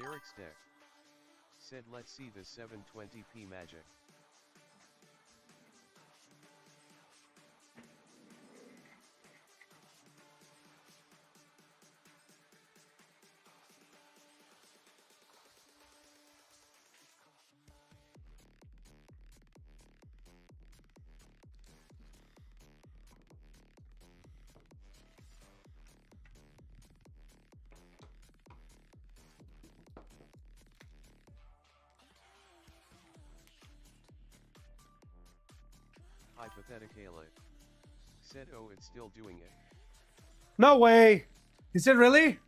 Eric Steck said let's see the 720p magic. Hypothetically said oh it's still doing it. No way. Is it really?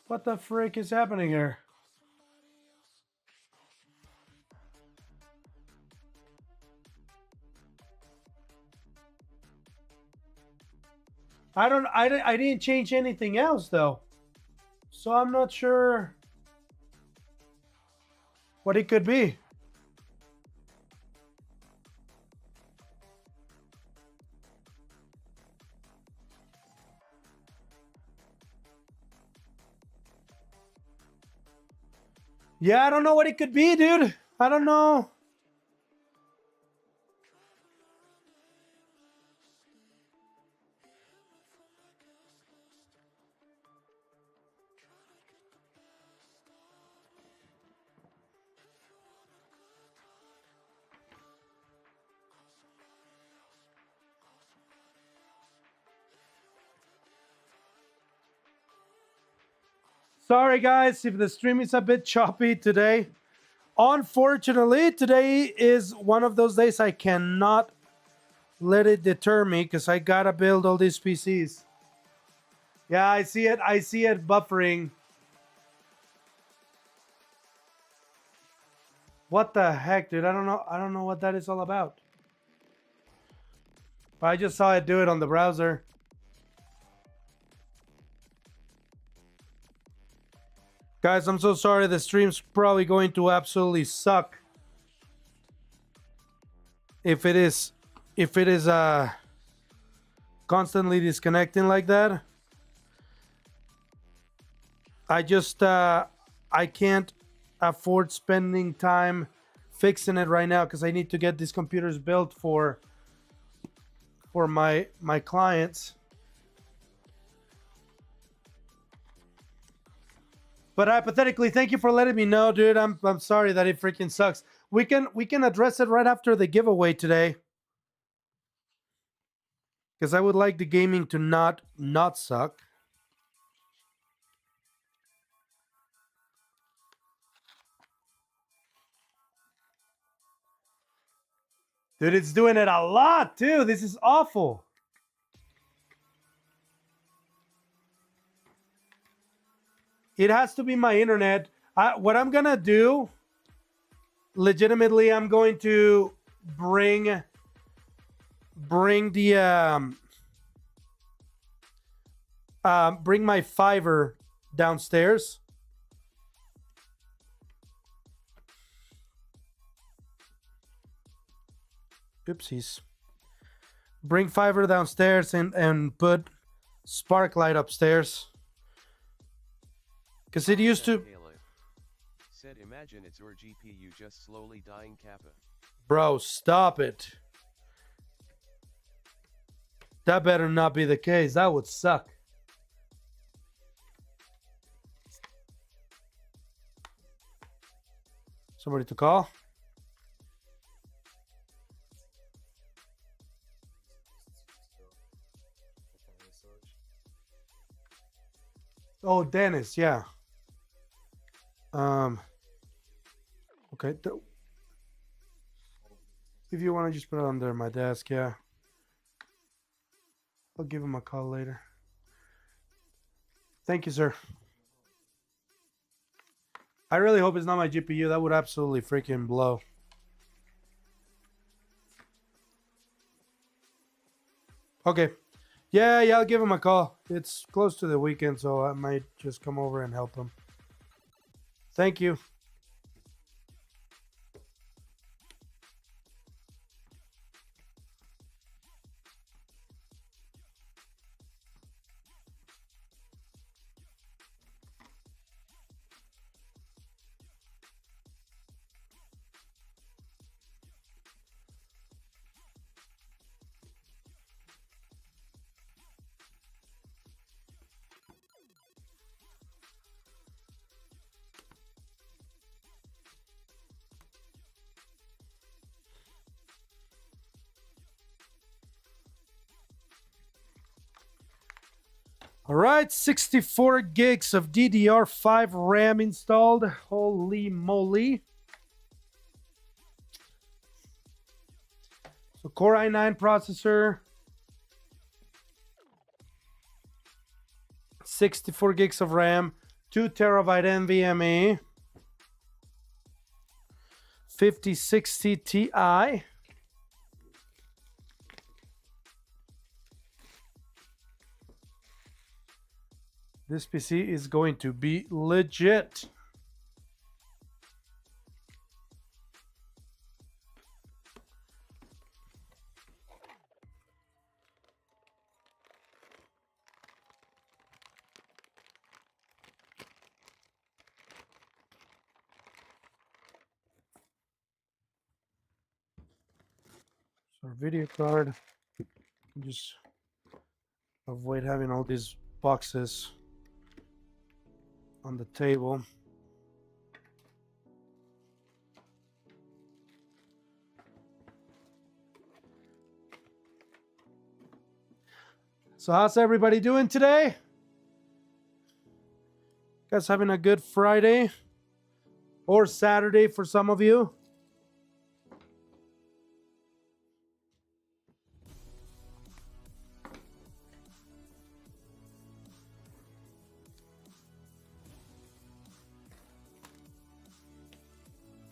What the frick is happening here? I didn't change anything else though. So I'm not sure what it could be. Yeah, I don't know what it could be, dude. I don't know. Sorry, guys, if the stream is a bit choppy today. Unfortunately, today is one of those days I cannot let it deter me because I gotta build all these PCs. Yeah, I see it. I see it buffering. What the heck, dude? I don't know. I don't know what that is all about. I just saw it do it on the browser. Guys, I'm so sorry. The stream's probably going to absolutely suck. If it is constantly disconnecting like that. I just I can't afford spending time fixing it right now because I need to get these computers built for my clients. But hypothetically, thank you for letting me know, dude. I'm sorry that it freaking sucks. We can address it right after the giveaway today. Because I would like the gaming to not suck. Dude, it's doing it a lot too. This is awful. It has to be my internet. What I'm gonna do, legitimately, I'm going to bring the bring my Fiverr downstairs. Oopsies. Bring Fiverr downstairs and put Sparklight upstairs. Because it used to... Said imagine it's your GPU just slowly dying Kappa. Bro, stop it. That better not be the case. That would suck. Somebody to call? Oh, Dennis, yeah. Okay. If you want to just put it under my desk, yeah. I'll give him a call later. Thank you, sir. I really hope it's not my GPU. That would absolutely freaking blow. Okay. Yeah, I'll give him a call. It's close to the weekend, so I might just come over and help him. Thank you. All right, 64 gigs of DDR5 RAM installed. Holy moly. So Core i9 processor. 64 gigs of RAM. 2 terabyte NVMe. 5060 Ti. This PC is going to be legit. So video card. Just avoid having all these boxes on the table. So how's everybody doing today? Guys having a good Friday or Saturday for some of you?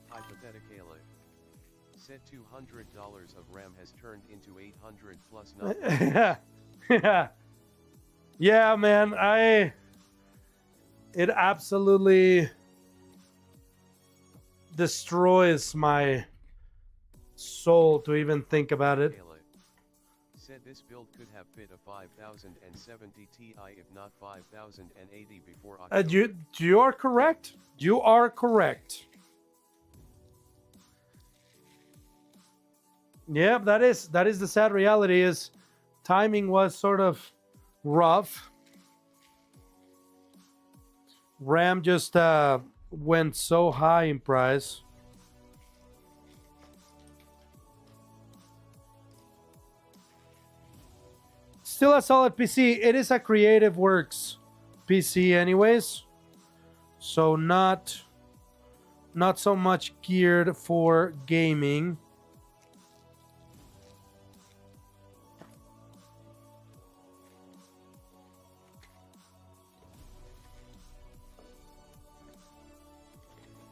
Hypothetically, said $200 of RAM has turned into 800 plus nothing. Yeah, man. It absolutely destroys my soul to even think about it. Said this build could have fit a 5070 Ti if not 5080 before October. You are correct. You are correct. Yeah, that is the sad reality. Is timing was sort of rough. RAM just went so high in price. Still a solid PC. It is a Creative Works PC anyways. So not so much geared for gaming.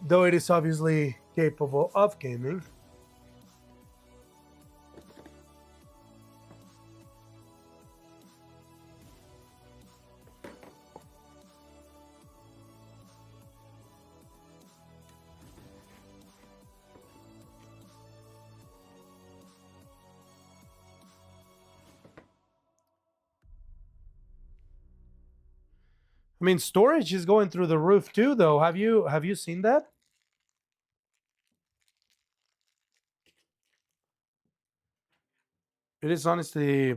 Though it is obviously capable of gaming. I mean, storage is going through the roof too, though. Have you seen that? It is honestly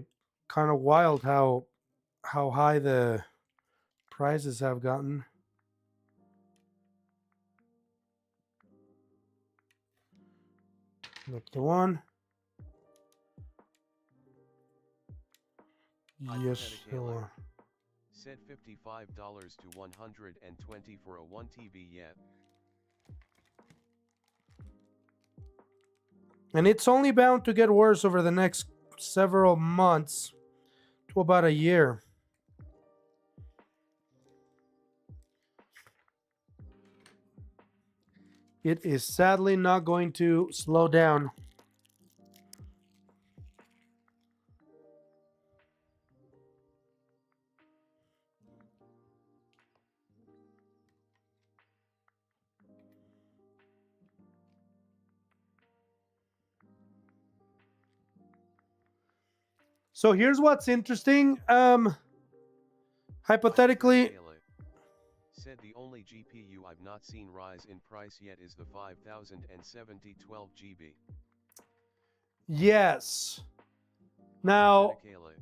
kind of wild how high the prices have gotten. Look, the one. Yes, the one. Said $55 to $120 for a 1 TB yet. And it's only bound to get worse over the next several months to about a year. It is sadly not going to slow down. So here's what's interesting. Hypothetically, Hypothetically, said the only GPU I've not seen rise in price yet is the 5070 12 GB. yes. Now Hypothetically,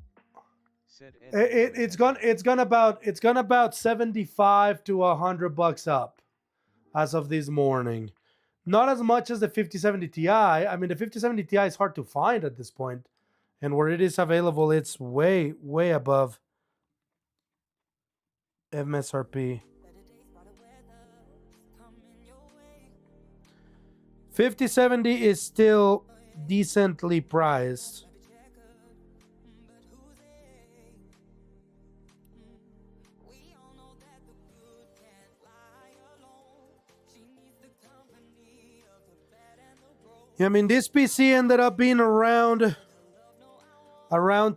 said it's gonna about 75 to $100 up as of this morning. Not as much as the 5070 Ti. I mean, the 5070 Ti is hard to find at this point, and where it is available, it's way above MSRP. 5070 is still decently priced. Yeah, I mean, this PC ended up being around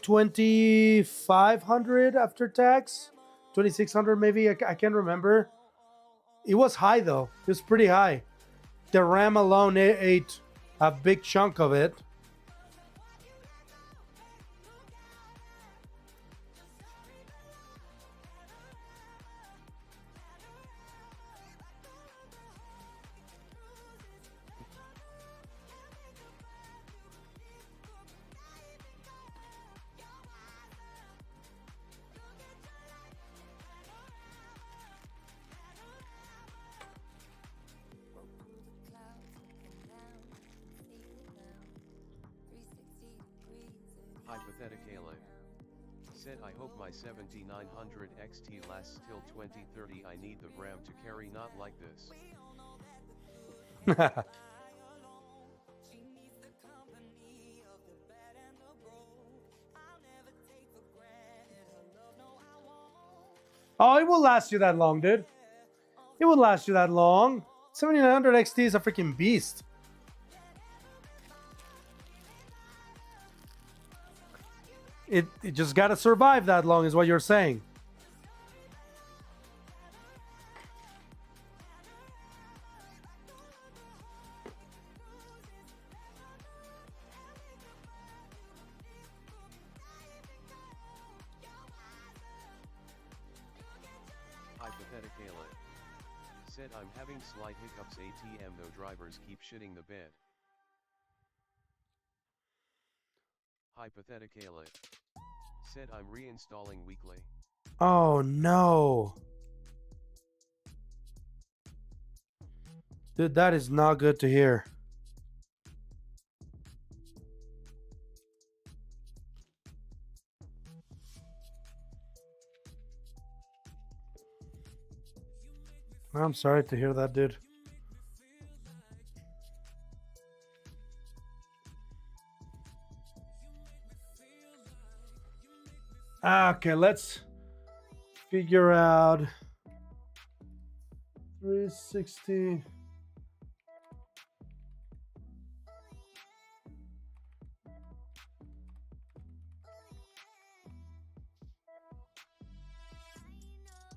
2500 after tax, 2600 maybe. I can't remember. It was high though. It was pretty high. The RAM alone ate a big chunk of it. hypothetically, said I hope my 7900 XT lasts till 2030. I need the RAM to carry, not like this. Oh, it will last you that long, dude. It will last you that long. 7900 XT is a freaking beast. It just gotta survive that long, is what you're saying. Hypothetically, said I'm having slight hiccups ATM though drivers keep shitting the bed. Hypothetically, said I'm reinstalling weekly. Oh no. Dude, that is not good to hear. I'm sorry to hear that, dude. Okay, let's figure out 360.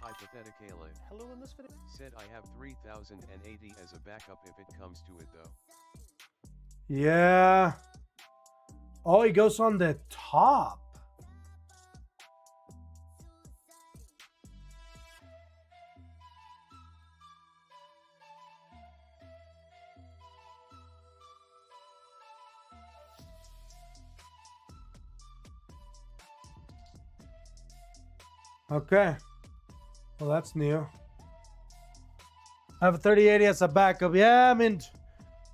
Hypothetically, Hello in this video. said I have 3080 as a backup if it comes to it though. Yeah. Oh, it goes on the top. Okay. Well, that's new. I have a 3080 as a backup. Yeah, I mean,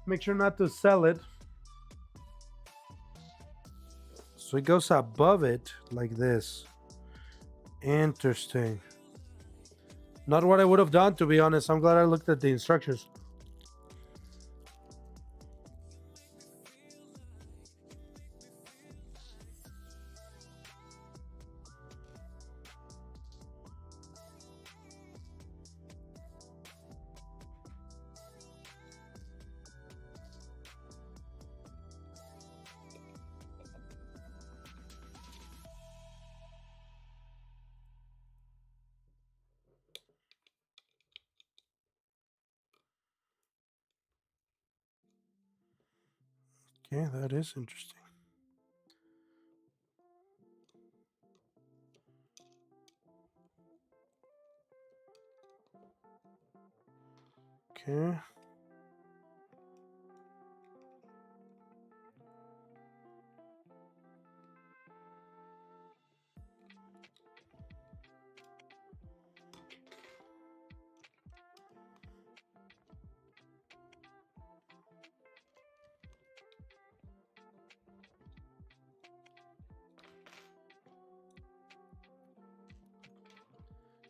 make sure not to sell it. So it goes above it like this. Interesting. Not what I would have done, to be honest. I'm glad I looked at the instructions. Okay, that is interesting. Okay.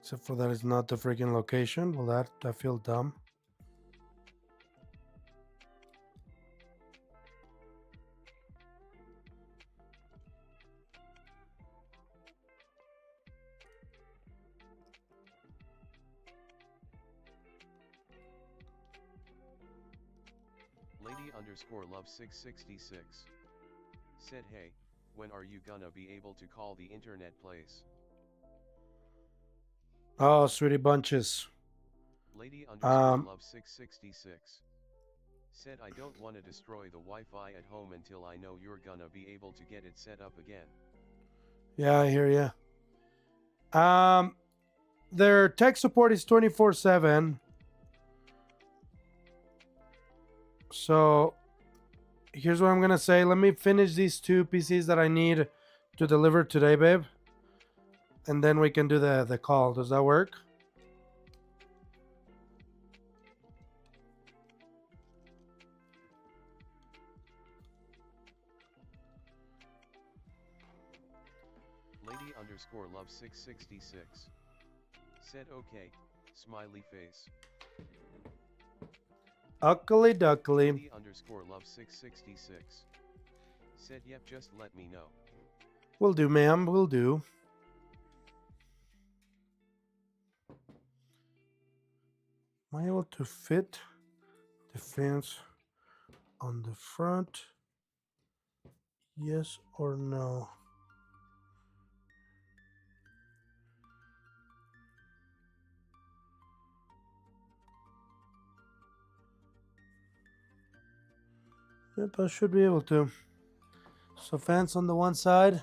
Except for that it's not the freaking location. Well, that I feel dumb. Lady underscore love 666 said, hey, when are you gonna be able to call the internet place? Oh, sweetie bunches. Lady underscore love 666 said, I don't want to destroy the Wi-Fi at home until I know you're gonna be able to get it set up again. Yeah, I hear ya. Their tech support is 24/7. So here's what I'm gonna say. Let me finish these 2 PCs that I need to deliver today, babe. And then we can do the call. Does that work? Lady underscore love 666 said, okay, smiley face. Uckly duckly. Lady underscore love 666 said, yep, just let me know. Will do, ma'am. Will do. Am I able to fit the fence on the front? Yes or no? Yep, I should be able to. So fence on the one side.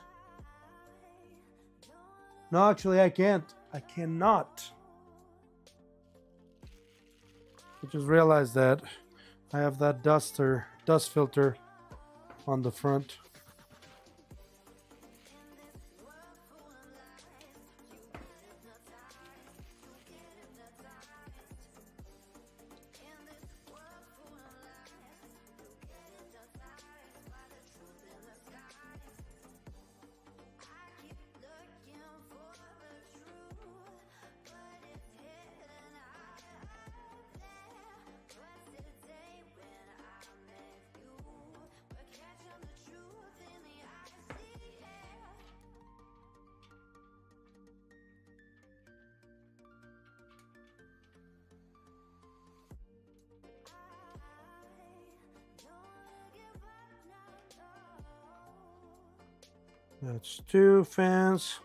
No, actually I can't. I cannot. I just realized that I have that dust filter on the front. That's 2 fans.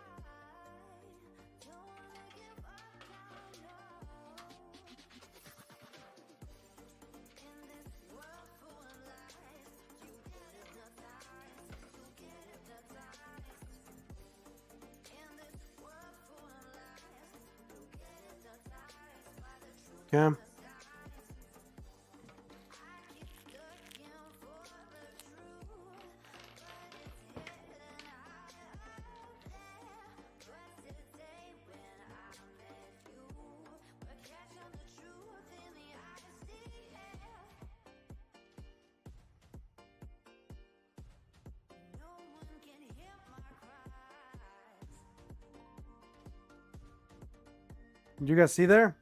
Okay. Did you guys see there?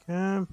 Okay.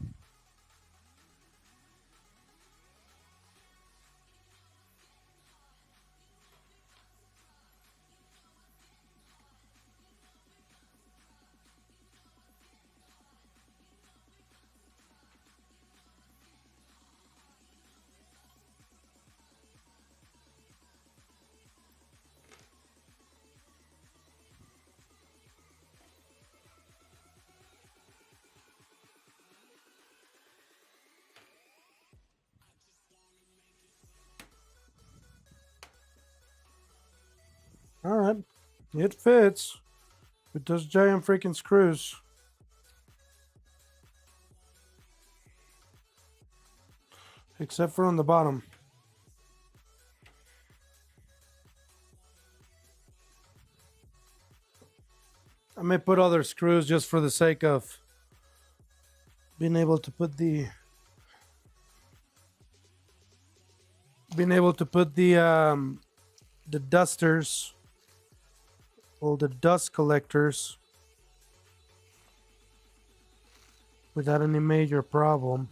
All right. It fits with those giant freaking screws. Except for on the bottom. I may put other screws just for the sake of being able to put the the dusters or the dust collectors without any major problem.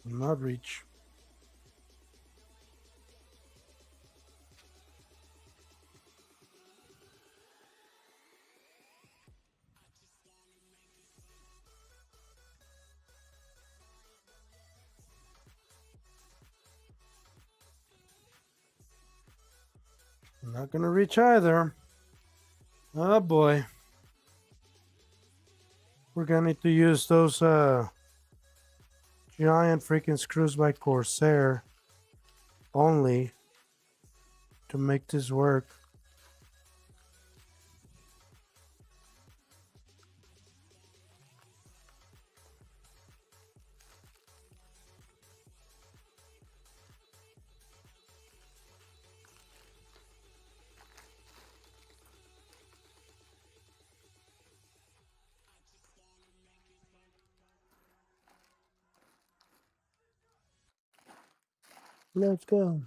Not reach. Not gonna reach either. Oh boy. We're gonna need to use those giant freaking screws by Corsair only to make this work. Let's go.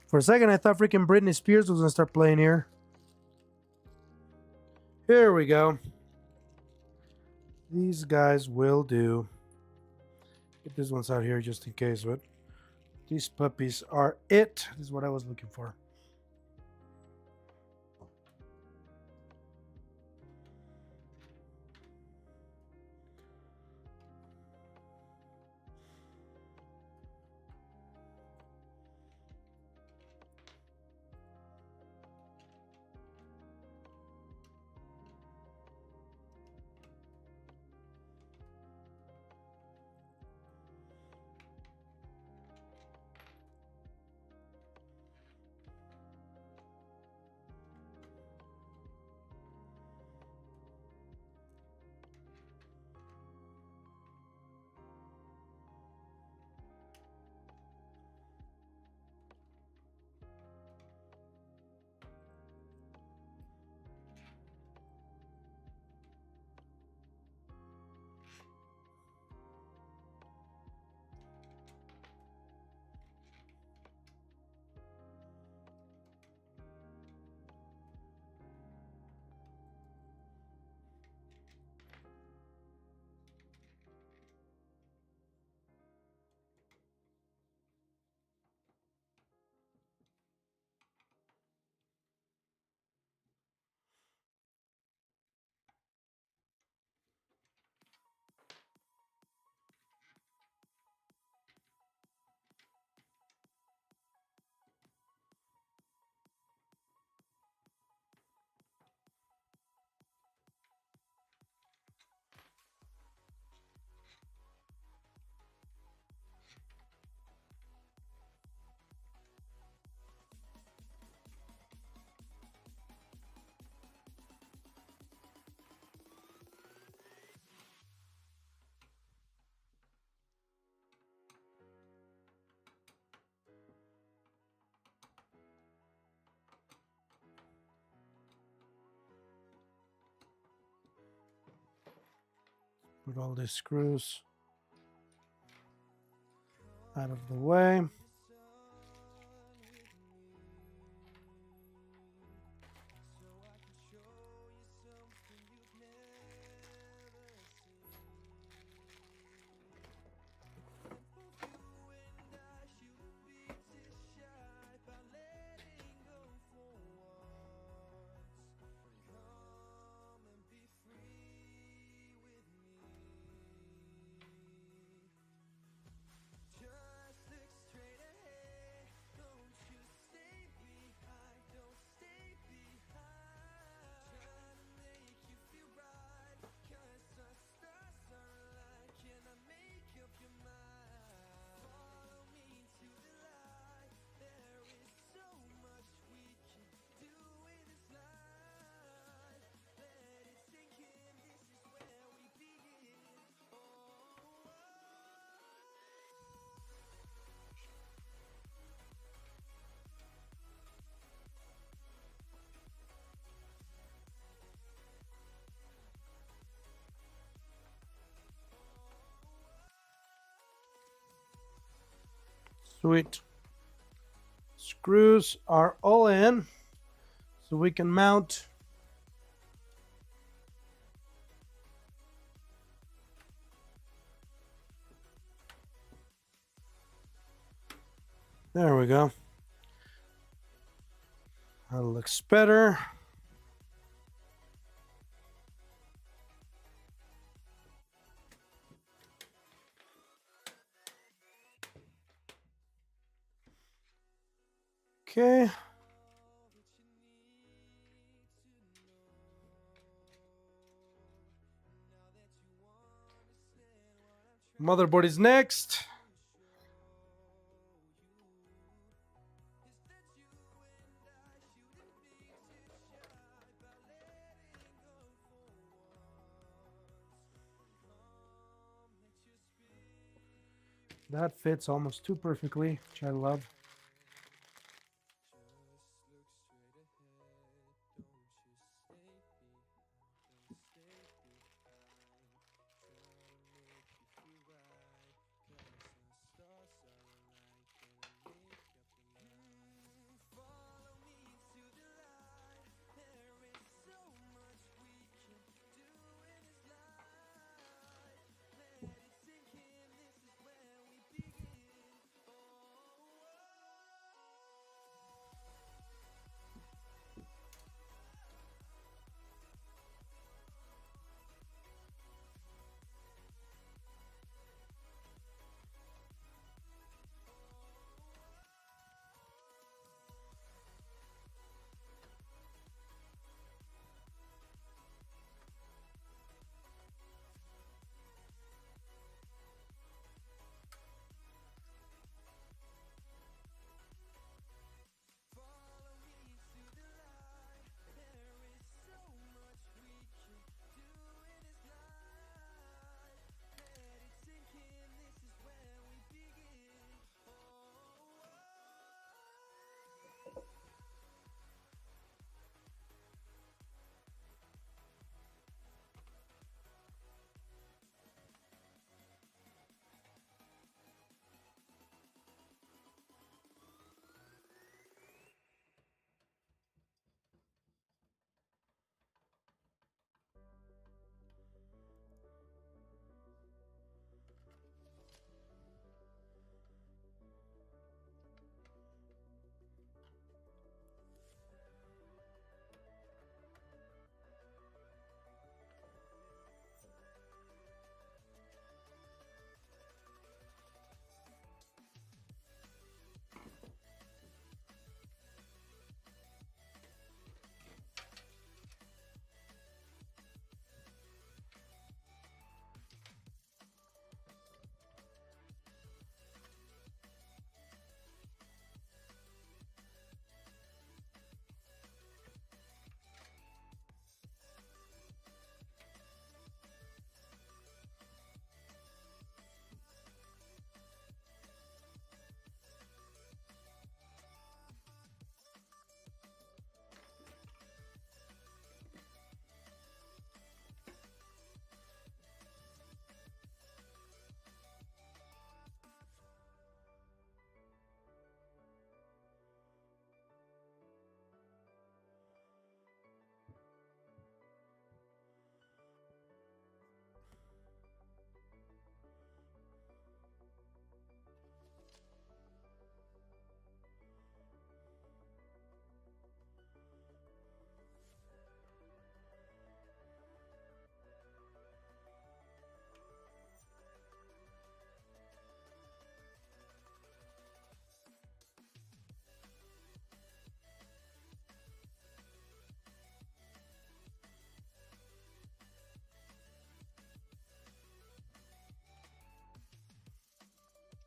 For a second, I thought freaking Britney Spears was gonna start playing here. Here we go. These guys will do. Get this one's out here just in case, but these puppies are it. This is what I was looking for. Put all these screws out of the way. Sweet. Screws are all in, so we can mount there we go. That looks better. Okay. Motherboard is next. That fits almost too perfectly, which I love.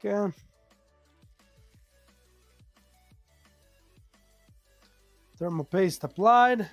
Okay. Thermal paste applied.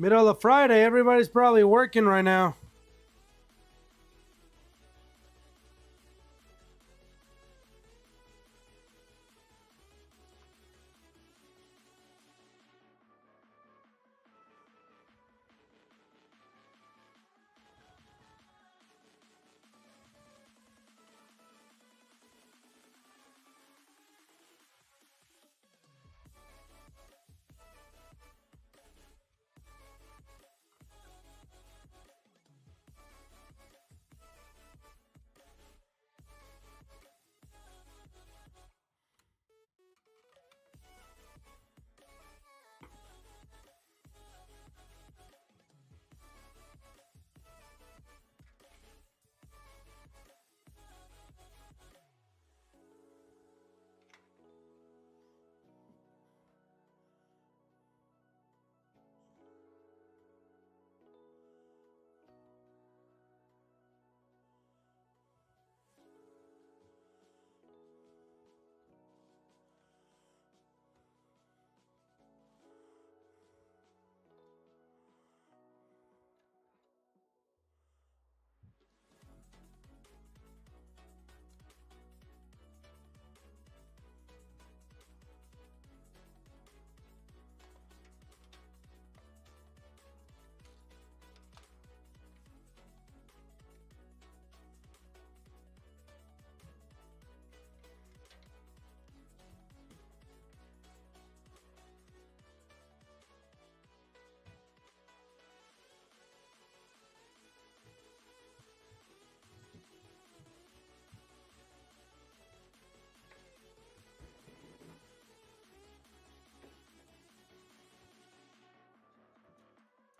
Middle of Friday, everybody's probably working right now.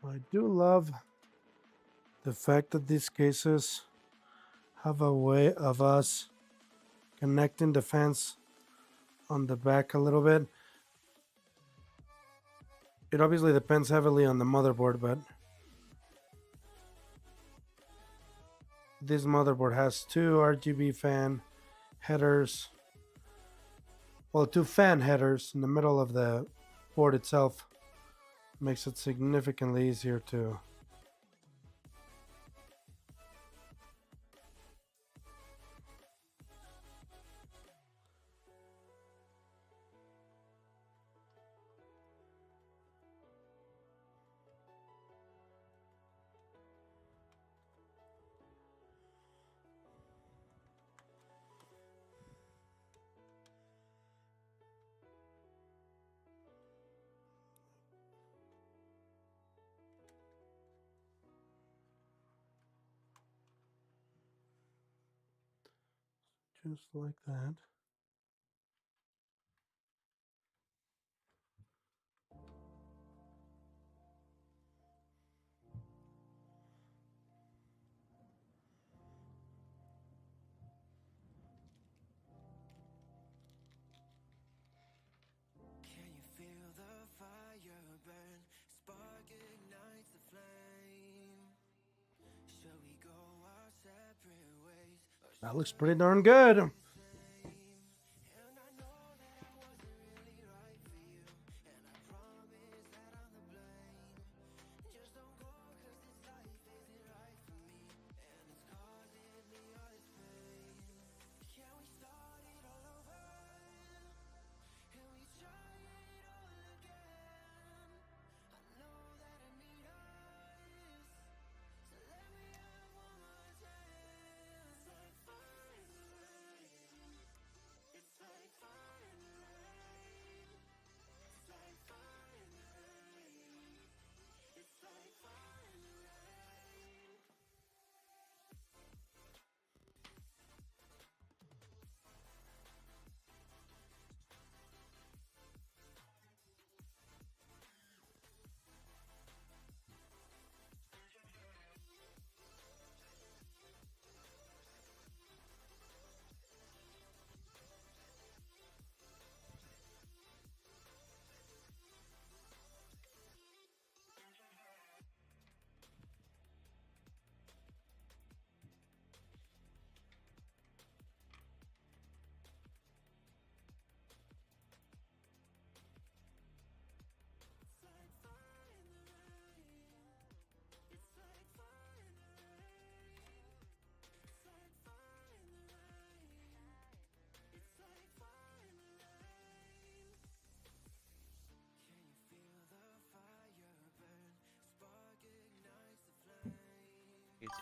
I do love the fact that these cases have a way of us connecting the fans on the back a little bit. It obviously depends heavily on the motherboard, but this motherboard has two RGB fan headers. Well, two fan headers in the middle of the board itself. Makes it significantly easier to just like that. That looks pretty darn good.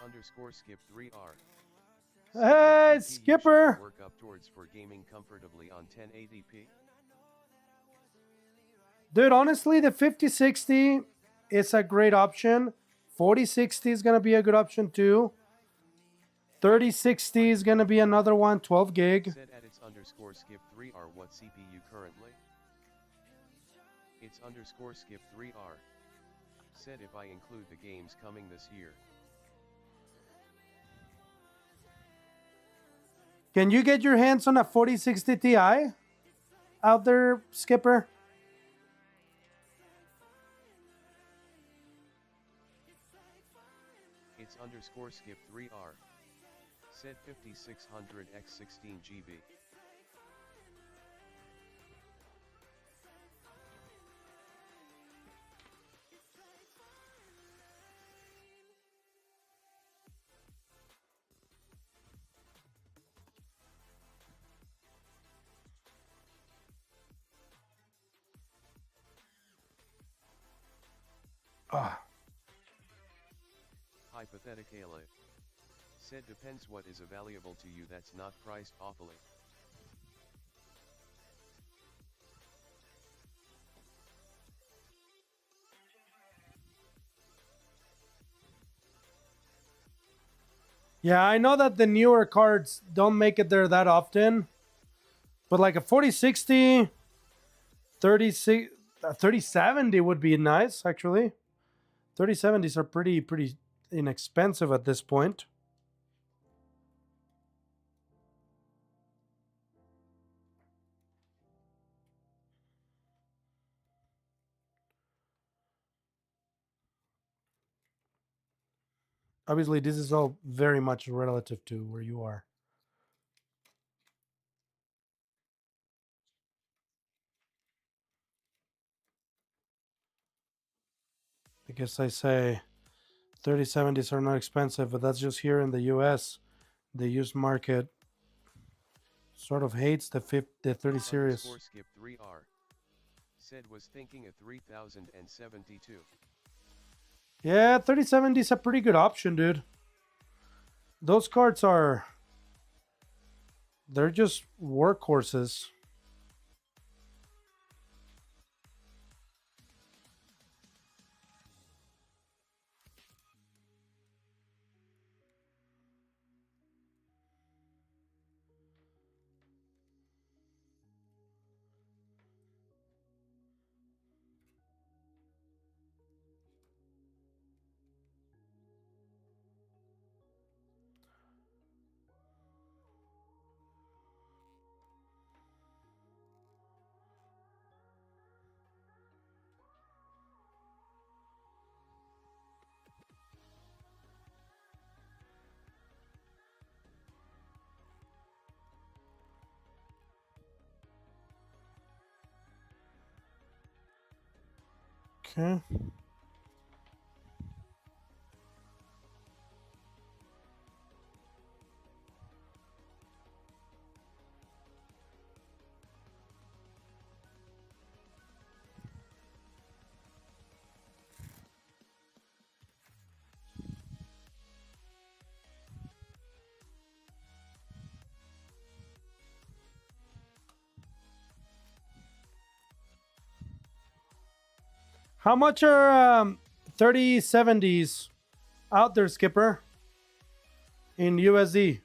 underscore skip 3R. Hey, Skipper! Work up towards for gaming comfortably on 1080p. Dude, honestly, the 5060 is a great option. 4060 is going to be a good option too. 3060 is going to be another one, 12 gig. Set edits underscore skip 3R. What CPU currently? It's underscore skip 3R. Said if I include the games coming this year. Can you get your hands on a 4060 Ti out there, Skipper? It's underscore skip 3R. Said 5600 x 16 GB. Hypothetically. Said depends what is available to you that's not priced awfully. Yeah, I know that the newer cards don't make it there that often. But like a 4060, 3070 would be nice, actually. 3070s are pretty inexpensive at this point. Obviously, this is all very much relative to where you are. I guess I say 3070s are not expensive, but that's just here in the US. The used market sort of hates the 30 series. Skip 3R. Said was thinking a 3072. Yeah, 3070 is a pretty good option, dude. Those cards they're just workhorses. Okay. How much are 3070s out there, Skipper? In USD?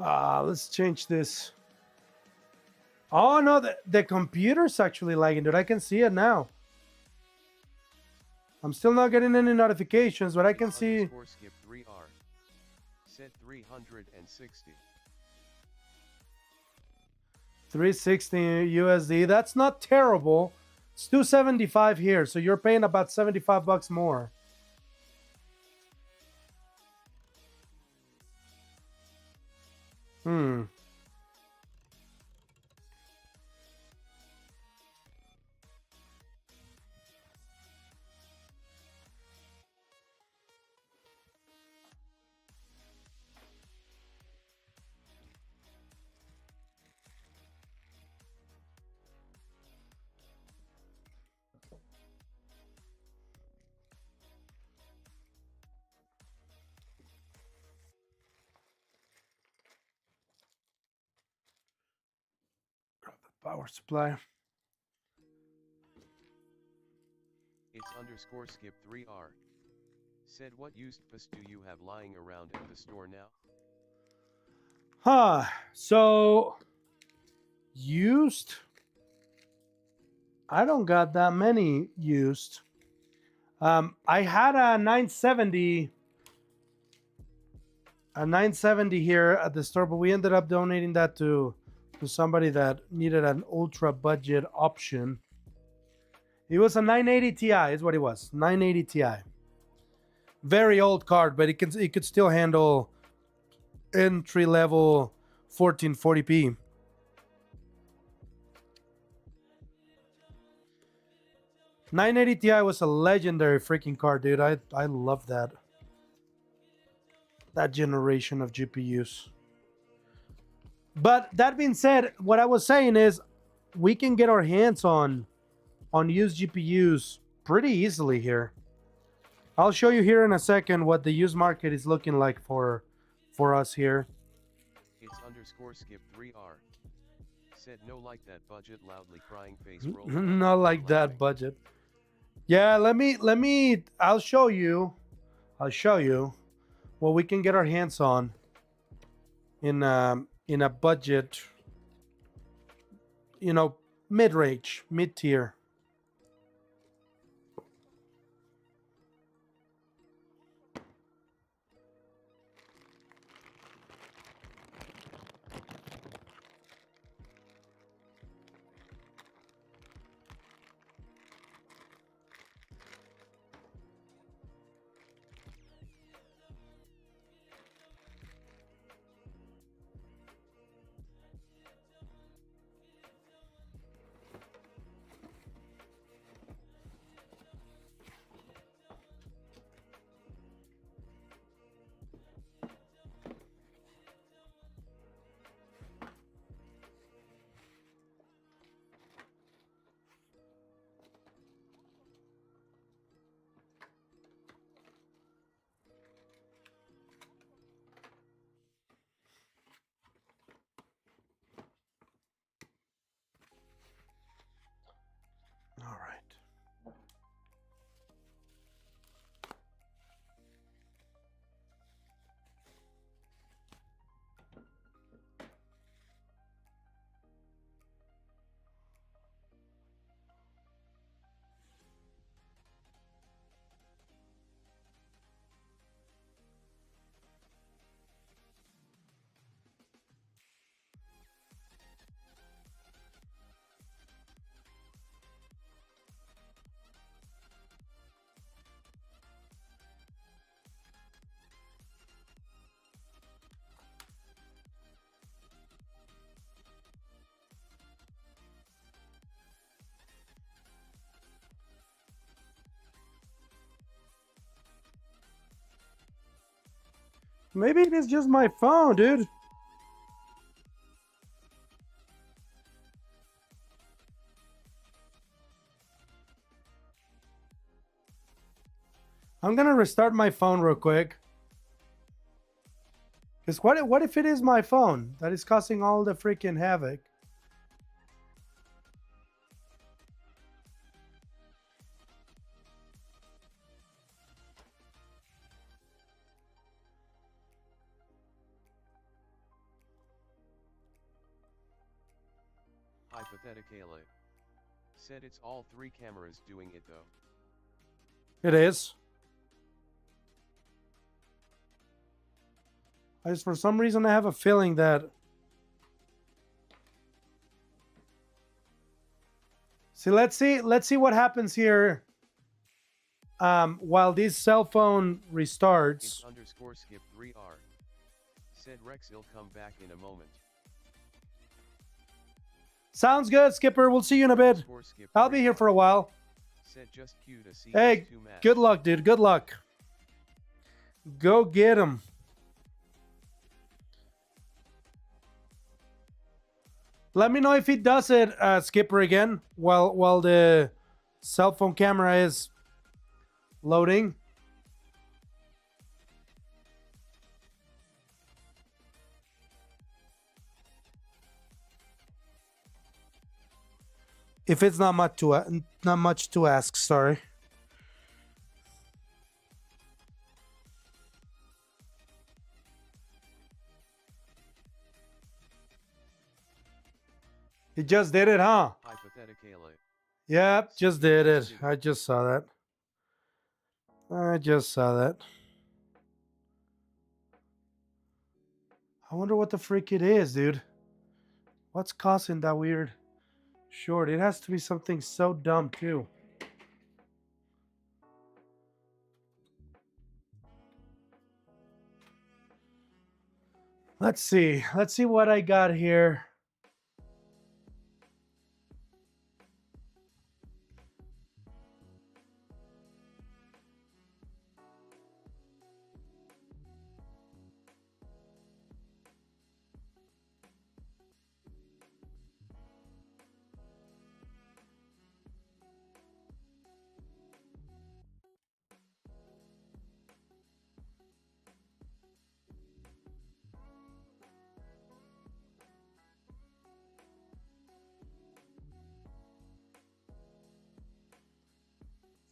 Let's change this. Oh no, the computer's actually lagging, dude. I can see it now. I'm still not getting any notifications, but I can see. Skip 3R. Set 360. 360 USD. That's not terrible. It's 275 here, so you're paying about $75 more. Hmm. Grab the power supply. It's underscore skip 3R. Said what used PUS do you have lying around at the store now? So used. I don't got that many used. I had a 970 here at the store, but we ended up donating that to somebody that needed an ultra budget option. It was a 980 Ti, is what it was. 980 Ti. Very old card, but it could still handle entry level 1440p. $980 Ti was a legendary freaking card, dude. I love that generation of GPUs. But that being said, what I was saying is we can get our hands on used GPUs pretty easily here. I'll show you here in a second what the used market is looking like for us here. It's underscore skip 3R. Said no like that budget loudly crying face roll. Not like that budget. Yeah, let me I'll show you what we can get our hands on in a budget, mid-range, mid-tier. All right. Maybe it is just my phone, dude. I'm gonna restart my phone real quick. Because what if it is my phone that is causing all the freaking havoc? Hypothetically. Said it's all 3 cameras doing it though. It is. For some reason, I have a feeling that... Let's see what happens here while this cell phone restarts. It's underscore skip 3R. Said Rex will come back in a moment. Sounds good, Skipper. We'll see you in a bit. I'll be here for a while. Said just queued a CS2 Hey, match. good luck, dude. Good luck. Go get him. Let me know if he does it, Skipper, again, while the cell phone camera is loading. If it's not much to ask, sorry. He just did it, huh? Hypothetically. Yep, just did it. I just saw that. I just saw that. I wonder what the freak it is, dude. What's causing that weird short? It has to be something so dumb, too. Let's see. Let's see what I got here.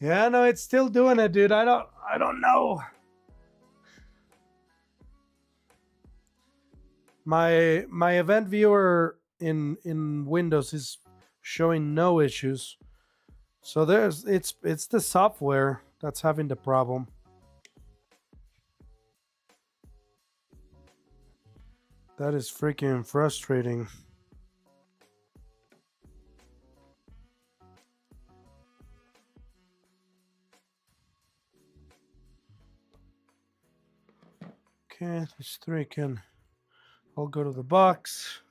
Yeah, no, it's still doing it, dude. I don't know. My event viewer in Windows is showing no issues. So it's the software that's having the problem. That is freaking frustrating. Okay, these 3 can all go to the box.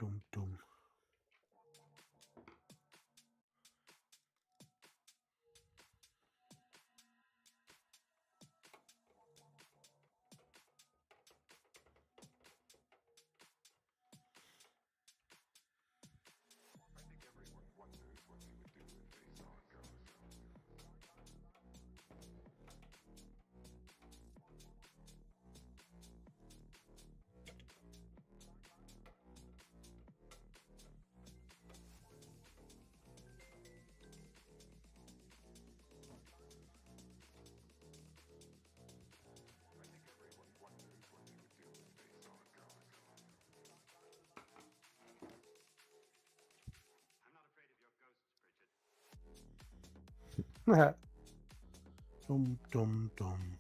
Dum dum. Dum dum dum.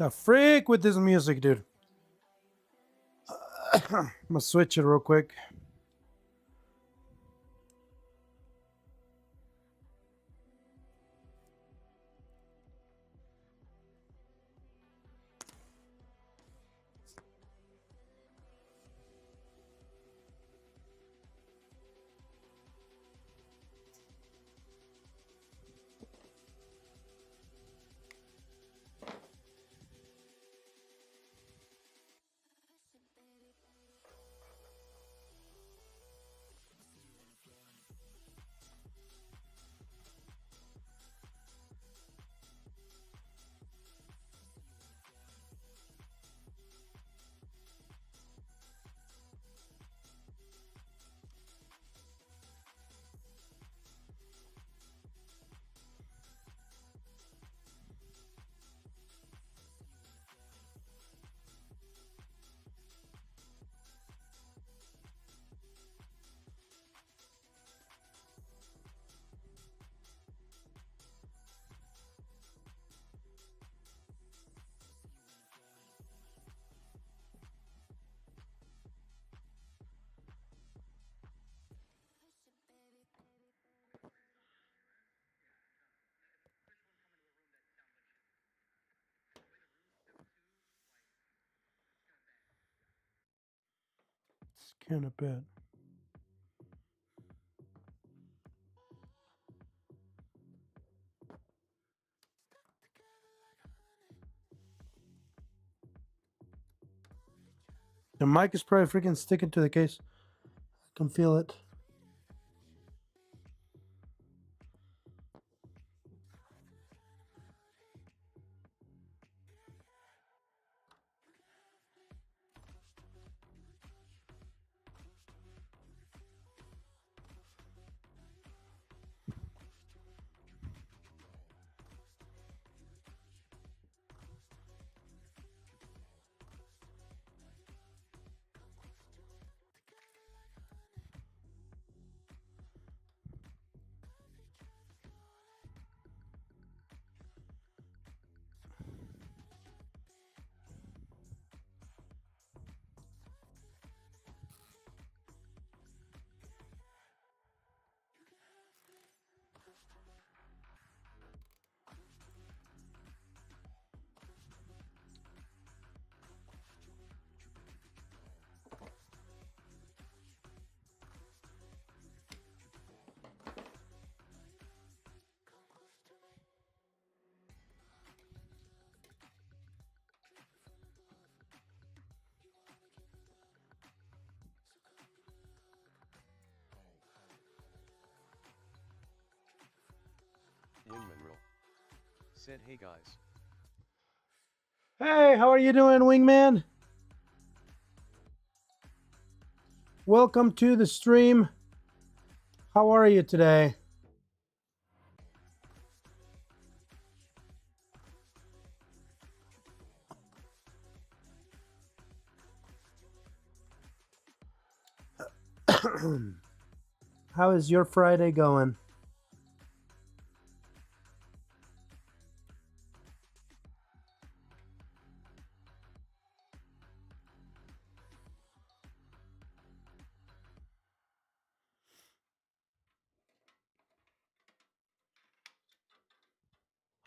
The freak with this music, dude. I'm gonna switch it real quick. It's kind of bad. The mic is probably freaking sticking to the case. I can feel it. Wingman Rule said, "Hey guys, Hey, how are you doing, Wingman? Welcome to the stream. How are you today? How is your Friday going?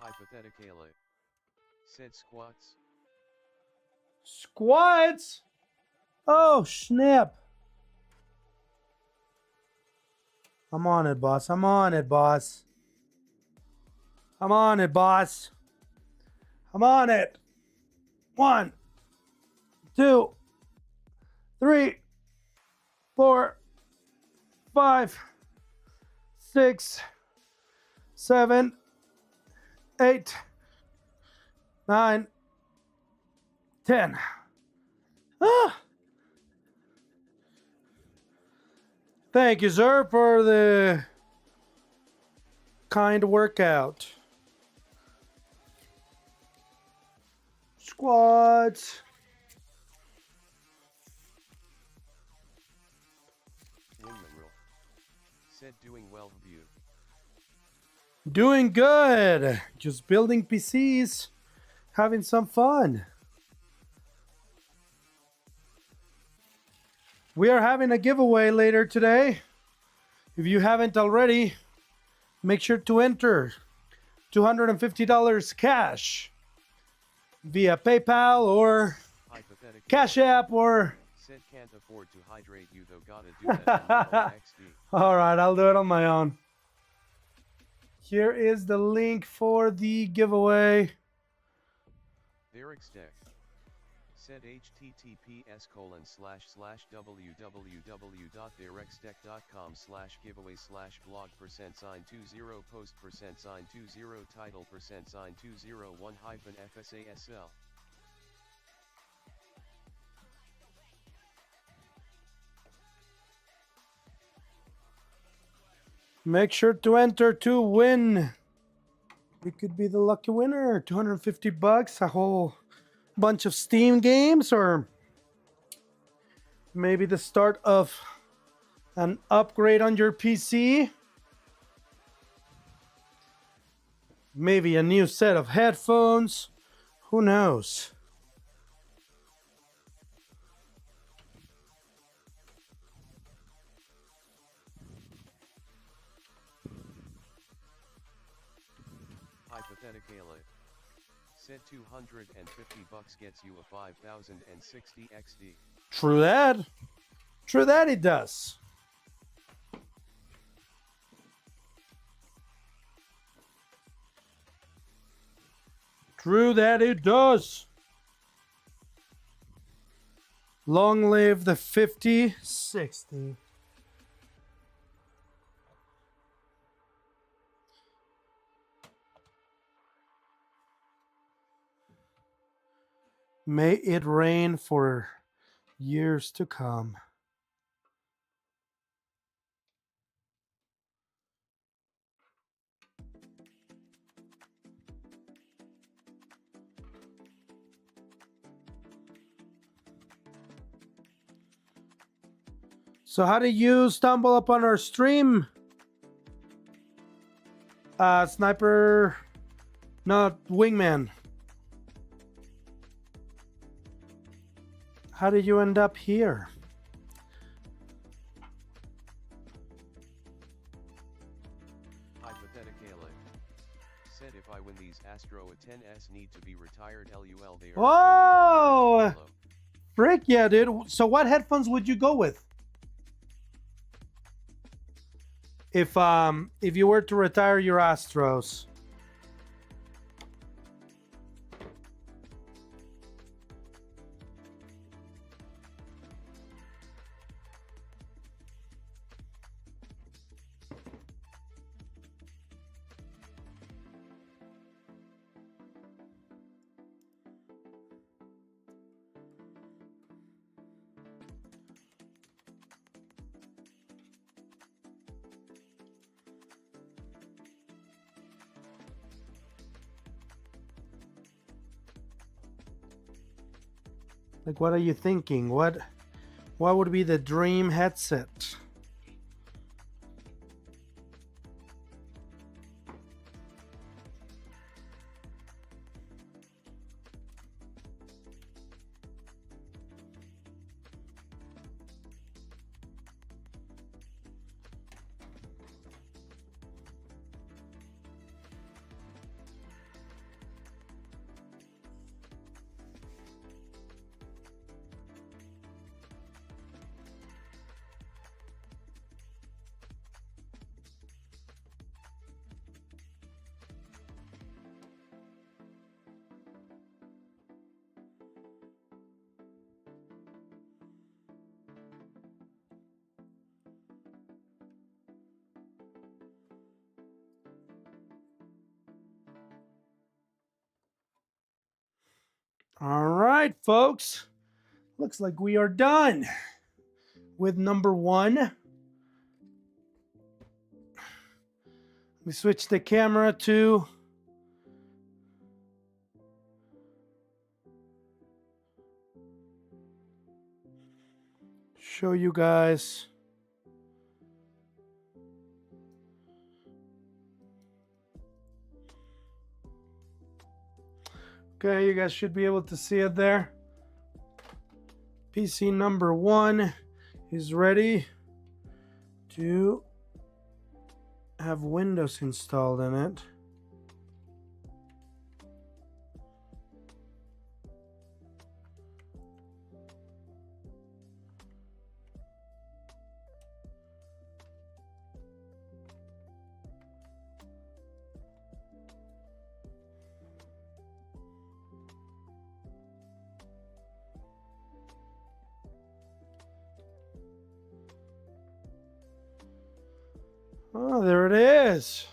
hypothetically said squats." Squats! Oh, snap. I'm on it, boss. I'm on it, boss. I'm on it, boss. I'm on it. 1, 2, 3, 4, 5, 6, 7, 8, 9, 10. Ah! Thank you, sir, for the kind workout. Squats. Wingman Rule said, "Doing well, view." Doing good. Just building PCs having some fun. We are having a giveaway later today. If you haven't already, make sure to enter $250 cash via PayPal or Cash App or... Said can't afford to hydrate you though, gotta do that on your own XD. All right, I'll do it on my own. Here is the link for the giveaway. Derek's deck. Said https://www.derexdeck.com/giveaway/blog%20 post%20 title%21-FSASL. Make sure to enter to win. We could be the lucky winner. $250, a whole bunch of Steam games, or maybe the start of an upgrade on your PC. Maybe a new set of headphones. Who knows? Hypothetically. Said $250 gets you a 5060 XD. True that. True that it does. True that it does. Long live the 5060. May it rain for years to come. So how did you stumble upon our stream? Sniper, not Wingman. How did you end up here? Hypothetically. Said if I win these Astro A10s need to be retired LUL they are. Oh! Frick yeah, dude. So what headphones would you go with? If you were to retire your Astros. Like, what are you thinking? What would be the dream headset? All right, folks. Looks like we are done with number one. Let me switch the camera to show you guys. Okay, you guys should be able to see it there. PC number 1 is ready to have Windows installed in it. Oh, there it is.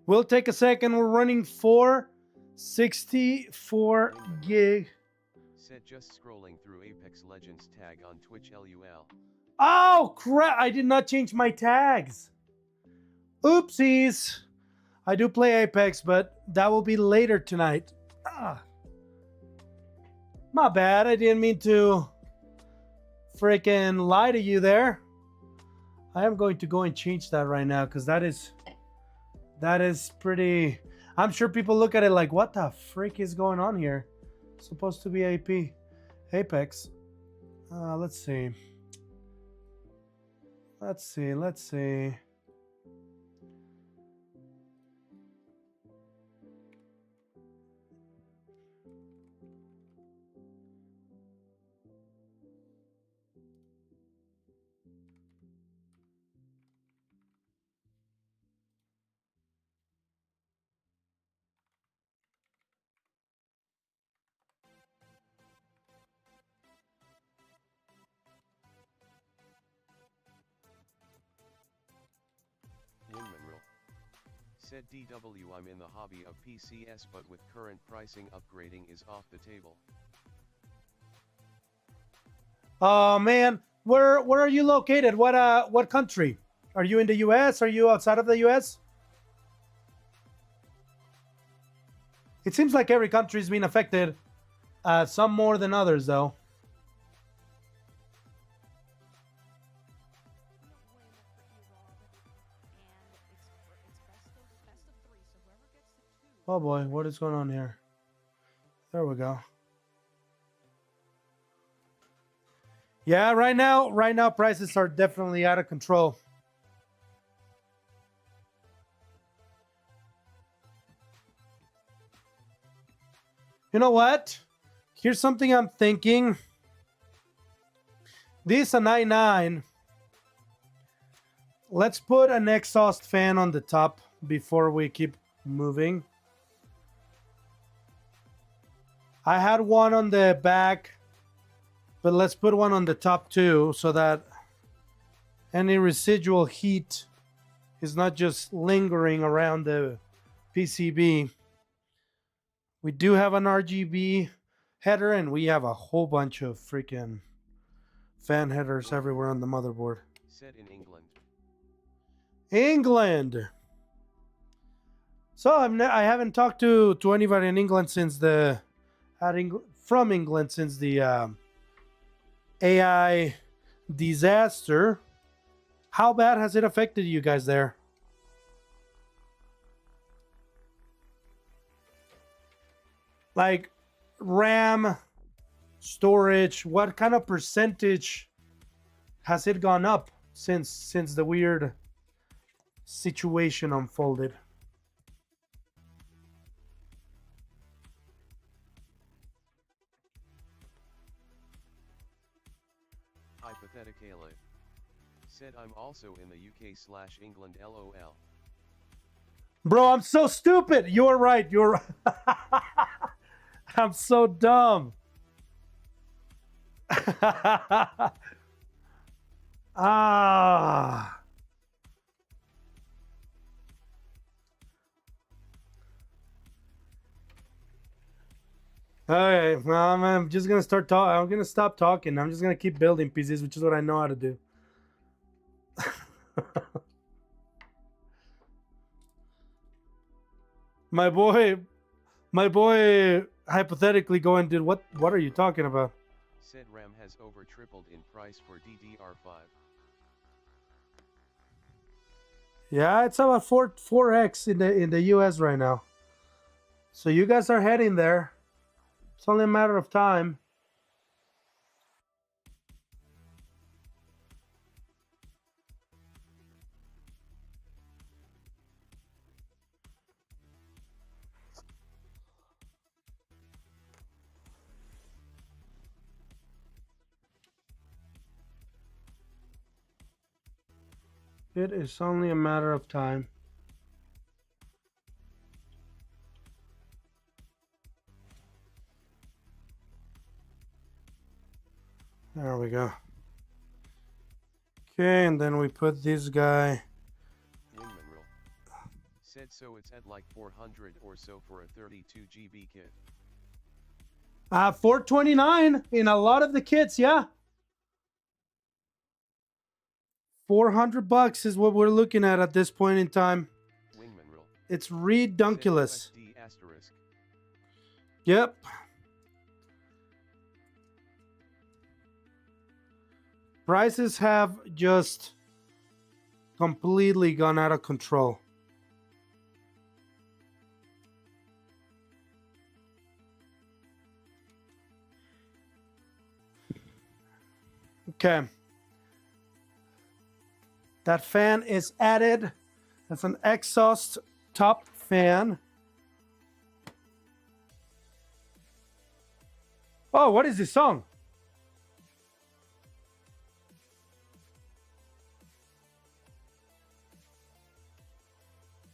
We'll take a second. We're running 464 gig. Said just scrolling through Apex Legends tag on Twitch LUL. Oh, crap. I did not change my tags. Oopsies. I do play Apex, but that will be later tonight. My bad. I didn't mean to freaking lie to you there. I am going to go and change that right now because that is pretty. I'm sure people look at it like, what the freak is going on here? It's supposed to be Apex. Let's see. Let's see. Winmanrel. Said DW, I'm in the hobby of PCS, but with current pricing, upgrading is off the table. Oh man, where are you located? What country? Are you in the US? Are you outside of the US? It seems like every country is being affected, some more than others though. Oh boy, what is going on here? There we go. Yeah, right now prices are definitely out of control. You know what? Here's something I'm thinking. This is an i9. Let's put an exhaust fan on the top before we keep moving. I had one on the back, but let's put one on the top too, so that any residual heat is not just lingering around the PCB. We do have an RGB header, and we have a whole bunch of freaking fan headers everywhere on the motherboard. Said in England. England. So I haven't talked to anybody in England since from England since the AI disaster. How bad has it affected you guys there? Like RAM, storage, what kind of percentage has it gone up since the weird situation unfolded? Hypothetically. Said I'm also in the UK/England LOL. Bro, I'm so stupid. You're right. You're I'm so dumb. Ah. Okay, well, I'm just gonna start talking. I'm gonna stop talking. I'm just gonna keep building pieces, which is what I know how to do. my boy hypothetically going, dude, what are you talking about? Said RAM has over tripled in price for DDR5. Yeah, it's about 4x in the US right now. So you guys are heading there. It's only a matter of time. It is only a matter of time. There we go. Okay, and then we put this guy. Wingman rule. Said so it's at like 400 or so for a 32 GB kit. 429 in a lot of the kits, yeah. $400 is what we're looking at this point in time. Wingman rule. It's redunculous. Yep. Prices have just completely gone out of control. Okay. That fan is added. That's an exhaust top fan. Oh, what is this song?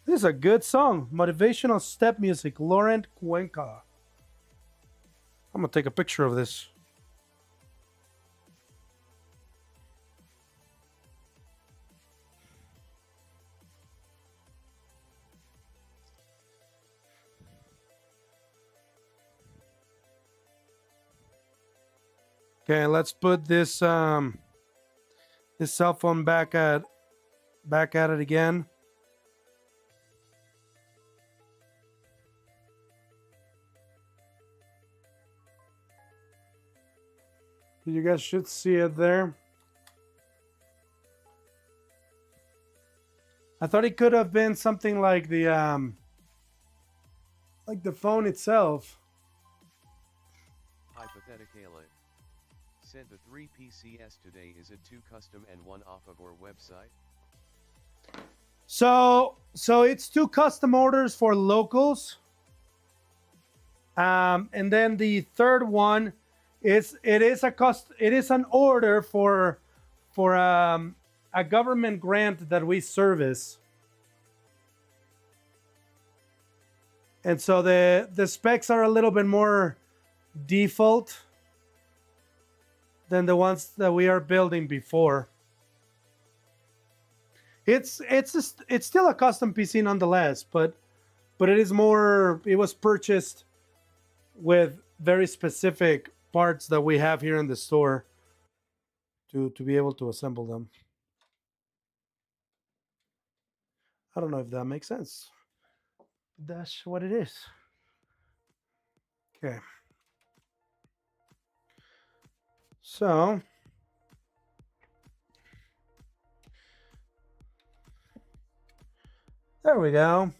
This is a good song. Motivational step music, Laurent Cuenca. I'm gonna take a picture of this. Okay, let's put this this cell phone back at it again. You guys should see it there. I thought it could have been something like the phone itself. Hypothetically, said the 3 PCS today is it 2 custom and 1 off of our website? So it's 2 custom orders for locals. And then the third one it is an order for a government grant that we service. And so the specs are a little bit more default than the ones that we are building before. It's still a custom PC nonetheless, but it was purchased with very specific parts that we have here in the store to be able to assemble them. I don't know if that makes sense. That's what it is. Okay. So there we go.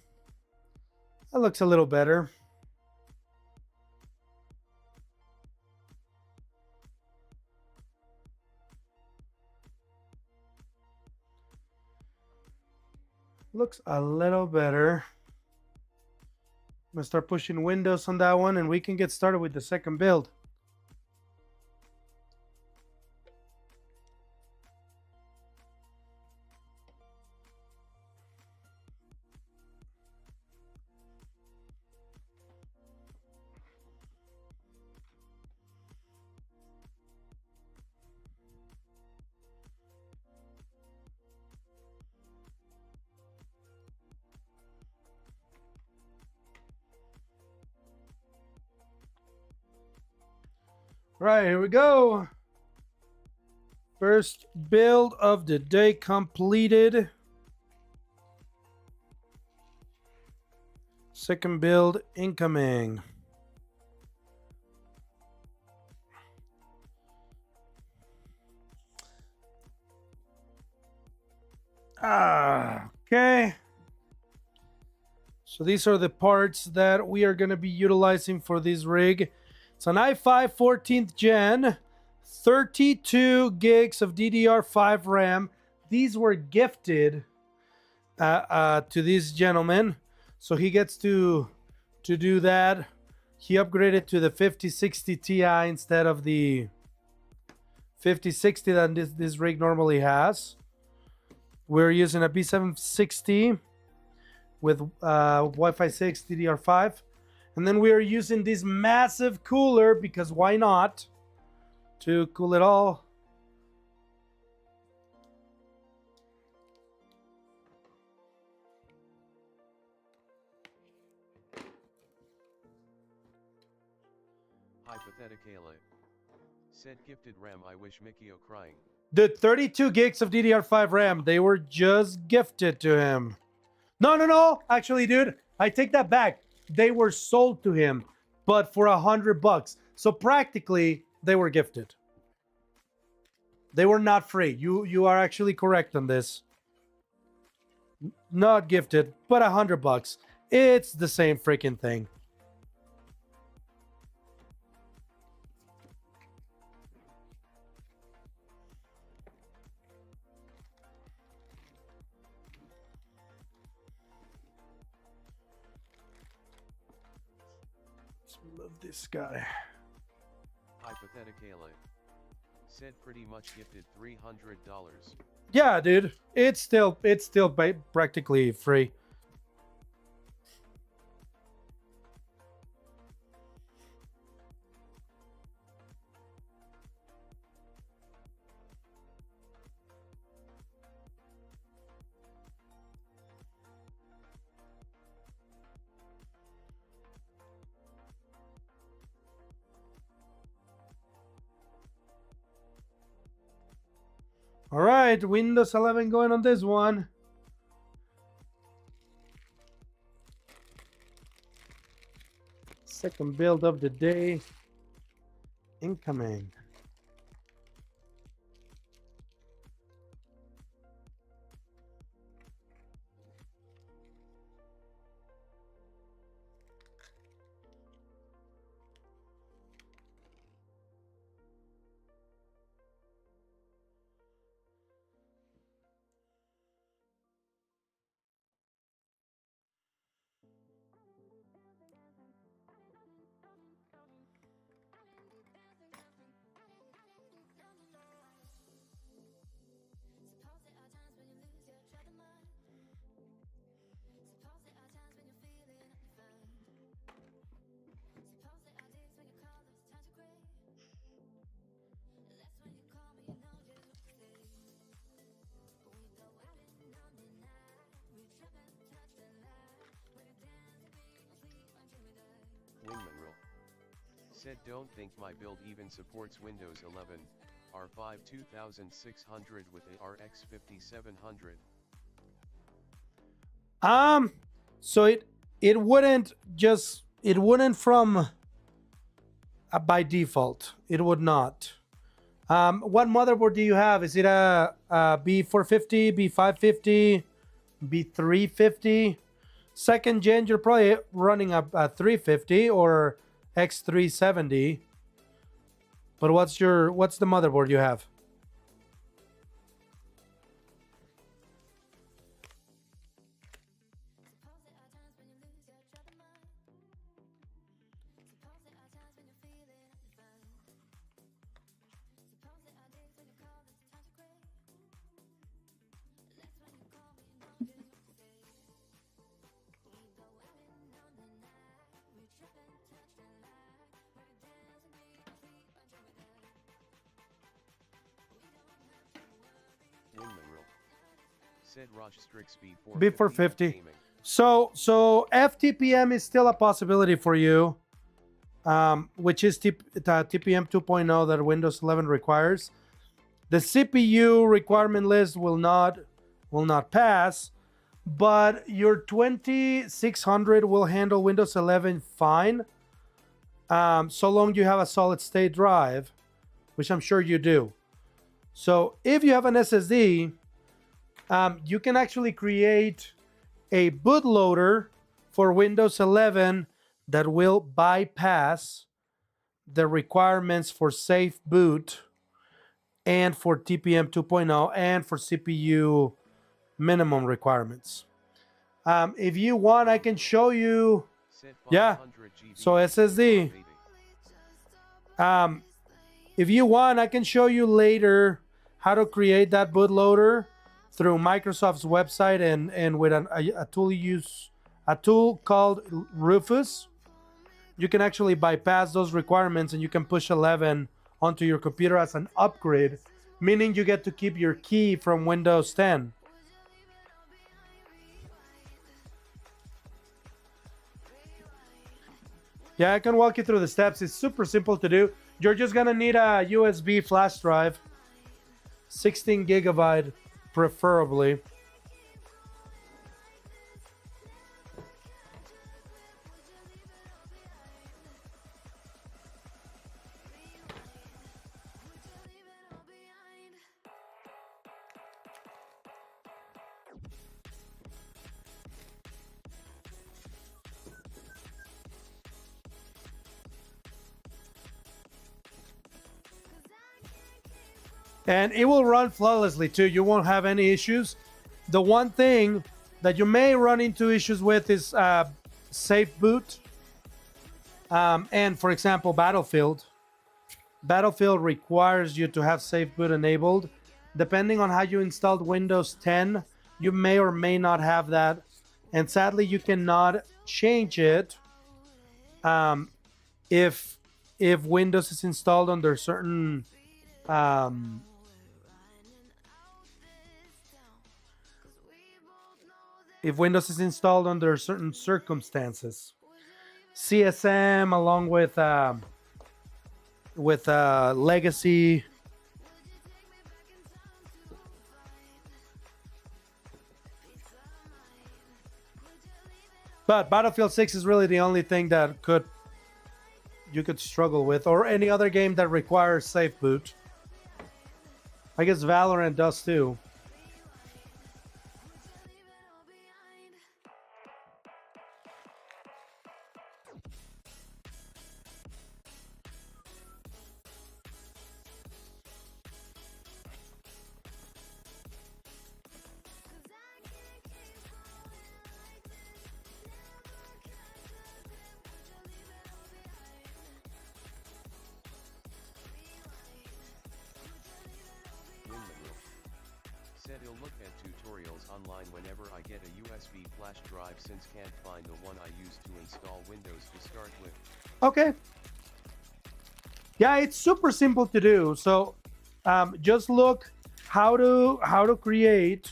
That looks a little better. Looks a little better. I'm gonna start pushing Windows on that one and we can get started with the second build. Right, here we go. First build of the day completed. Second build incoming. Okay. So these are the parts that we are going to be utilizing for this rig. It's an i5 14th gen, 32 gigs of DDR5 RAM. These were gifted to this gentleman, so he gets to do that. He upgraded to the 5060 Ti instead of the 5060 that this rig normally has. We're using a B760 with Wi-Fi 6 DDR5, and then we are using this massive cooler because why not, to cool it all. Hypothetically. Said gifted RAM, I wish Mikio crying. The 32 gigs of DDR5 RAM, they were just gifted to him. No. Actually, dude, I take that back. They were sold to him, but for $100. So practically, they were gifted. They were not free. You are actually correct on this. Not gifted, but $100. It's the same freaking thing. Love this guy. Hypothetically. Said pretty much gifted $300. Yeah, dude. It's still practically free. All right, Windows 11 going on this one. Second build of the day incoming. Said don't think my build even supports Windows 11, R5 2600 with a RX 5700. So it wouldn't from by default. It would not. What motherboard do you have? Is it a B450, B550, B350? Second gen, you're probably running a 350 or X370. But what's the motherboard you have? Said Raj Strix B450. So FTPM is still a possibility for you, which is TPM 2.0 that Windows 11 requires. The CPU requirement list will not pass, but your 2600 will handle Windows 11 fine, so long you have a solid state drive, which I'm sure you do. So if you have an SSD, You can actually create a bootloader for Windows 11 that will bypass the requirements for safe boot and for TPM 2.0 and for CPU minimum requirements. If you want, I can show you. Yeah, so SSD. If you want, I can show you later how to create that bootloader through Microsoft's website and with a tool called Rufus. You can actually bypass those requirements and you can push 11 onto your computer as an upgrade, meaning you get to keep your key from Windows 10. Yeah, I can walk you through the steps. It's super simple to do. You're just gonna need a USB flash drive, 16 gigabyte preferably. And it will run flawlessly too. You won't have any issues. The one thing that you may run into issues with is safe boot. And for example, Battlefield. Battlefield requires you to have safe boot enabled. Depending on how you installed Windows 10, you may or may not have that. And sadly, you cannot change it if Windows is installed under certain if Windows is installed under certain circumstances. CSM along with legacy. But Battlefield 6 is really the only thing that you could struggle with, or any other game that requires safe boot. I guess Valorant does too. Said he'll look at tutorials online whenever I get a USB flash drive since can't find the one I used to install Windows to start with. Okay. Yeah, it's super simple to do. So just look how to create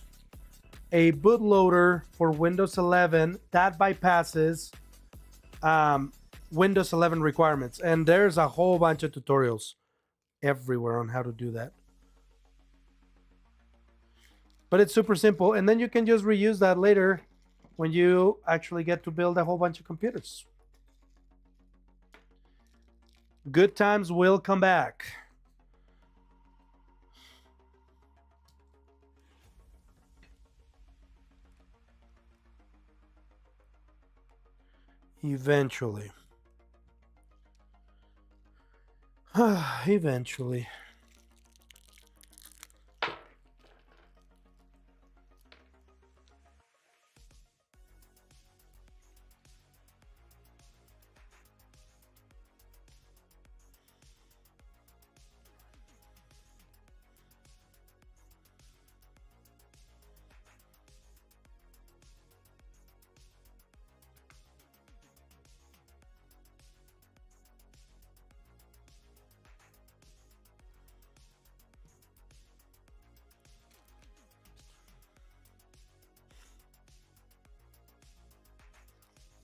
a bootloader for Windows 11 that bypasses Windows 11 requirements. And there's a whole bunch of tutorials everywhere on how to do that. But it's super simple. And then you can just reuse that later when you actually get to build a whole bunch of computers. Good times will come back. Eventually. Eventually.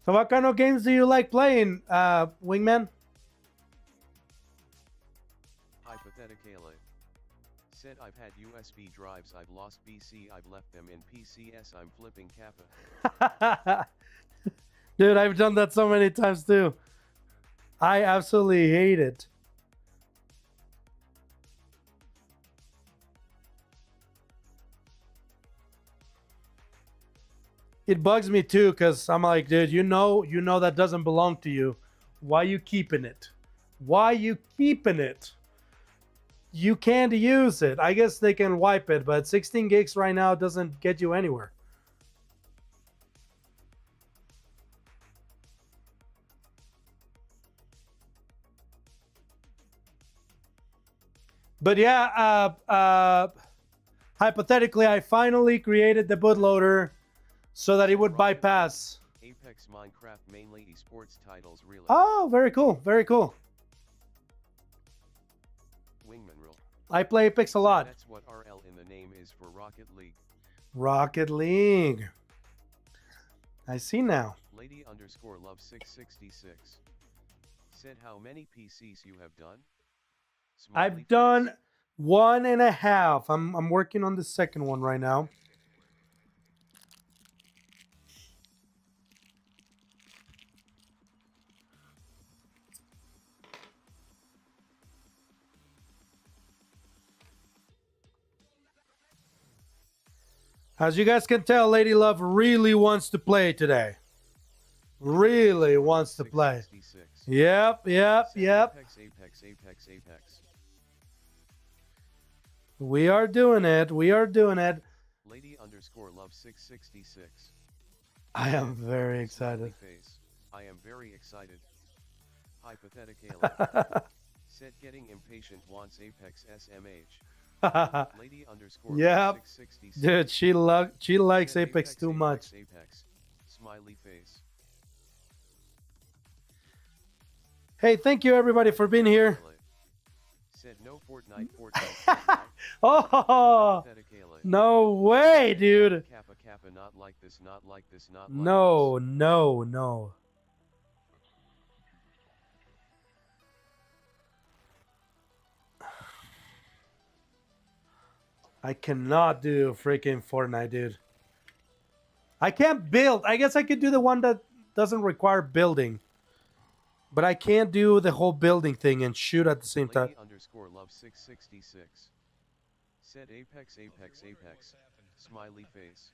So what kind of games do you like playing, Wingman? Hypothetically. Said I've had USB drives, I've lost BC, I've left them in PCS, I'm flipping Kappa. Dude, I've done that so many times too. I absolutely hate it. it bugs me too, because I'm like, dude, you know that doesn't belong to you. Why you keeping it? Why you keeping it? You can't use it. I guess they can wipe it, but 16 gigs right now doesn't get you anywhere. But yeah, hypothetically, I finally created the bootloader so that it would bypass. Apex Minecraft mainly esports titles really. Oh, very cool. Very cool. Wingman rule. I play Apex a lot. That's what RL in the name is for Rocket League. Rocket League. I see now. Lady underscore love 666 said how many PCs you have done? Smiley I've face. done 1.5. I'm working on the second one right now. As you guys can tell, Lady Love really wants to play today. Really wants to play. 666. Yep. Apex, Apex, Apex, Apex. We are doing it. We are doing it. Lady underscore love 666. I am very Smiley excited. face. I am very excited. Hypothetically. Said getting impatient wants Apex SMH. Lady underscore Yep. 666. Dude, she likes Said Apex too much. Apex. Smiley face. Hey, thank you everybody for being here. Said no Fortnite. Oh, Hypothetically. no way, dude. Kappa Kappa not like this, not like this, not like No, this. no. I cannot do freaking Fortnite, dude. I can't build. I guess I could do the one that doesn't require building. But I can't do the whole building thing and shoot at the same time. Lady underscore love 666. Said Apex, Apex, Apex. Smiley face.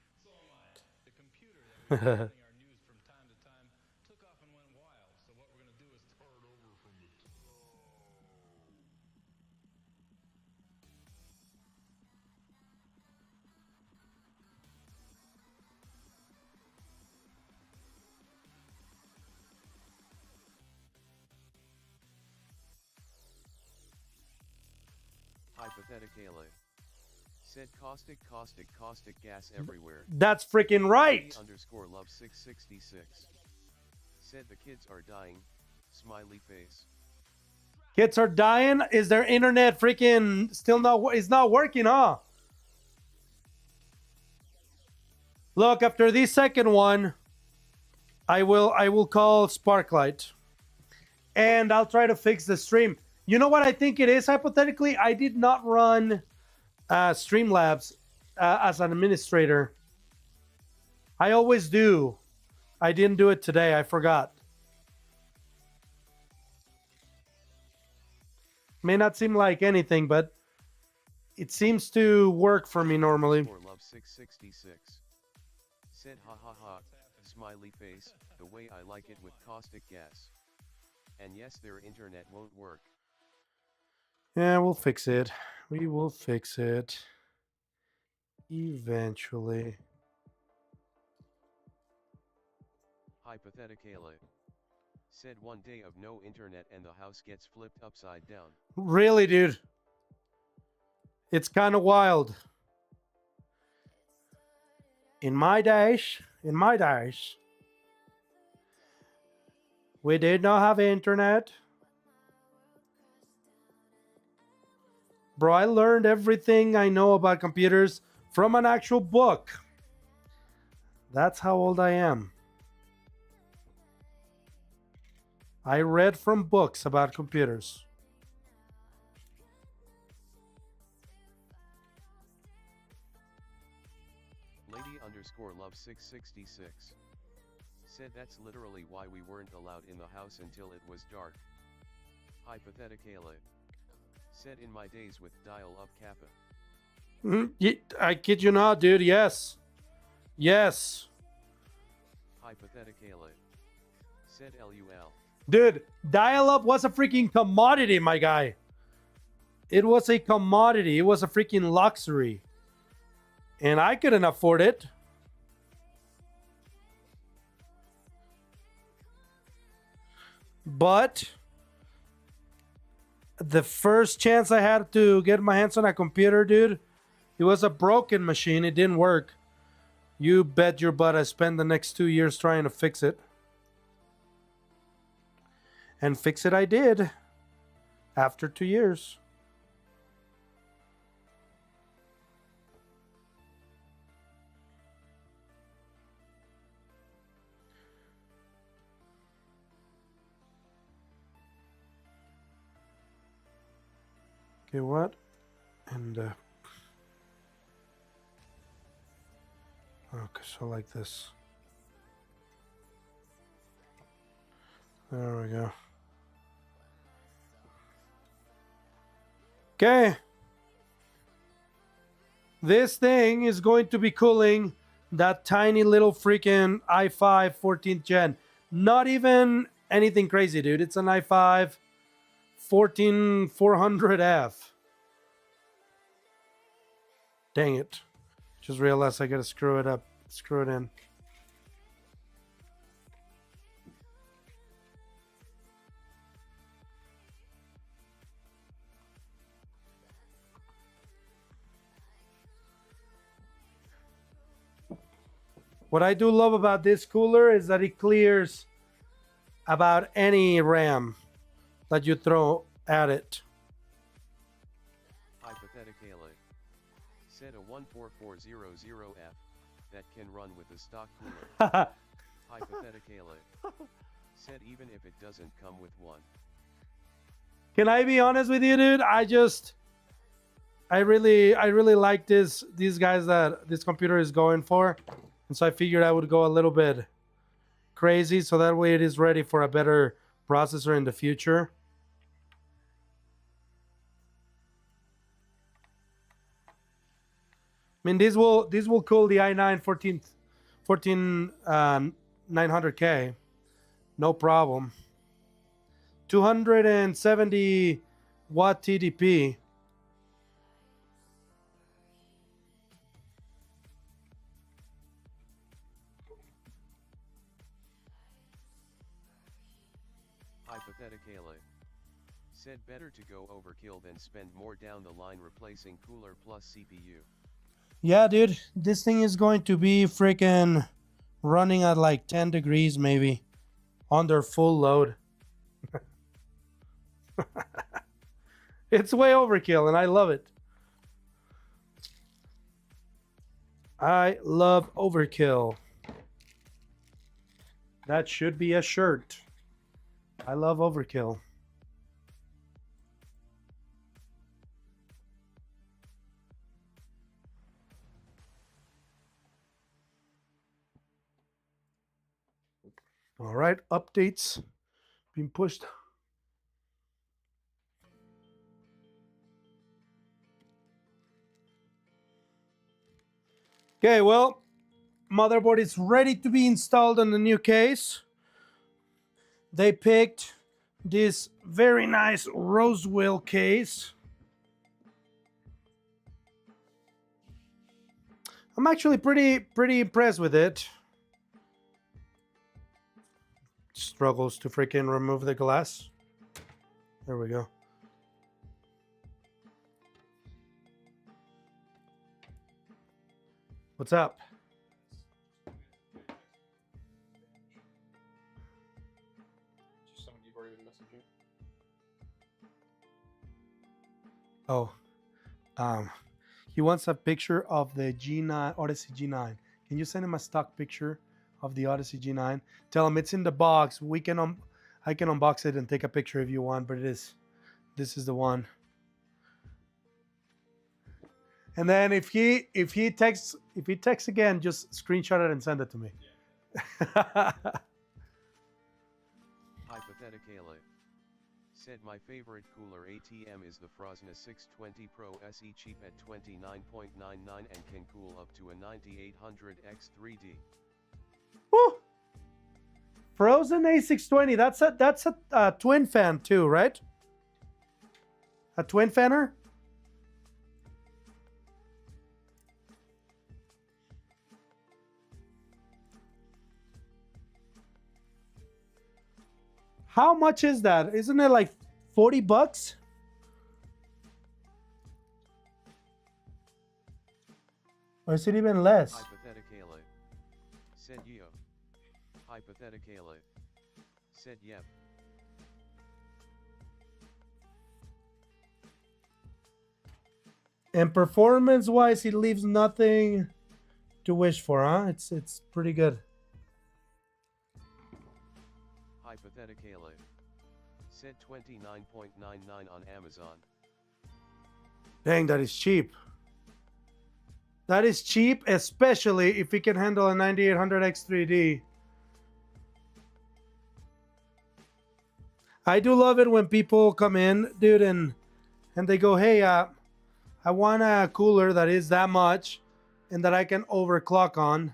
Hypothetically. Said caustic gas everywhere. That's freaking right. Lady underscore love 666. Said the kids are dying. Smiley face. Kids are dying. Is their internet freaking still not working, huh? Look, after this second one, I will call Sparklight. And I'll try to fix the stream. You know what I think it is, hypothetically? I did not run Streamlabs as an administrator. I always do. I didn't do it today. I forgot. May not seem like anything, but it seems to work for me normally. For love 666. Said ha ha ha. Smiley face. The way I like it with caustic gas. And yes, their internet won't work. Yeah, we'll fix it. We will fix it. Eventually. Hypothetically. Said one day of no internet and the house gets flipped upside down. Really, dude? It's kind of wild. In my days, we did not have internet. Bro, I learned everything I know about computers from an actual book. That's how old I am. I read from books about computers. Lady underscore love 666. Said that's literally why we weren't allowed in the house until it was dark. Hypothetically. Said in my days with dial-up Kappa. I kid you not, dude. Yes. Hypothetically. Said LUL. Dude, dial-up was a freaking commodity, my guy. It was a commodity. It was a freaking luxury. And I couldn't afford it. But the first chance I had to get my hands on a computer, dude, it was a broken machine. It didn't work. You bet your butt I spent the next 2 years trying to fix it. And fix it I did after 2 years. Okay, what? And okay, so like this. There we go. Okay. This thing is going to be cooling that tiny little freaking i5 14th gen. Not even anything crazy, dude. It's an i5 14400F. Dang it. Just realized I gotta screw it up. Screw it in. What I do love about this cooler is that it clears about any RAM that you throw at it. Hypothetically. Said a 14400F that can run with the stock cooler. Hypothetically. Said even if it doesn't come with one. Can I be honest with you, dude? I really like these guys that this computer is going for. And so I figured I would go a little bit crazy so that way it is ready for a better processor in the future. I mean, this will cool the i9 900K, no problem. 270 watt TDP. Hypothetically. Said better to go overkill than spend more down the line replacing cooler plus CPU. Yeah, dude, this thing is going to be freaking running at like 10 degrees maybe under full load. It's way overkill and I love it. I love overkill. That should be a shirt. I love overkill. All right, updates being pushed. Okay, well, motherboard is ready to be installed on the new case. They picked this very nice Rosewell case. I'm actually pretty impressed with it. Struggles to freaking remove the glass. There we go. What's up? Just someone you've already been messaging. Oh, he wants a picture of the G9 Odyssey G9. Can you send him a stock picture of the Odyssey G9? Tell him it's in the box. I can unbox it and take a picture if you want, but this is the one. And then if he texts again, just screenshot it and send it to me. Yeah. Hypothetically. Said my favorite cooler ATM is the Frosna 620 Pro SE, cheap at $29.99 and can cool up to a 9800X 3D. Woo! Frozen A620. That's a twin fan too, right? A twin fanner. How much is that? Isn't it like 40 bucks? Or is it even less? Hypothetically. Said yo. Hypothetically. Said yep. And performance-wise, it leaves nothing to wish for, huh? It's pretty good. Hypothetically. Said 29.99 on Amazon. Dang, that is cheap. That is cheap, especially if it can handle a 9800X 3D. I do love it when people come in, dude, and they go, hey, I want a cooler that is that much and that I can overclock on.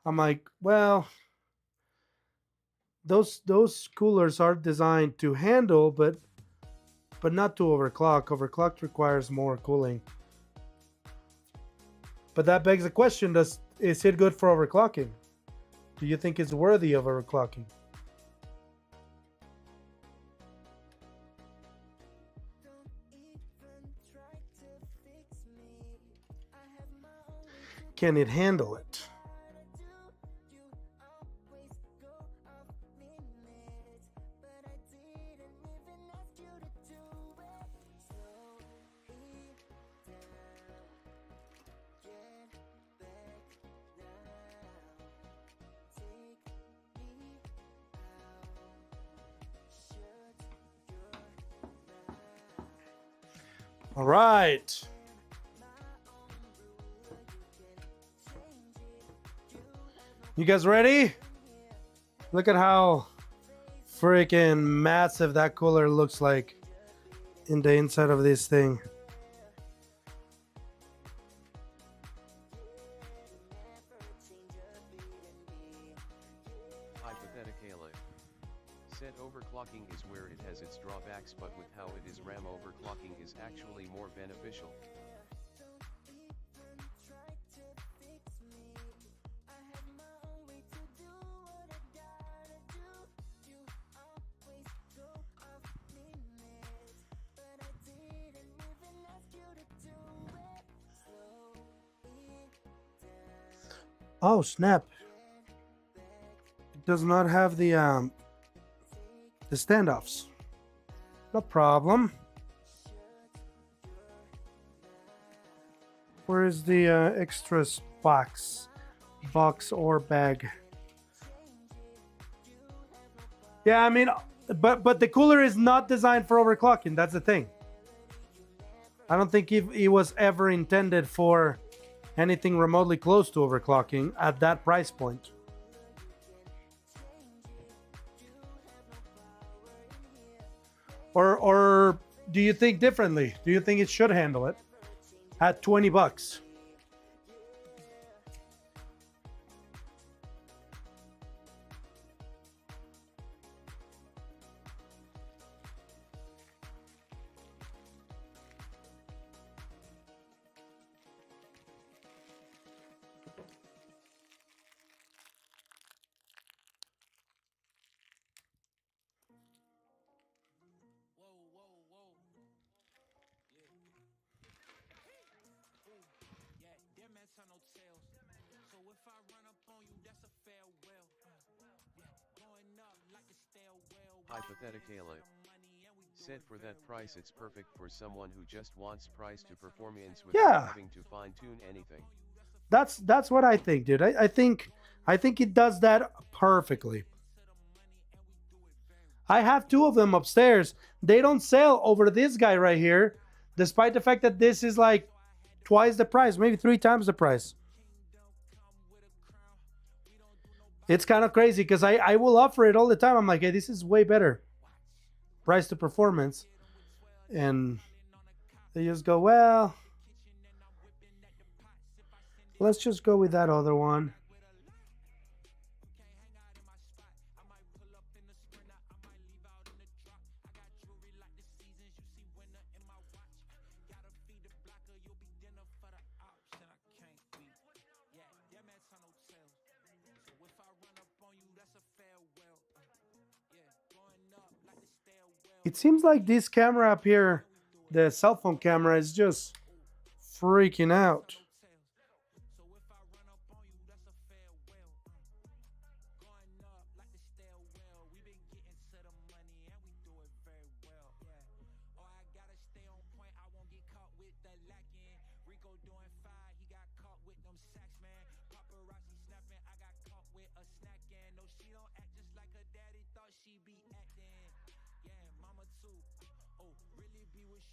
I'm like, well, those coolers are designed to handle, but not to overclock. Overclock requires more cooling. But that begs the question, is it good for overclocking? Do you think it's worthy of overclocking? Can it handle it? All right. You guys ready? Look at how freaking massive that cooler looks like in the inside of this thing. Hypothetically. Said overclocking is where it has its drawbacks, but with how it is RAM overclocking is actually more beneficial. Oh snap! It does not have the standoffs. No problem. Where is the extras box or bag? Yeah, I mean, but the cooler is not designed for overclocking. That's the thing. I don't think it was ever intended for anything remotely close to overclocking at that price point. Or do you think differently? Do you think it should handle it at 20 bucks? Hypothetically. Said for that price it's perfect for someone who just wants price to performance without Yeah. having to fine-tune anything. That's what I think, dude. I think it does that perfectly. I have two of them upstairs. They don't sell over this guy right here, despite the fact that this is like twice the price, maybe 3 times the price. It's kind of crazy because I will offer it all the time. I'm like, hey, this is way better price to performance. And they just go, well, let's just go with that other one. It seems like this camera up here, the cell phone camera, is just freaking out.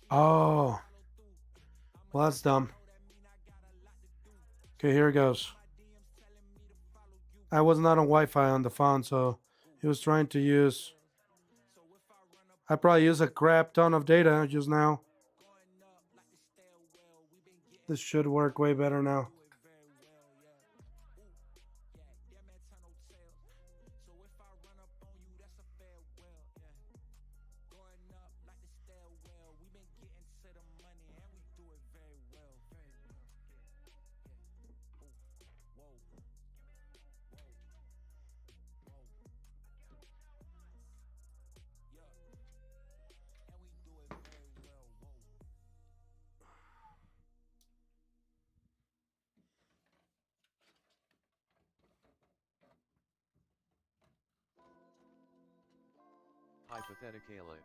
Oh, well, that's dumb. Okay, here it goes. I was not on Wi-Fi on the phone, so he was trying to use. I probably used a crap ton of data just now. This should work way better now. Hypothetically.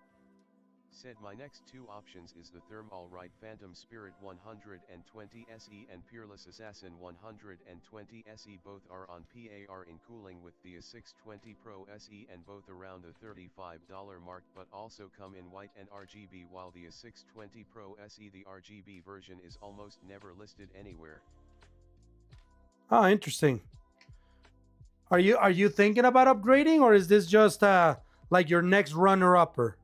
Said my next two options is the Thermalright Phantom Spirit 120 SE and Peerless Assassin 120 SE. Both are on PAR in cooling with the A620 Pro SE and both around the $35 mark, but also come in white and RGB, while the A620 Pro SE, the RGB version, is almost never listed anywhere. Oh, interesting. Are you thinking about upgrading, or is this just like your next runner-upper?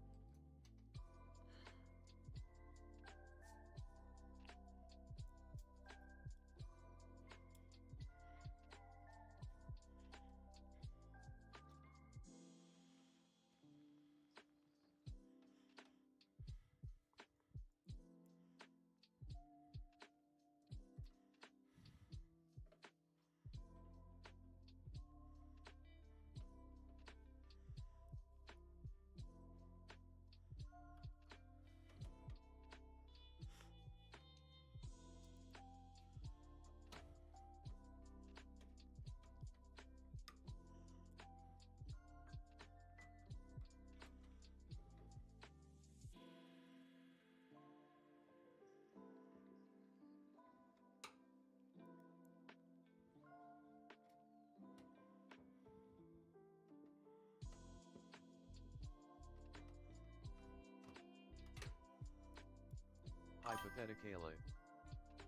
Hypothetically.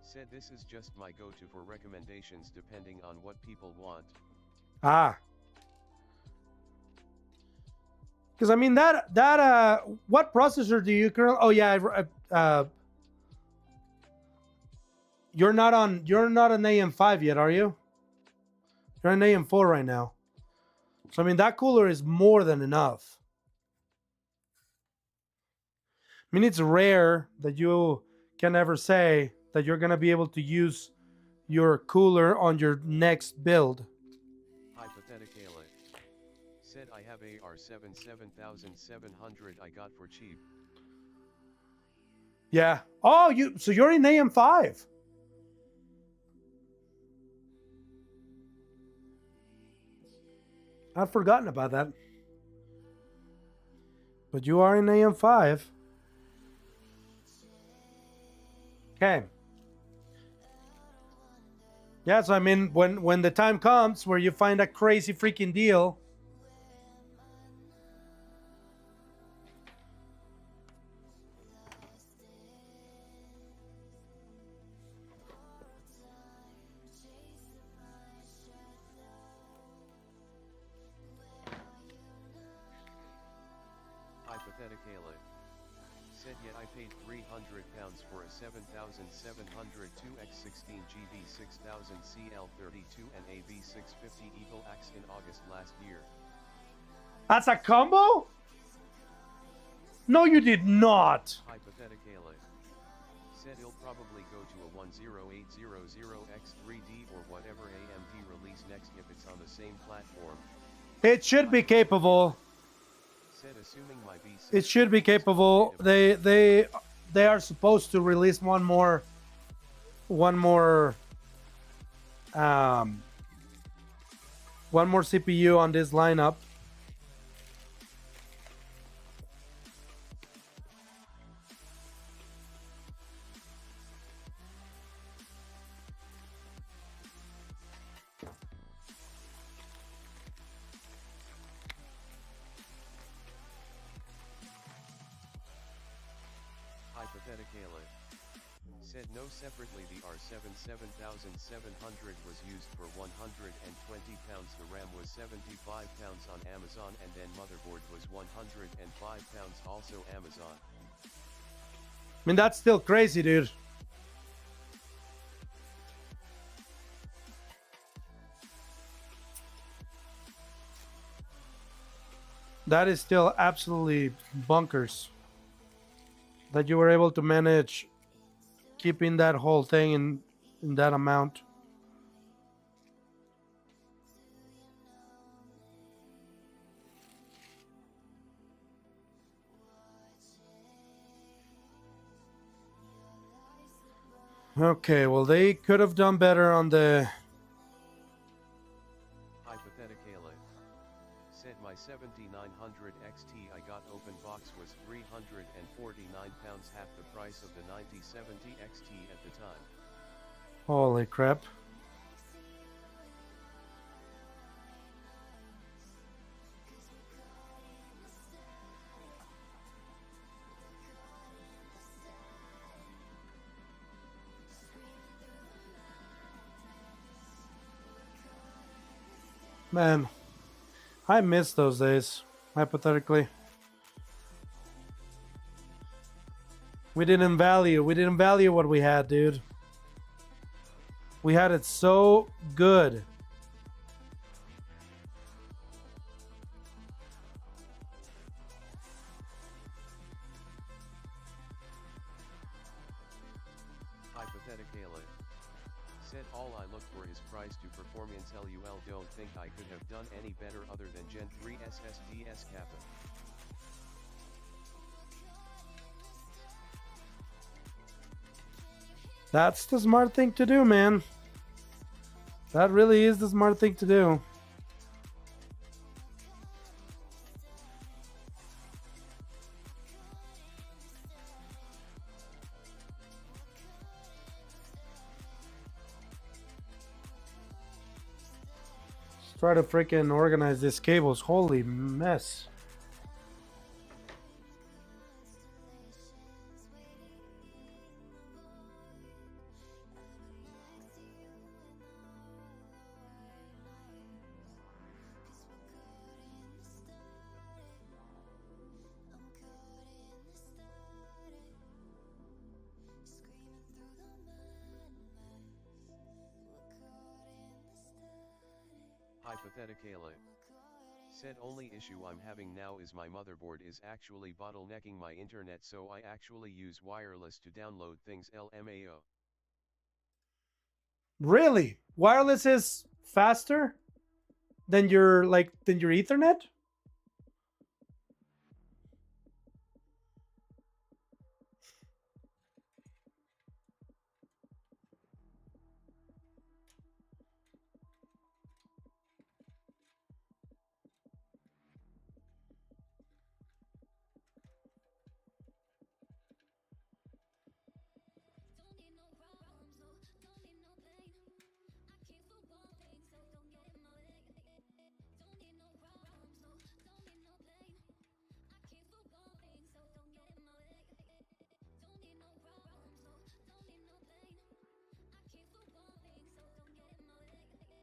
Said this is just my go-to for recommendations depending on what people want. Ah. Because I mean what processor do you currently? Oh yeah, you're not an AM5 yet, are you? You're on AM4 right now. So I mean that cooler is more than enough. I mean, it's rare that you can ever say that you're gonna be able to use your cooler on your next build. Hypothetically. Said I have AR7 7700 I got for cheap. Yeah. Oh, so you're in AM5. I'd forgotten about that. But you are in AM5. Okay. Yeah, so I mean, when the time comes where you find a crazy freaking deal, hypothetically. Said yet I paid £300 for a 7700 2x16 GB 6000 CL32 and a V650 Eagle Axe in August last year. That's a combo? No, you did not. Hypothetically. Said it'll probably go to a 10800X3D or whatever AMD release next if it's on the same platform. It should be capable. Said assuming my B6 It should be capable. They are supposed to release one more CPU on this lineup. Hypothetically. Said no, separately the R7 7700 was used for 120 pounds, the RAM was 75 pounds on Amazon, and then motherboard was 105 pounds, also Amazon. I mean, that's still crazy, dude. That is still absolutely bonkers that you were able to manage keeping that whole thing in that amount. Okay, well, they could have done better on the... Hypothetically. Said my 7900 XT I got open box was 349 pounds, half the price of the 9070 XT at the time. Holy crap. Man, I miss those days, hypothetically. We didn't value what we had, dude. We had it so good. Hypothetically. Said all I look for is price to performance. LUL don't think I could have done any better other than Gen 3 SSDs Kappa. That's the smart thing to do, man. That really is the smart thing to do. Let's try to freaking organize these cables. Holy mess. Hypothetically. Said only issue I'm having now is my motherboard is actually bottlenecking my internet, so I actually use wireless to download things. LMAO. Really? Wireless is faster than your Ethernet?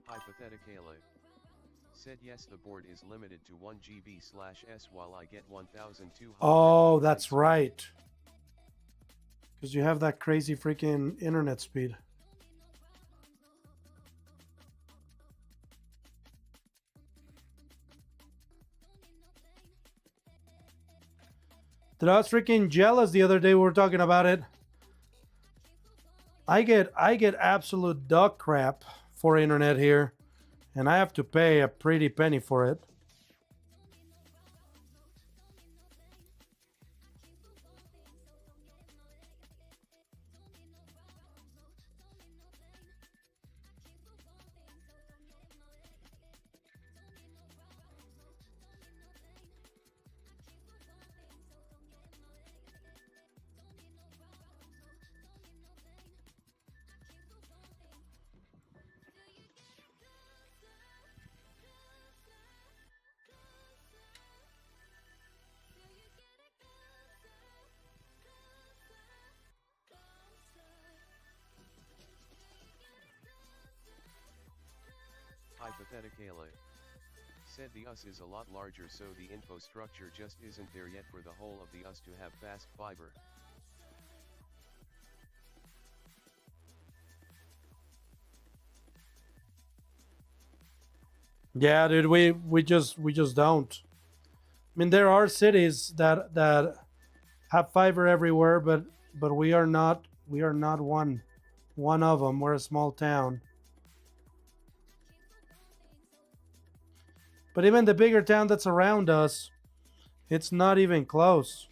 Hypothetically. Said yes, the board is limited to 1 GB/s while I get 1200. Oh, that's right. Because you have that crazy freaking internet speed. Dude, I was freaking jealous the other day. We were talking about it. I get absolute duck crap for internet here, and I have to pay a pretty penny for it. Hypothetically. Said the US is a lot larger, so the infrastructure just isn't there yet for the whole of the US to have fast fiber. Yeah, dude, we just don't. I mean, there are cities that have fiber everywhere, but we are not one of them. We're a small town. But even the bigger town that's around us, it's not even close.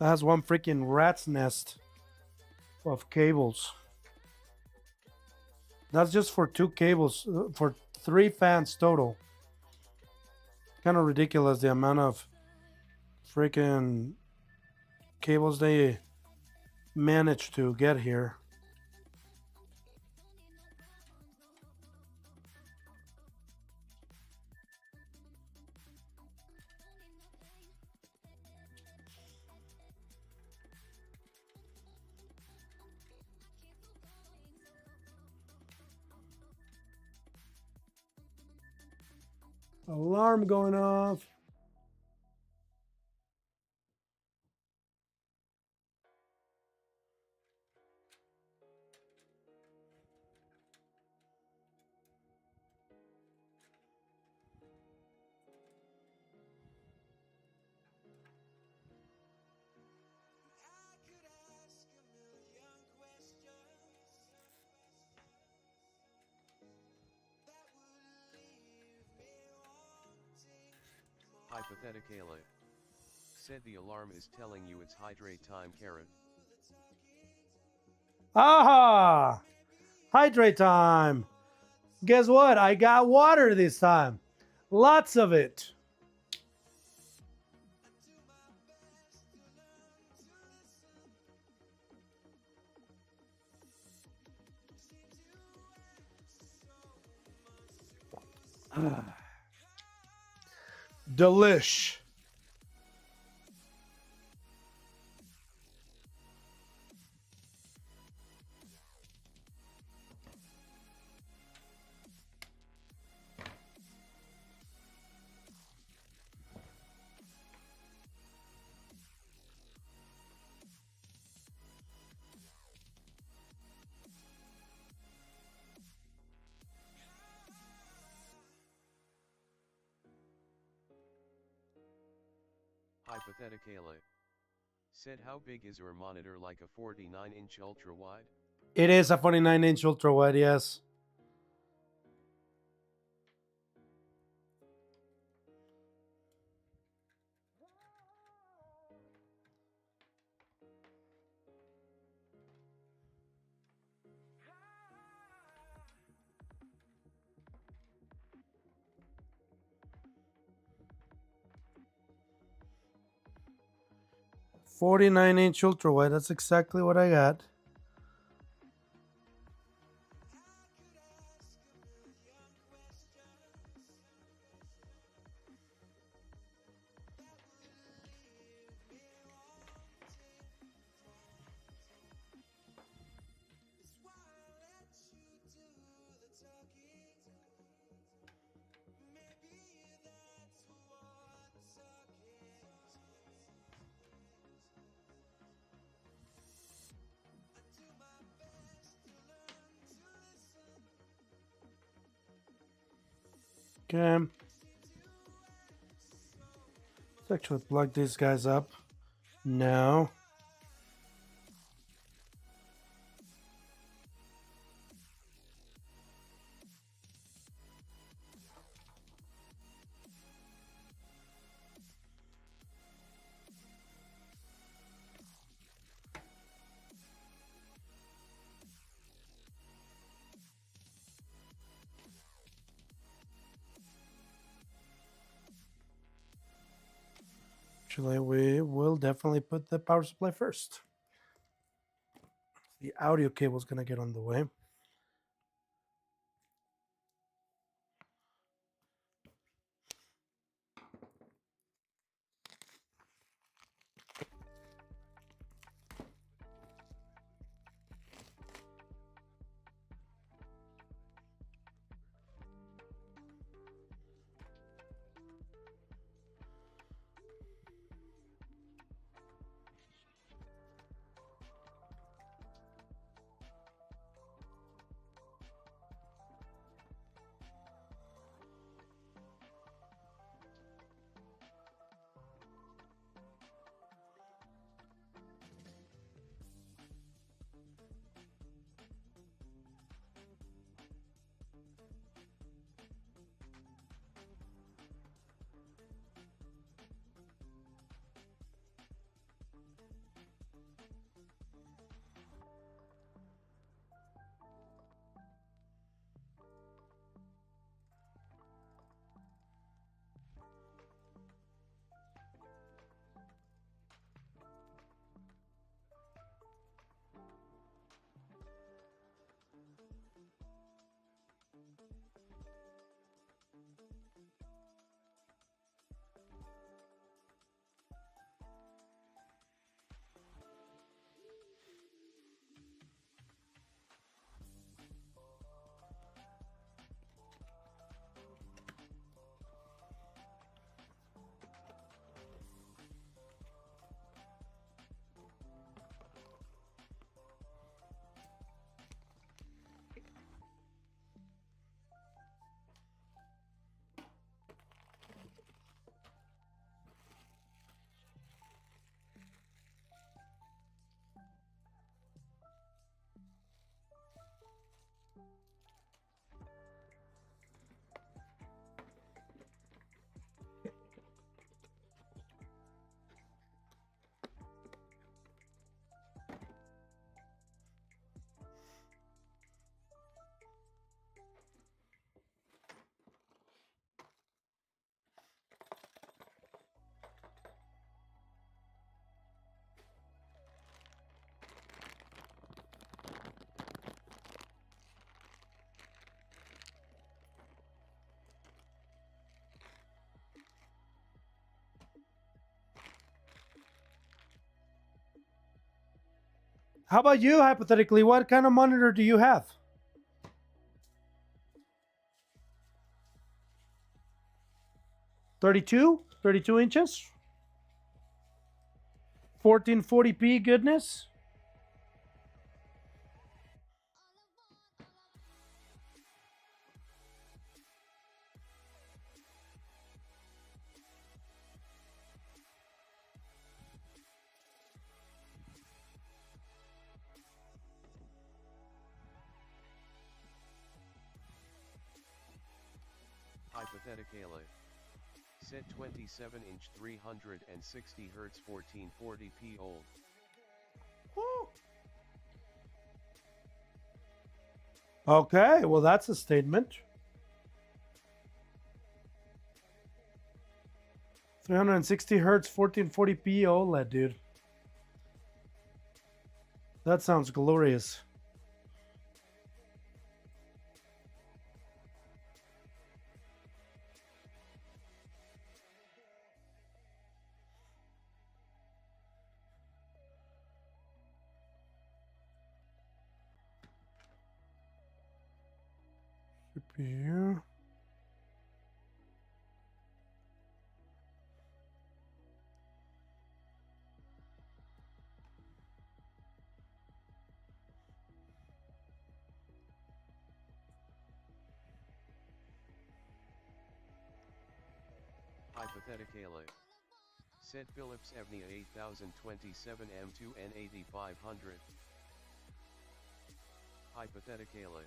That has one freaking rat's nest of cables. That's just for two cables, for three fans total. Kind of ridiculous the amount of freaking cables they managed to get here. Alarm going off. Hypothetically. Said the alarm is telling you it's hydrate time, Karen. Aha! Hydrate time. Guess what? I got water this time. Lots of it. Delish. Hypothetically. Said how big is your monitor, like a 49-inch ultra wide? It is a 49-inch ultra wide, yes. $49-inch ultra wide. That's exactly what I got. Okay. Let's actually plug these guys up now. Actually, we will definitely put the power supply first. The audio cable is going to get on the way. How about you, hypothetically? What kind of monitor do you have? 32 inches? 1440p goodness? Hypothetically. Said 27-inch 360 Hz 1440p old. Woo. Okay, well that's a statement. 360 hertz 1440p OLED, dude. That sounds glorious. CPU. Hypothetically. Said Philips Evnia 8027 M2 N8500. Hypothetically.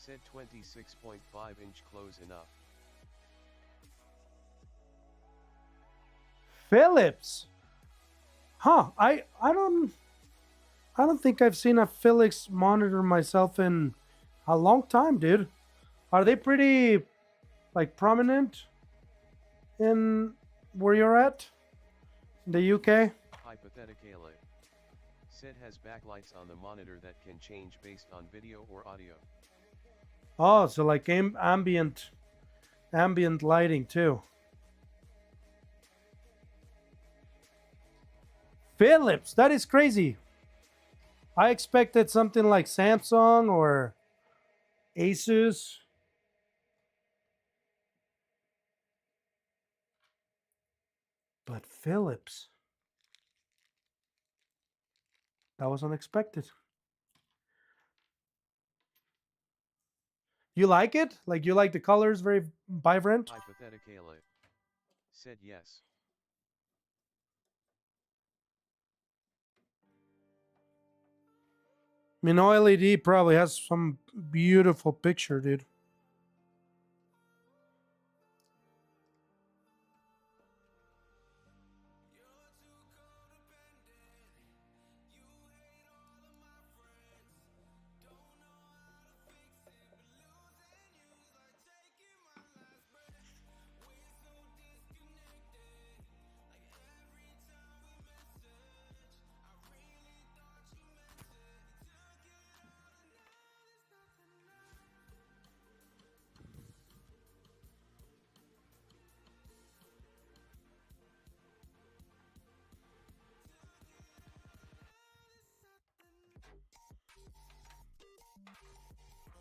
Said 26.5-inch close enough. Philips. Huh, I don't think I've seen a Philips monitor myself in a long time, dude. Are they pretty like prominent in where you're at? The UK? Hypothetically. Said has backlights on the monitor that can change based on video or audio. Oh, so like ambient lighting too. Philips, that is crazy. I expected something like Samsung or Asus. But Philips. That was unexpected. You like it? Like you like the colors, very vibrant? Hypothetically. Said yes. I mean, OLED probably has some beautiful picture, dude.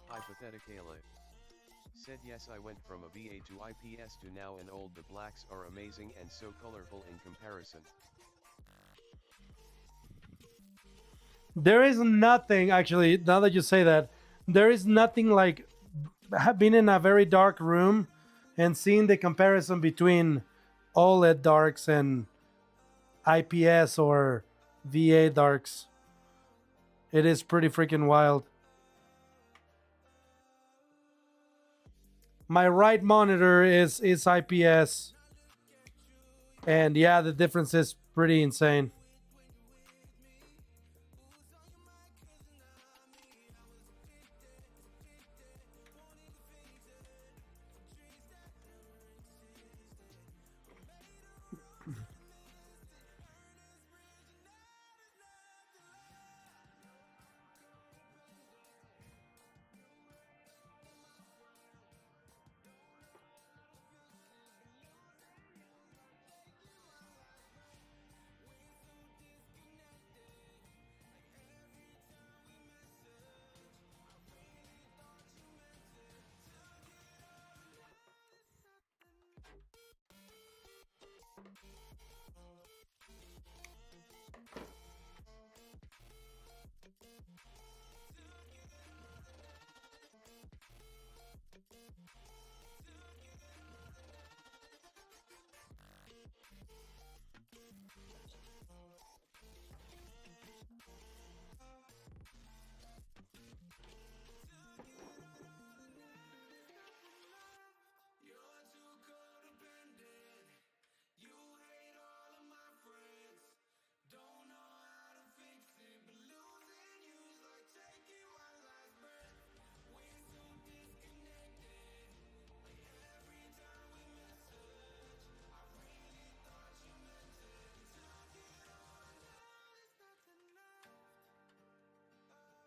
Hypothetically. Said yes, I went from a VA to IPS to now and old. The blacks are amazing and so colorful in comparison. There is nothing, actually, now that you say that, there is nothing like being in a very dark room and seeing the comparison between OLED darks and IPS or VA darks. It is pretty freaking wild. My right monitor is IPS. And yeah, the difference is pretty insane.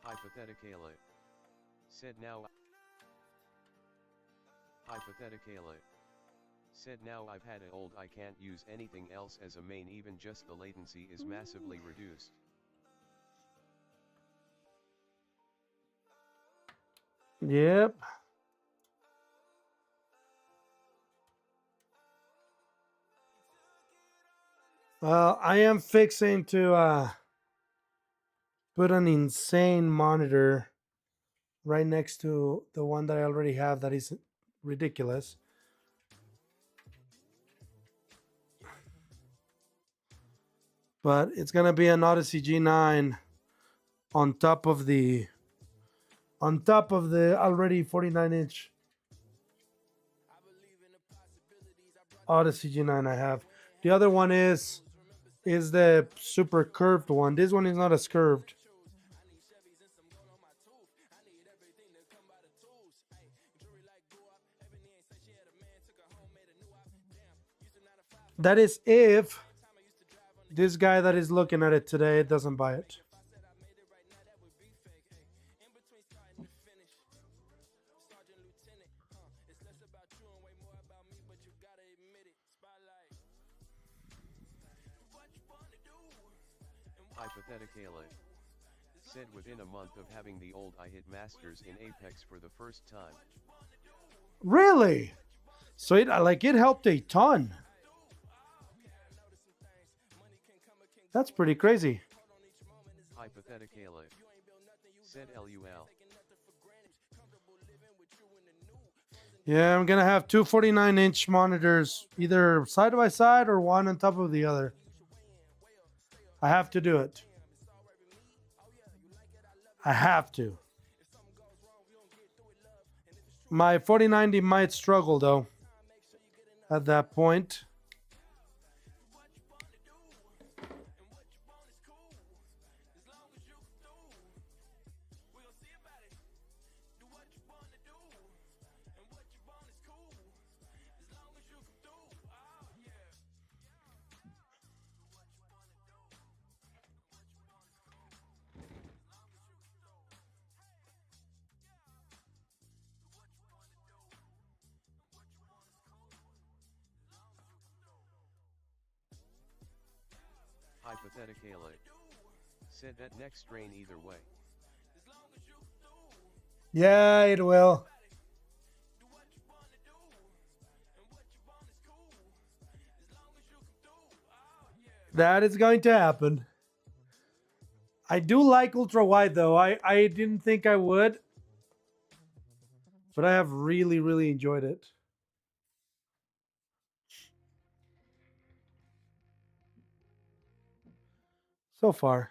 Hypothetically. Said now. Hypothetically. Said now I've had a old, I can't use anything else as a main, even just the latency is massively reduced. Yep. Well, I am fixing to put an insane monitor right next to the one that I already have that is ridiculous. But it's gonna be an Odyssey G9 on top of the already 49-inch Odyssey G9 I have. The other one is the super curved one. This one is not as curved. That is if This guy that is looking at it today doesn't buy it. Hypothetically, said within a month of having the old I hit Masters in Apex for the first time. Really? So it helped a ton. That's pretty crazy. Hypothetically, said LUL. Yeah, I'm gonna have two 49-inch monitors, either side by side or one on top of the other. I have to do it. I have to. My 4090 might struggle though at that point. Hypothetically, said that next strain either way. Yeah, it will. That is going to happen. I do like ultra wide though. I didn't think I would, but I have really, really enjoyed it. So far.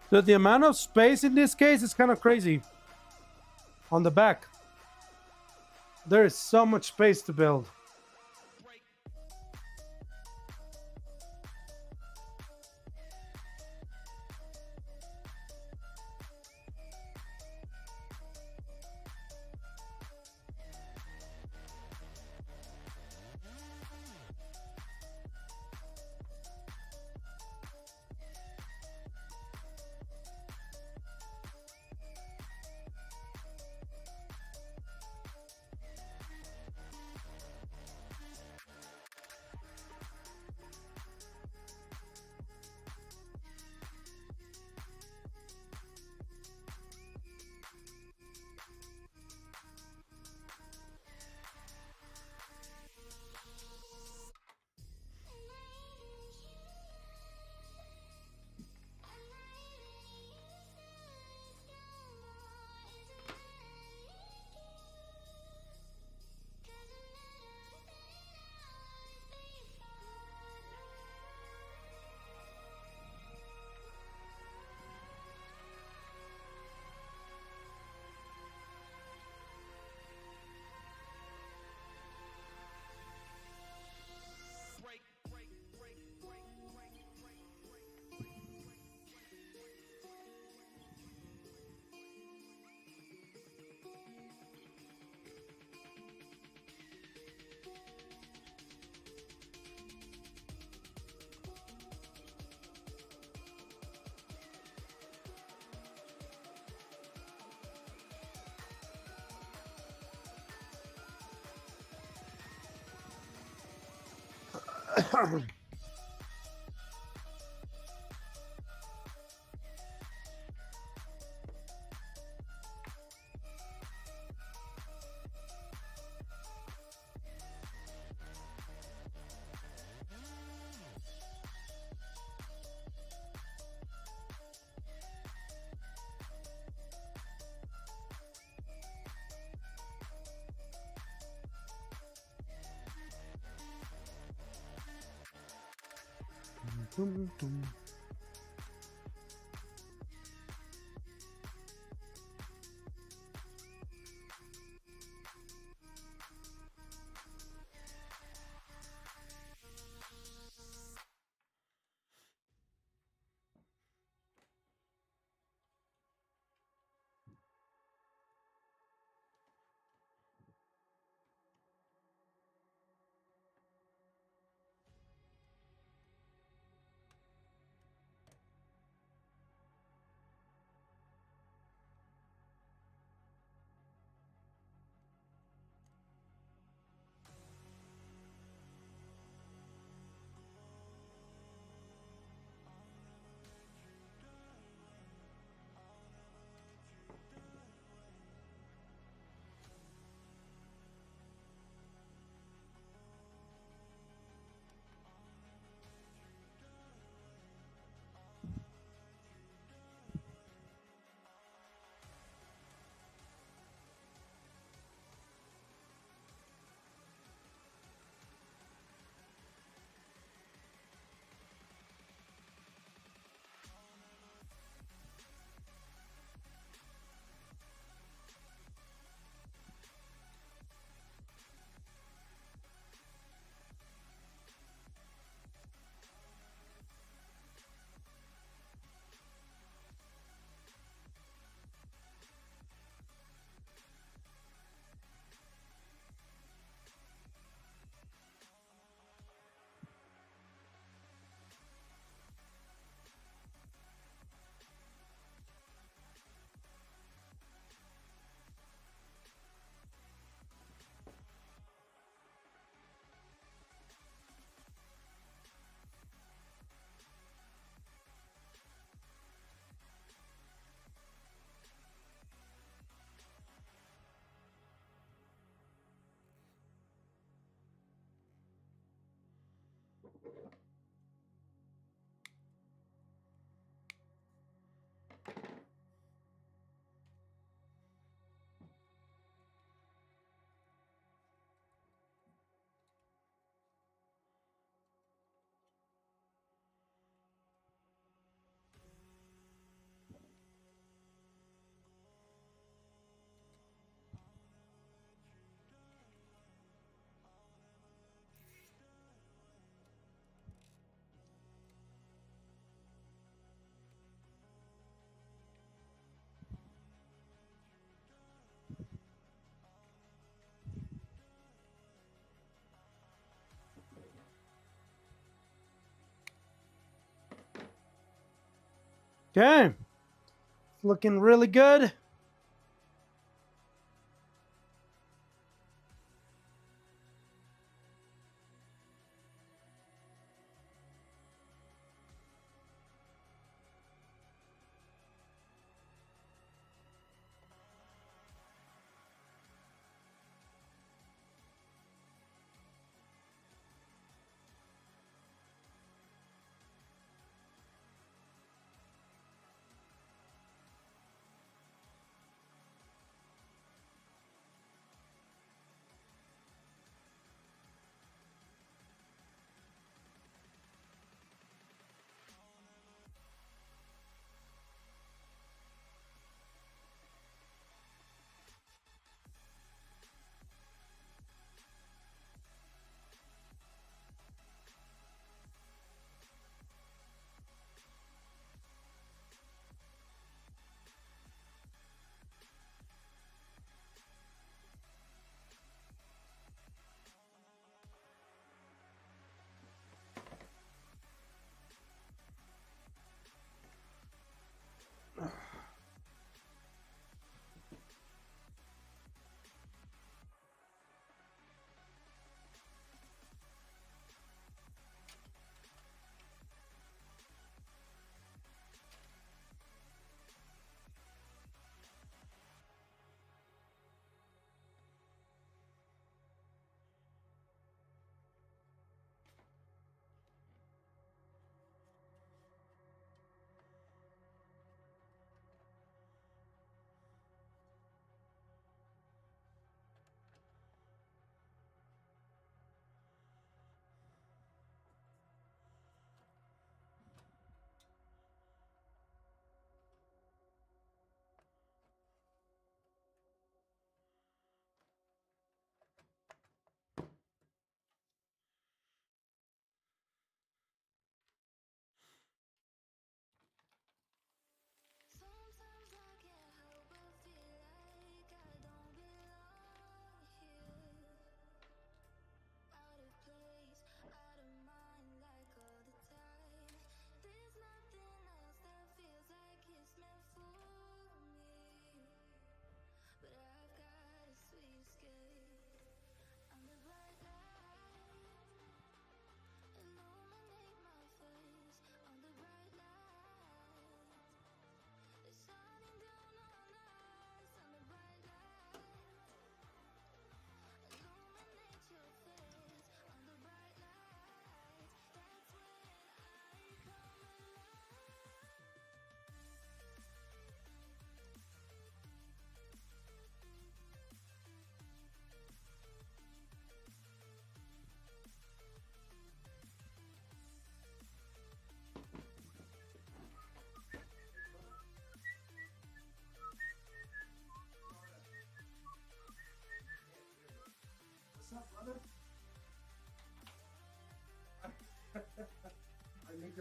So the amount of space in this case is kind of crazy. On the back, there is so much space to build. Dum, dum. Okay. Looking really good.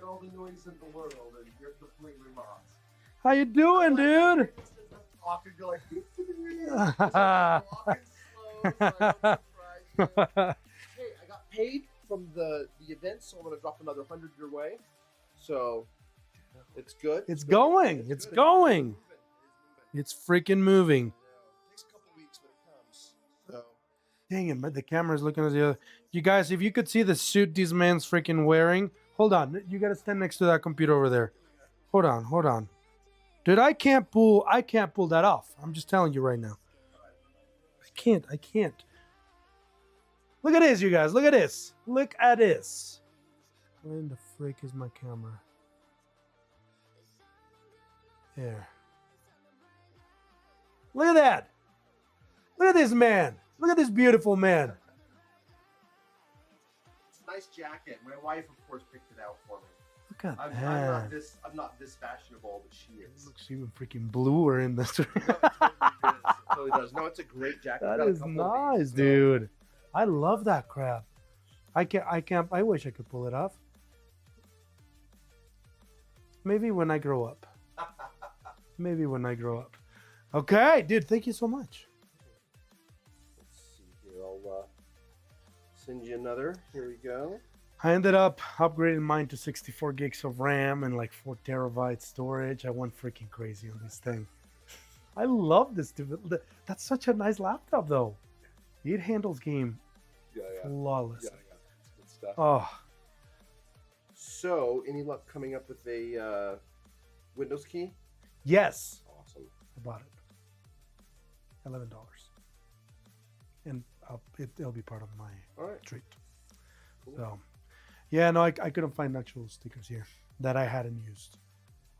all the noise in the world, and you're completely lost. How you doing, dude? Walking, go like, walking slow, so I don't surprise you. Hey, I got paid from the event, so I'm gonna drop another 100 your way. So it's good. It's going. good. It's good. going. It's moving. It's freaking moving. Takes a couple weeks, but it comes. So Dang it, but the camera's looking at the other. You guys, if you could see the suit this man's freaking wearing. Hold on. You gotta stand next to that computer over there. Hold on. Dude, I can't pull that off. I'm just telling you right now. I can't. Look at this, you guys. Look at this. Where in the frick is my camera? There. Look at that. Look at this man. Look at this beautiful man. it's a nice jacket. My wife, of course, picked it out for me. Look at I'm that. not this fashionable, but she It is. looks even freaking bluer in this. No, it totally does. No, it's a great jacket. That Got a is couple of nice, these, so- dude. I love that crap. I can't. I wish I could pull it off. Maybe when I grow up. Okay, dude. Thank you so much. Let's see here. I'll send you another. Here we go. I ended up upgrading mine to 64 gigs of RAM and like 4 terabytes storage. I went freaking crazy on this thing. I love this. That's such a nice laptop, though. It handles game Yeah. flawless. It's good stuff. Oh, So, any luck coming up with a Windows key? yes. Awesome. I bought it. $11. And it'll be part of my All right. treat. Cool. So, yeah, no, I couldn't find actual stickers here that I hadn't used.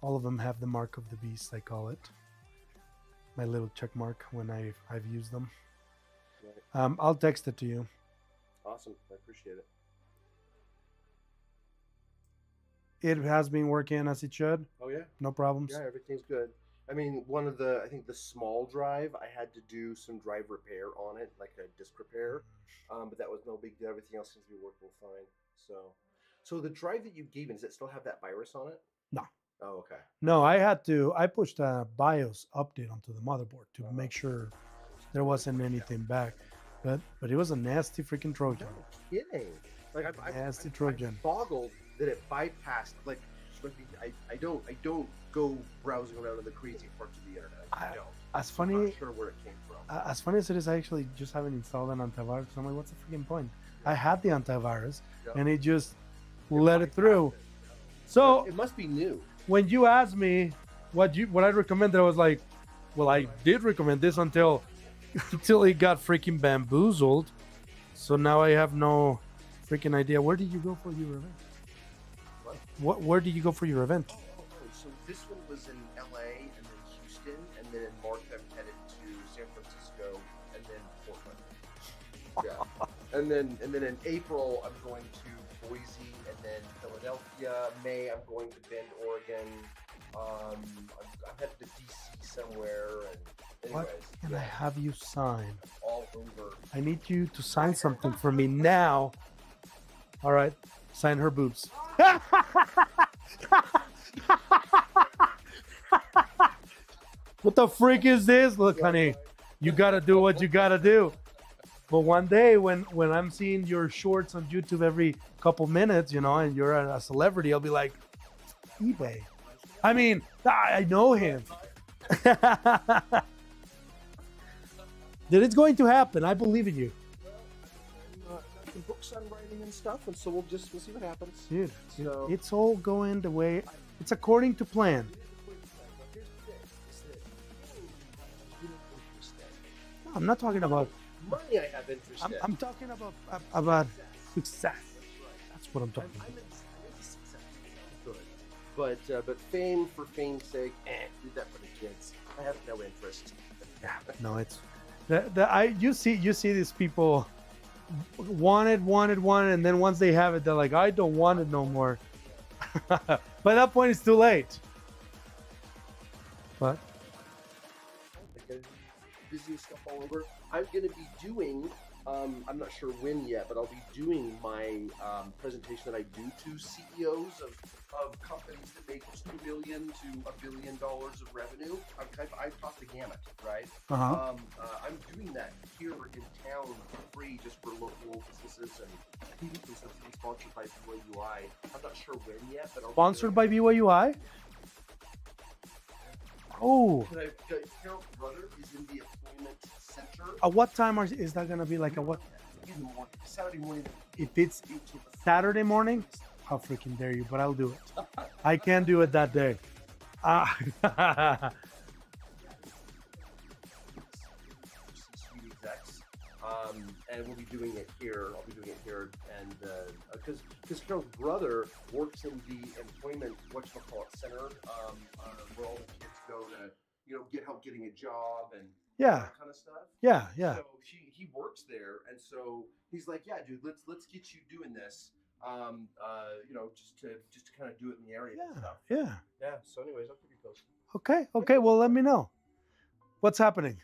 All of them have the mark of the beast, I call it. My little check mark when I've used them. Right. I'll text it to you. Awesome. I appreciate it. It has been working as it should. Oh yeah. No problems. Yeah, everything's good. I mean, I think the small drive, I had to do some drive repair on it, like a disk repair, but that was no big deal. Everything else seems to be working fine. So the drive that you gave me, does it still have that virus on it? No. Oh, okay. No, I pushed a BIOS update onto the motherboard to make sure there wasn't anything back. But it was a nasty freaking Trojan. No kidding. Like Nasty I'm Trojan. boggled that it bypassed. Like, I don't go browsing around in the crazy parts of the internet. I don't. As I'm funny not sure where it came from. as funny as it is, I actually just haven't installed an antivirus. I'm like, what's the freaking point? I had the antivirus, Yeah. and it just let it through. So It must be new. when you asked me what I recommended, I was like, well, I did recommend this until it got freaking bamboozled. So now I have no freaking idea. Where did you go for your event? Where did you go for your event? So this one was in LA and then Houston, and then in March I'm headed to San Francisco and then Portland. Yeah. And then in April I'm going to Boise and then Philadelphia. May I'm going to Bend, Oregon. I'm headed to DC somewhere, and anyways, What can I have you sign? all over. I need you to sign something for me now. All right, sign her boobs. What the freak is this? Look, honey, you gotta do what you gotta do. But one day, when I'm seeing your shorts on YouTube every couple minutes, and you're a celebrity, I'll be like, eBay. I mean, I know him. That it's going to happen. I believe in you. Got some books I'm writing and stuff, and so we'll see what happens. Dude, So- it's all going the way. It's according to plan. No, I'm not talking about. Money I have interest in. I'm talking about success. That's what I'm talking about. Good. But fame for fame's sake, do that for the kids. I have no interest. Yeah, no, it's you see these people want it, and then once they have it, they're like, I don't want it no more. By that point, it's too late. But Like, busy with stuff all over. I'm going to be doing, I'm not sure when yet, but I'll be doing my presentation that I do to CEOs of companies that make $2 million to $1 billion of revenue. I've taught the gamut, right? I'm doing that here in town for free, just for local businesses, and I think it's sponsored by BYUI. I'm not sure when yet, but I'll Sponsored by BYUI? Oh. Carol's brother is in the employment center. At what time is that going to be? Like a what? In the morning, Saturday morning. If it's Saturday morning, how freaking dare you? But I'll do it. I can't do it that day. Sweet execs, and we'll be doing it here. I'll be doing it here, and because Carol's brother works in the employment center, where all the kids go to get help getting a job and Yeah. that kind of stuff. Yeah. So he works there, and so he's like, yeah, dude, let's get you doing this. Just to kind of do it in the area and stuff. Yeah. Yeah. So, anyways, I'll keep you posted. Okay. Well, let me know. What's happening?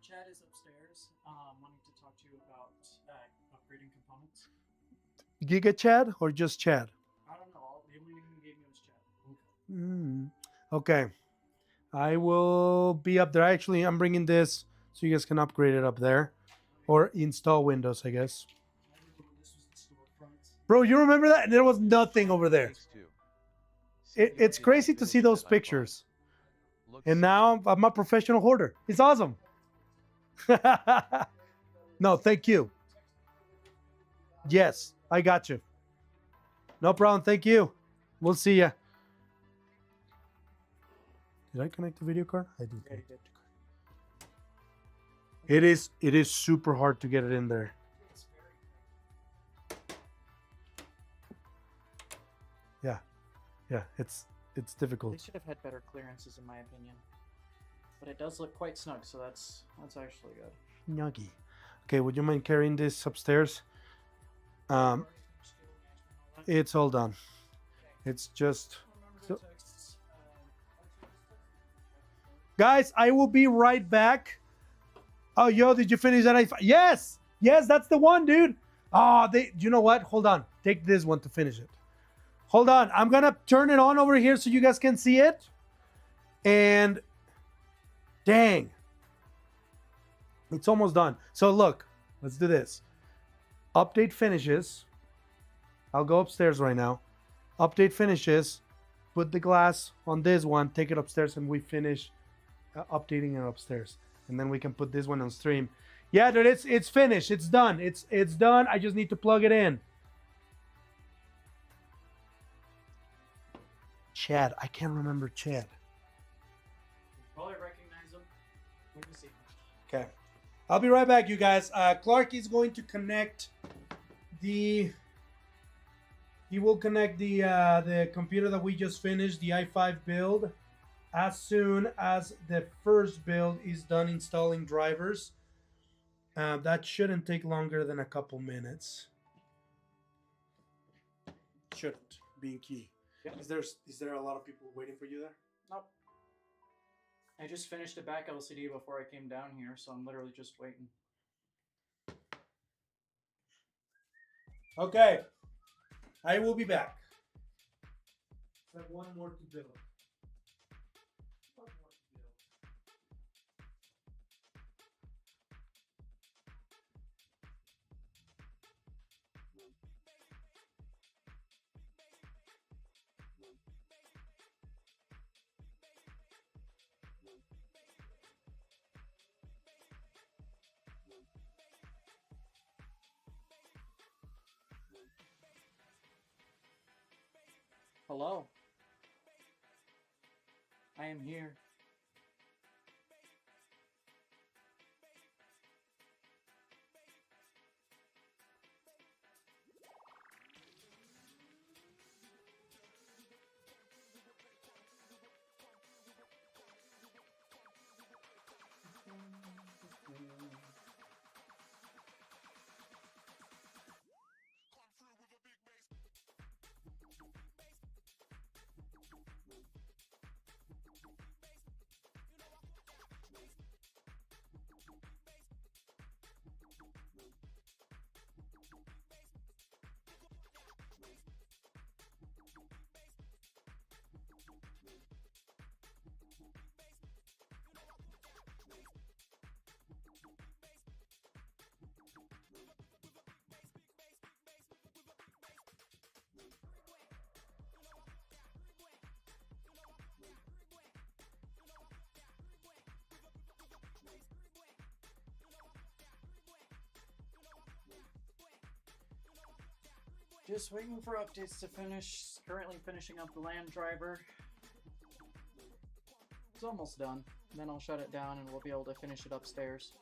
Chad is upstairs, wanting to talk to you about upgrading components. Giga Chad or just Chad? I don't know. The only name he gave me was Chad. Okay. I will be up there. Actually, I'm bringing this so you guys can upgrade it up there or install Windows, I guess. I remember when this was the storefront. Bro, you remember that? There was nothing over there. Thanks to It's crazy to see those pictures. And now I'm a professional hoarder. It's awesome. No, thank you. Yes, I got you. No problem. Thank you. We'll see ya. Did I connect the video card? I did. Yeah, you did. It is super hard to get it in there. It's very Yeah, it's They difficult. should have had better clearances, in my opinion. But it does look quite snug, so that's actually good. Nuggy. Okay, would you mind carrying this upstairs? It's all done. It's just so- guys, I will be right back. Oh, yo, did you finish that? Yes, that's the one, dude. Oh, you know what? Hold on. Take this one to finish it. Hold on. I'm gonna turn it on over here so you guys can see it. And dang, it's almost done. So look, let's do this. Update finishes. I'll go upstairs right now. Update finishes. Put the glass on this one. Take it upstairs, and we finish updating it upstairs. And then we can put this one on stream. Yeah, dude, it's finished. It's done. It's done. I just need to plug it in. Chad. I can't remember Chad. You probably recognize him. Let me see. Okay. I'll be right back, you guys. Clark is going to connect the... He will connect the computer that we just finished, the i5 build, as soon as the first build is done installing drivers. That shouldn't take longer than a couple minutes. Shouldn't, being key. Yeah. Is there a lot of people waiting for you there? Nope. I just finished a back LCD before I came down here, so I'm literally just waiting. Okay. I will be back. I have one more to build. Hello. I am here. Just waiting for updates to finish. Currently finishing up the land driver. It's almost done. Then I'll shut it down and we'll be able to finish it upstairs.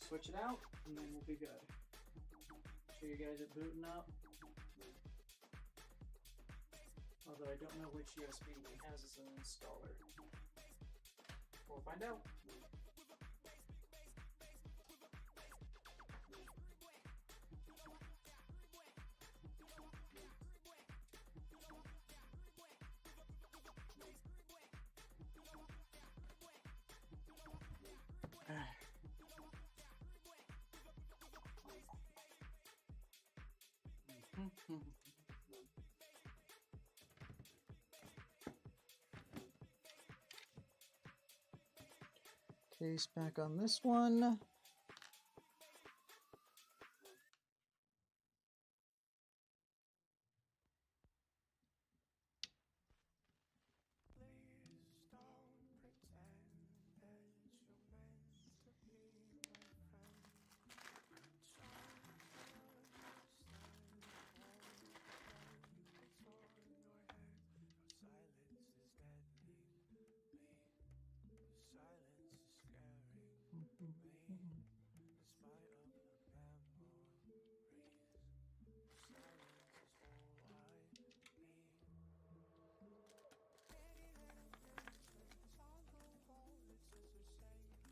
Switch it out, and then we'll be good. Show you guys it booting up. Although I don't know which USB he has as an installer. We'll find out. Case back on this one.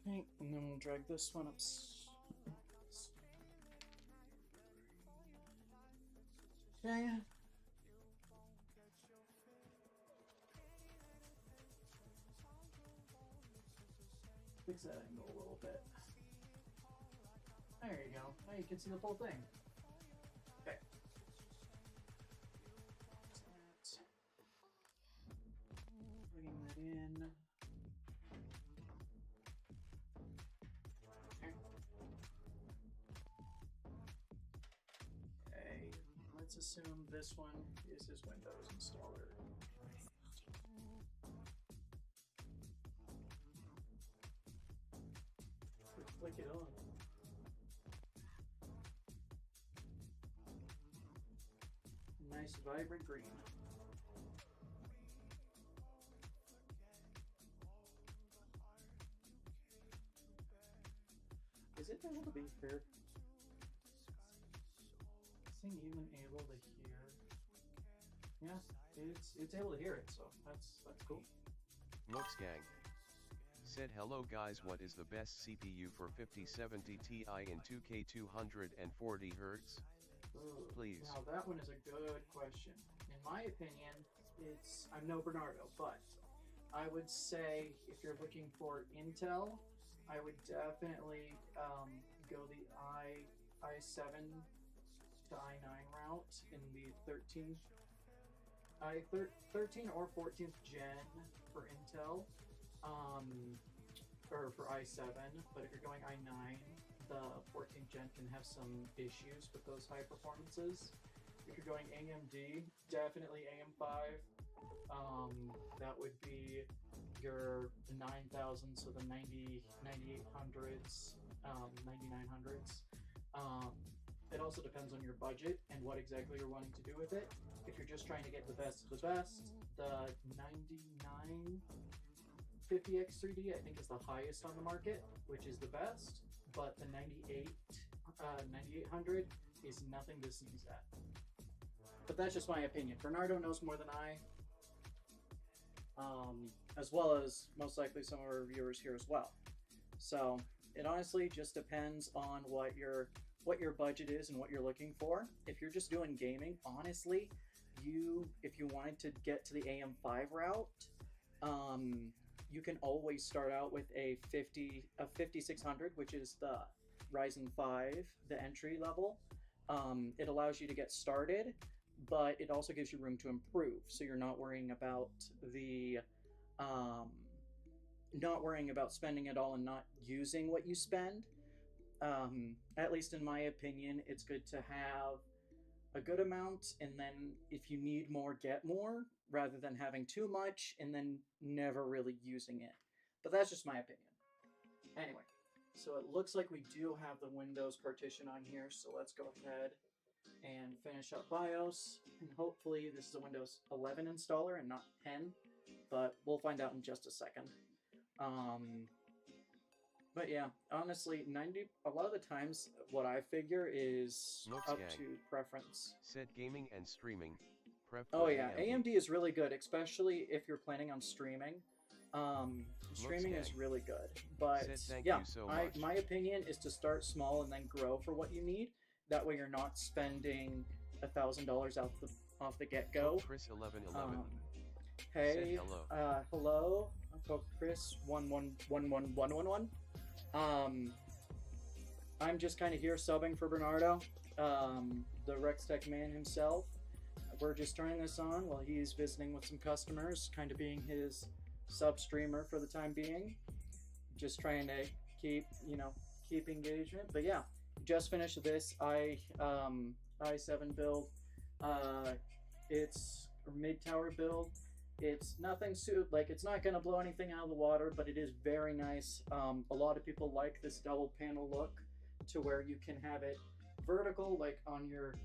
Okay, and then we'll drag this one up. Okay. Fix that angle a little bit. There you go. Now you can see the full thing. Okay. Bringing that in. Okay, let's assume this one is his Windows installer. Click it on. Nice vibrant green. Is it able to be fair? Is it even able to hear? Yeah, it's able to hear it, so that's cool. Mooks Gang said, hello guys, what is the best CPU for 5070 Ti in 2K 240 Hz? Please. Now that one is a good question. In my opinion, I'm no Bernardo, but I would say if you're looking for Intel, I would definitely go the i7 to i9 route in the 13 or 14th gen for Intel, or for i7. But if you're going i9, the 14th gen can have some issues with those high performances. If you're going AMD, definitely AM5. That would be your 9000, so the 9800s, 9900s. It also depends on your budget and what exactly you're wanting to do with it. If you're just trying to get the best of the best, the 9950X3D I think is the highest on the market, which is the best, but the 9800 is nothing to sneeze at. But that's just my opinion. Bernardo knows more than I, as well as most likely some of our viewers here as well. So it honestly just depends on what your budget is and what you're looking for. If you're just doing gaming, honestly, if you wanted to get to the AM5 route, you can always start out with a 5600, which is the Ryzen 5, the entry level. It allows you to get started, but it also gives you room to improve. So you're not worrying about spending it all and not using what you spend. At least in my opinion, it's good to have a good amount, and then if you need more, get more, rather than having too much and then never really using it. But that's just my opinion. Anyway, so it looks like we do have the Windows partition on here, so let's go ahead and finish up BIOS, and hopefully this is a Windows 11 installer and not 10, but we'll find out in just a second. But yeah, honestly, a lot of the times what I figure is up to preference. Said gaming and streaming. Prep Oh for yeah, AMD is really good, especially if you're planning on streaming. Streaming is really good, but yeah, my opinion is to start small and then grow for what you need. That way, you're not spending $1,000 off the get go. Chris 1111. Hey, hello. Hello, Uncle Chris 111111. I'm just kind of here subbing for Bernardo, the Rex Tech man himself. We're just turning this on while he's visiting with some customers, kind of being his sub streamer for the time being. Just trying to keep engagement. But yeah, just finished this i7 build. It's a mid-tower build. It's nothing it's not going to blow anything out of the water, but it is very nice. A lot of people like this double panel look, to where you can have it vertical, like on your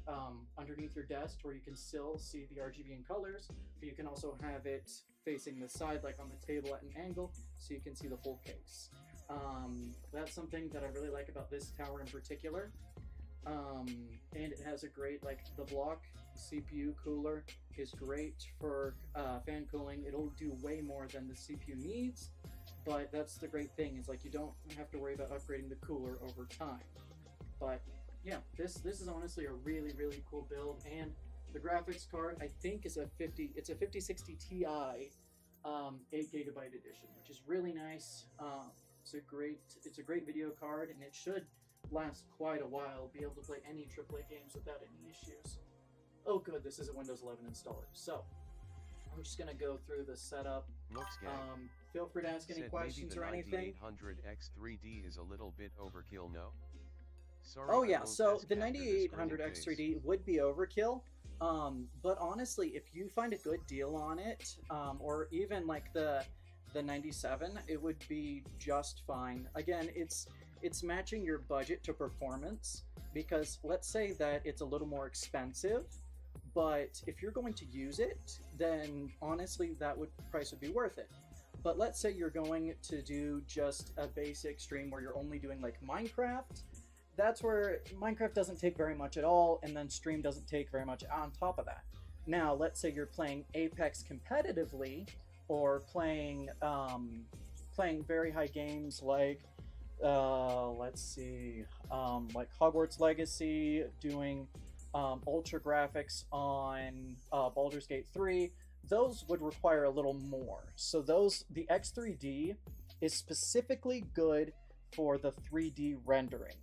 underneath your desk, where you can still see the RGB and colors, but you can also have it facing the side, like on the table at an angle, so you can see the full case. That's something that I really like about this tower in particular. And it has a great, the block CPU cooler is great for fan cooling. It'll do way more than the CPU needs, but that's the great thing, is you don't have to worry about upgrading the cooler over time. But yeah, this is honestly a really, really cool build, and the graphics card I think is it's a 5060 Ti 8GB edition, which is really nice. It's a great video card, and it should last quite a while, be able to play any AAA games without any issues. Oh good, this is a Windows 11 installer. So I'm just gonna go through the setup. Feel free to ask any questions or anything. The 9800X3D is a little bit overkill, no? Sorry, oh yeah, so the 9800X3D would be overkill. But honestly, if you find a good deal on it, or even the 97, it would be just fine. Again, it's matching your budget to performance, because let's say that it's a little more expensive, but if you're going to use it, then honestly price would be worth it. But let's say you're going to do just a basic stream where you're only doing Minecraft. That's where Minecraft doesn't take very much at all, and then stream doesn't take very much on top of that. Now, let's say you're playing Apex competitively, or playing very high games let's see, like Hogwarts Legacy, doing ultra graphics on Baldur's Gate 3. Those would require a little more. So the X3D is specifically good for the 3D rendering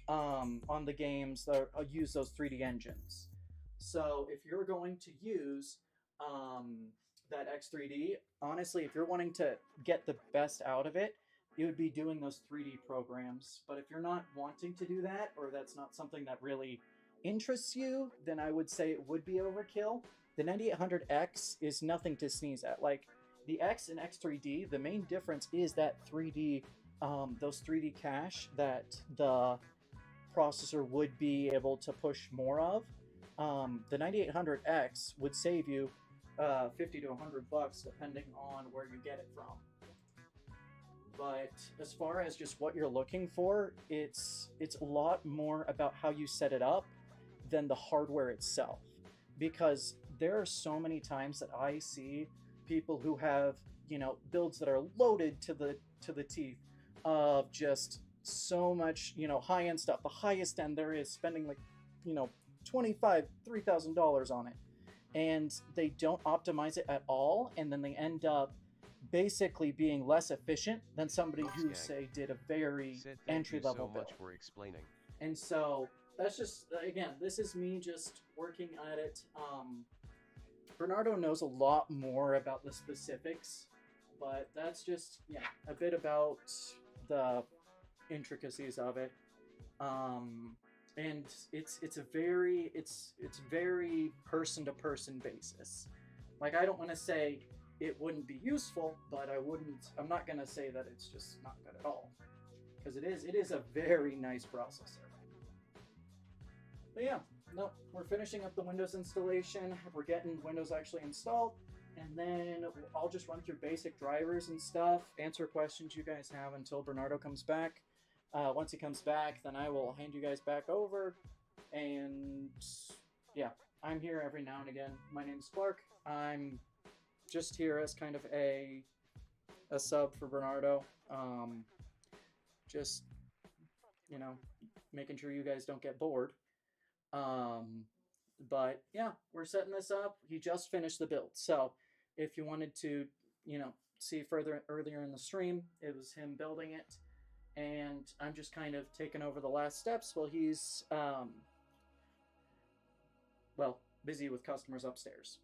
on the games that use those 3D engines. So if you're going to use that X3D, honestly, if you're wanting to get the best out of it, you would be doing those 3D programs. But if you're not wanting to do that, or that's not something that really interests you, then I would say it would be overkill. The 9800X is nothing to sneeze at. The X and X3D, the main difference is that 3D, those 3D cache that the processor would be able to push more of. The 9800X would save you $50 to $100 depending on where you get it from. But as far as just what you're looking for, it's a lot more about how you set it up than the hardware itself. Because there are so many times that I see people who have, builds that are loaded to the teeth of just so much, high end stuff. The highest end there is, spending like, $3,000 on it, and they don't optimize it at all, and then they end up basically being less efficient than somebody who, Wolfgang. say, did a very Said thank entry you so level build. much for explaining. And so that's just, again, this is me just working at it. Bernardo knows a lot more about the specifics, but that's just, a bit about the intricacies of it. And it's very person to person basis. Like, I don't want to say it wouldn't be useful, but I'm not going to say that it's just not good at all, because it is a very nice processor. But yeah, no, we're finishing up the Windows installation. We're getting Windows actually installed, and then I'll just run through basic drivers and stuff, answer questions you guys have until Bernardo comes back. Once he comes back, then I will hand you guys back over, and yeah, I'm here every now and again. My name's Clark. I'm just here as kind of a sub for Bernardo. Just, making sure you guys don't get bored. But yeah, we're setting this up. He just finished the build. So if you wanted to, see earlier in the stream, it was him building it. And I'm just kind of taking over the last steps while he's, busy with customers upstairs.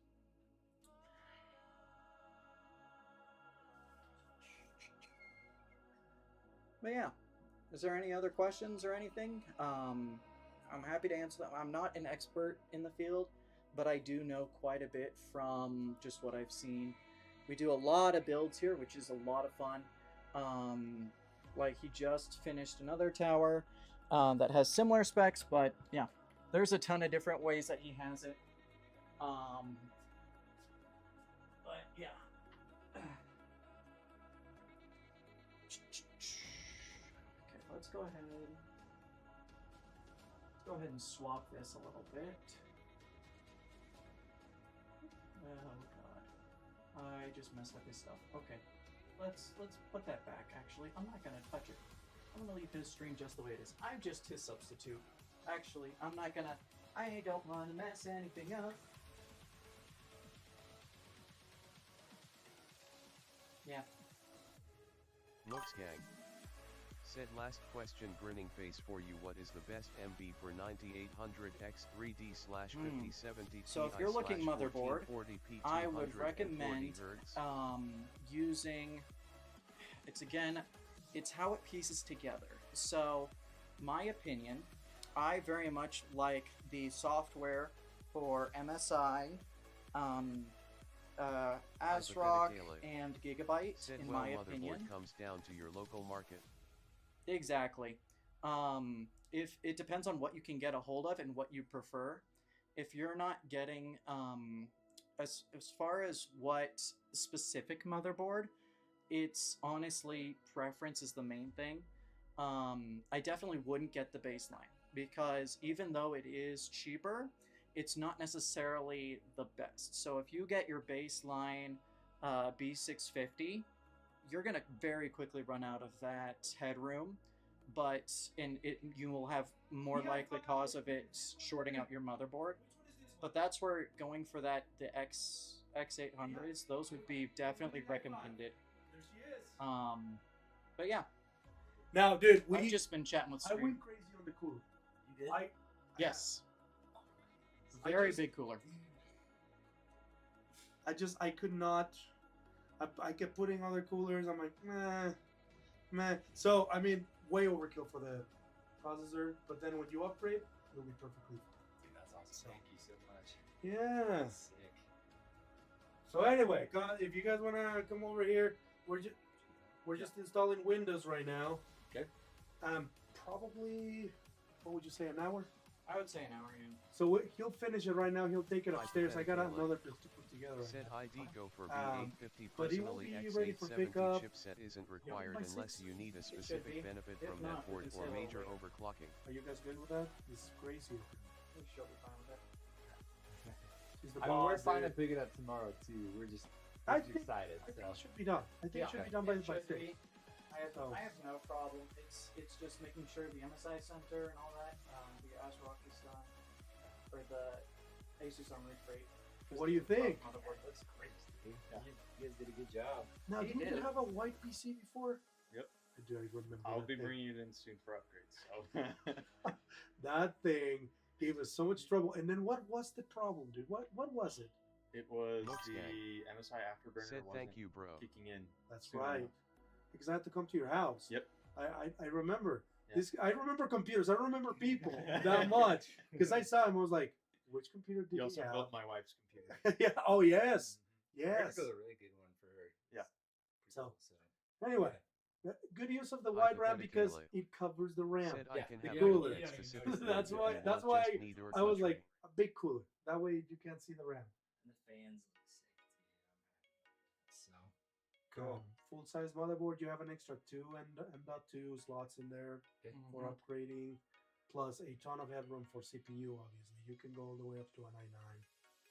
But yeah, is there any other questions or anything? I'm happy to answer them. I'm not an expert in the field, but I do know quite a bit from just what I've seen. We do a lot of builds here, which is a lot of fun. Like, he just finished another tower that has similar specs, but yeah, there's a ton of different ways that he has it. But yeah. Okay, let's go ahead. Let's go ahead and swap this a little bit. Oh god, I just messed up his stuff. Okay, let's put that back. Actually, I'm not gonna touch it. I'm gonna leave his stream just the way it is. I'm just his substitute. Actually, I don't want to mess anything up. Yeah. Wolfgang. Said last question, grinning face for you. What is the best MB for 9800X3D/5070 So if you're looking motherboard, I would recommend using, it's how it pieces together. So my opinion, I very much like the software for MSI, ASRock, and Gigabyte, Said, in well, my motherboard opinion. comes down to your local market. Exactly. If it depends on what you can get a hold of and what you prefer. If you're not getting as far as what specific motherboard, it's honestly preference is the main thing. I definitely wouldn't get the baseline, because even though it is cheaper, it's not necessarily the best. So if you get your baseline B650, you're gonna very quickly run out of that headroom, but you will have more likely cause of it shorting out your motherboard. But that's where going for the X800s, those would be definitely recommended. But yeah, Now, dude, I've just been chatting with I Stream. went crazy on the cooler. You did? Yes, I very just- big cooler. I could not. I kept putting other coolers. I'm like, meh. So, I mean, way overkill for the processor. But then when you upgrade, it'll be perfectly Dude, that's awesome. Thank you so much. fine. Yeah. That's sick. So anyway, if you guys want to come over here, we're just installing Windows right now. Okay. Probably, what would you say, an hour? I would say an hour. Yeah. So he'll finish it right now. He'll take it Like upstairs. I got that, another bit to put together. Right Said now. ID go for B850. but he will Personally, be ready for X870 pickup. chipset isn't required by unless 6. you need a should be. specific benefit If from not, that we board can or say major it'll overclocking. Are you guys good with that? This is crazy. She'll be fine with that. She's the I mean, we're boss, fine to dude. pick it up tomorrow too. We're just I just think- excited. I think So it should be done. I think it should be done by It should 6. be. I have no problem. It's just making sure the MSI Center and all that, the ASRock is done for the Asus Armory Crate. What do you think? Motherboard. Looks great, dude. You guys did a good job. Now, He didn't you did. have a white PC before? Yep. I do. I remember. I'll that be thing. bringing it in soon for upgrades. So That thing gave us so much trouble. And then what was the problem, dude? What was it? it was Looks the MSI Afterburner Said wasn't thank you, bro. kicking in. That's soon right. enough. Because I had to come to your house. Yep. I remember Yeah. this. I remember computers. I don't remember people that much because I saw him. I was like, which computer did You he also have? built my wife's computer. Yeah. Oh yes. Yes. Yes. Built a really good one for her. Yeah. So- So Anyway, good use of the wide RAM because it covers the RAM. Said I Yeah, can the have cooler. internet Yeah, specifically That's if why- you that's want why just need or I was country. like a big cooler. That way you can't see the RAM. and the fans look sick too. So Cool. Full size motherboard. You have an extra two M.2 slots in there okay. for upgrading, plus a ton of headroom for CPU. Obviously, you can go all the way up to an i9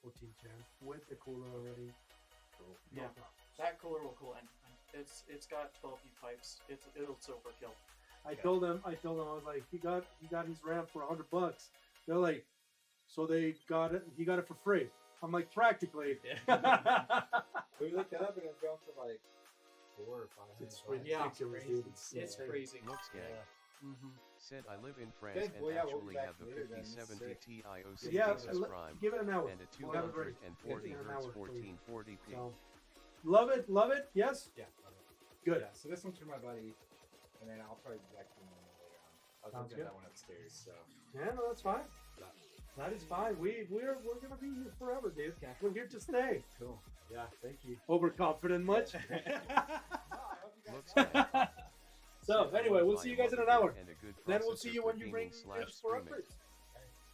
14 gen with the cooler already. Cool. No Yeah. problems. That cooler will cool anything. It's got 12 heat pipes. It'll overkill. I told them, I was like, he got his RAM for $100. They're like, so they got it. He got it for free. I'm like, practically. We looked it up and it's gone for like $400 or $500. It's Yeah, ridiculous, crazy. dude. It's insane. crazy. Looks gang. Mm-hmm. Said I live in France Okay, and well, yeah, we'll be actually back have the later then. 5070 Sick. Ti OC Yeah, Asus Prime give it an hour. and a We'll have it ready. 240 Give it an Hz hour for you. 1440p. So, love it. Yes, Yeah. good. Yeah, so this one's for my buddy, and then I'll probably be back to normal later on. I was Sounds looking good. at that one upstairs, so Yeah, no, that's fine. Yeah. That is fine. We're gonna be here forever, dude. Okay. We're here to stay. cool. Yeah, thank you. Overconfident much? Looks gang. So Said I anyway, wanna we'll buy see a you guys in an motherboard hour. and a good Then we'll processor see you for when you bring gaming this slash for streaming. upgrades.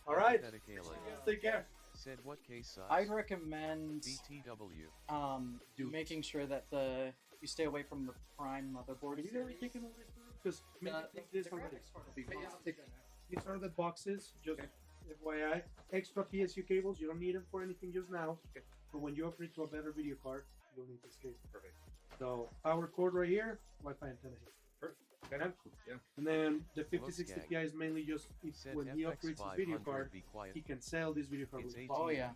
All right. Hypothetically. Take care. Said what case size? I'd recommend BTW. Dude. making sure that you stay away from the Prime motherboard. Have you never taken over because this one. These are the boxes. Just FYI, extra PSU cables. You don't need them for anything just now. But when you upgrade to a better video card, you'll need this cable. Perfect. So power cord right here, Wi-Fi antenna here. Okay. Okay. Yeah. And then the Looks 5060 gang. Ti is mainly just Said when he upgrades his video FX500 card, be quiet. he can sell this video card. It's with 18 Oh, yeah.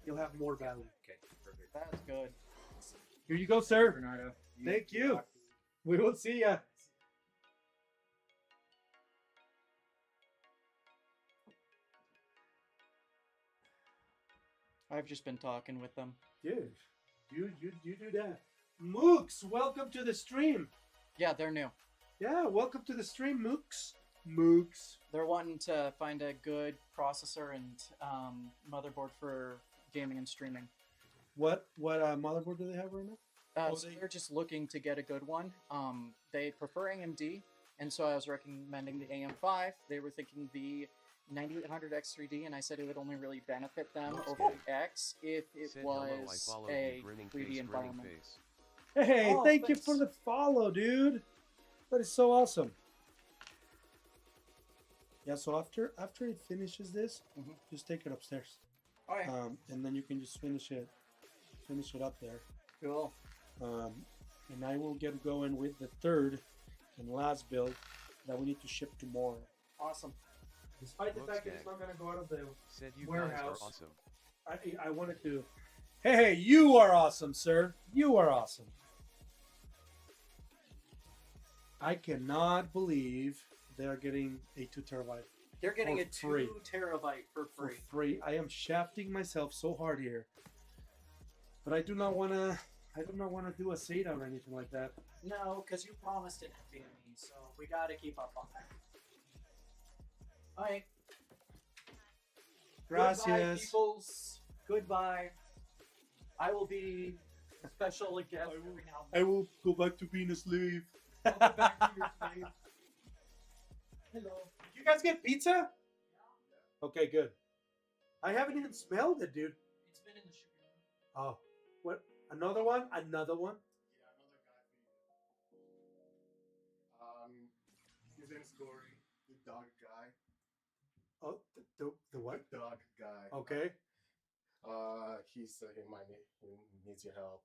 He'll have more value. Okay, perfect. That's good. Here you go, sir. Bernardo. Thank you. We will see ya. I've just been talking with them. Dude, you do that. Mooks, welcome to the stream. Yeah, they're new. Yeah, welcome to the stream, Mooks. Mooks. They're wanting to find a good processor and motherboard for gaming and streaming. What motherboard do they have right now? Oh, So they- they're just looking to get a good one. They prefer AMD, and so I was recommending the AM5. They were thinking the 9800 X3D, and I said it would only really benefit them Looks over good. the X if it Said hello, I was followed a you, grinning 3D face, grinning environment. face. Hey, Oh, thank you thanks. for the follow, dude. That is so awesome. Yeah, so after it finishes this, Mhm. just take it upstairs, Oh yeah, and then you can just finish it up there. cool. And I will get going with the third and last build that we need to ship tomorrow. Awesome. Despite the Looks fact that gang. it's not gonna go out of the Said you Warehouse. guys are awesome. I wanted to. Hey, you are awesome, sir. You are awesome. I cannot believe they are getting a 2 terabyte They're getting For a 2 free. terabyte for for free. free. I am shafting myself so hard here, but I do not want to. I do not want to do a SATA or anything like that. No, because you promised it to me, so we got to keep up on that. All right. Goodbye, Gracias. peoples. Goodbye. I will be a special guest every now and I will go back to being a slave. then. I'll go back to your slave. Hello. Did you guys get pizza? Okay, good. I haven't even smelled it, dude. It's been in the sugar room. Oh, what? Another one? Another one? Yeah, another guy beat it. His name's Gory, the dog guy. Oh, the what? The dog guy. Okay. He said he needs your help.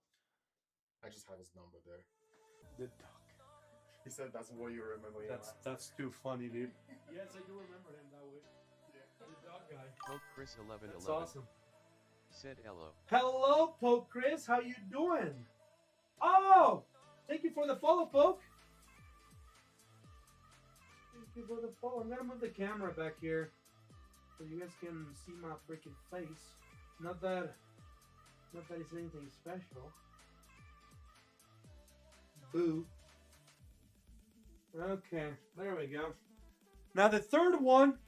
I just have his number there. The dog. He said that's what you remember him as. That's too funny, dude. Yes, I do remember him that way. Yeah. The dog guy. Poke Chris 1111 That's awesome. said hello. Hello, Poke Chris. How you doing? Oh, thank you for the follow, Poke. Thank you for the follow. I'm gonna move the camera back here so you guys can see my freaking face. Not that it's anything special. Boo. Okay, there we go. Now the third one